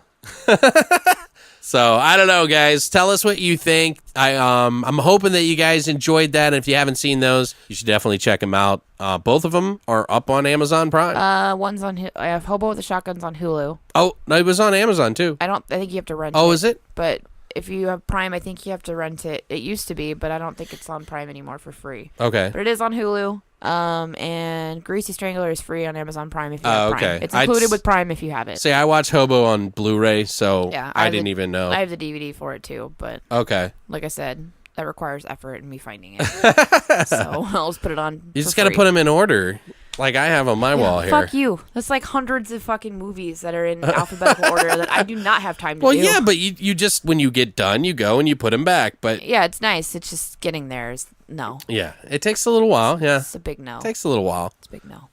So I don't know, guys. Tell us what you think. I'm hoping that you guys enjoyed that. And if you haven't seen those, you should definitely check them out. Both of them are up on Amazon Prime. One's on. I have Hobo with the Shotguns on Hulu. Oh, no, it was on Amazon too. I think you have to rent it. Oh, is it? But if you have Prime, I think you have to rent it. It used to be, but I don't think it's on Prime anymore for free. Okay. But it is on Hulu. And Greasy Strangler is free on Amazon Prime if you have Prime. Okay. It's included with Prime if you have it. See, I watched Hobo on Blu-ray, so Yeah, I didn't even know. I have the DVD for it too, but Okay. like I said, that requires effort in me finding it. So I'll just put it on. You just got to put them in order, like I have on my wall here. Fuck you. That's like hundreds of fucking movies that are in alphabetical order that I do not have time to Well, do. yeah, but you just, when you get done, you go and you put them back. But yeah, it's nice. It's just getting there is no. Yeah, it takes a little while. Yeah, It's a big no. it takes a little while. It's a big no.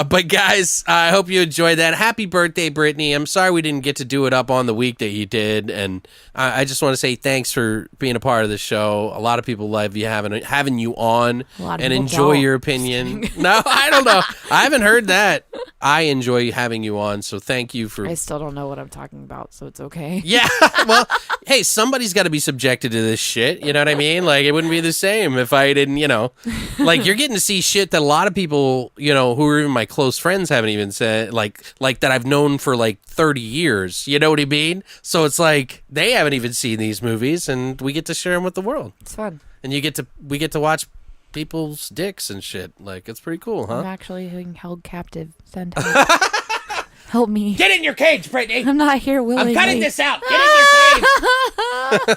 But guys, I hope you enjoyed that. Happy birthday, Brittany. I'm sorry we didn't get to do it up on the week that you did. And I just want to say thanks for being a part of the show. A lot of people love you having you on and enjoy your opinion. No, I don't know. I haven't heard that. I enjoy having you on. So thank you for... I still don't know what I'm talking about, so it's okay. Yeah. Well, hey, somebody's got to be subjected to this shit. You know what I mean? Like, it wouldn't be the same if I didn't, like, you're getting to see shit that a lot of people, who are even my close friends haven't even said, like that I've known for like 30 years. You know what I mean? So it's like they haven't even seen these movies, and we get to share them with the world. It's fun. And we get to watch people's dicks and shit. Like, it's pretty cool, huh? I'm actually being held captive. Send help. Help me. Get in your cage, Brittany. I'm not here willingly. I'm cutting this out. Get in your cage.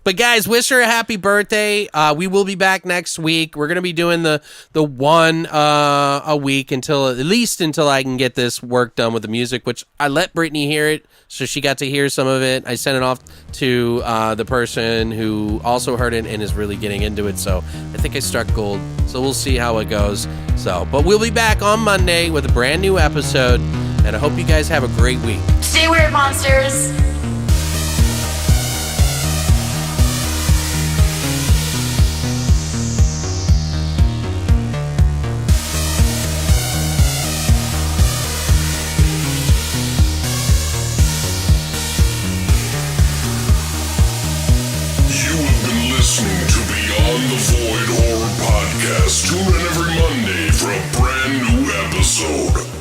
But guys, wish her a happy birthday. We will be back next week. We're gonna be doing the one a week until I can get this work done with the music, which I let Brittany hear it, so she got to hear some of it. I sent it off to the person who also heard it and is really getting into it. So I think I struck gold. So we'll see how it goes. But we'll be back on Monday with a brand new episode, and I hope you guys have a great week. Stay weird, monsters. Listening to Beyond the Void Horror Podcast. Tune in every Monday for a brand new episode.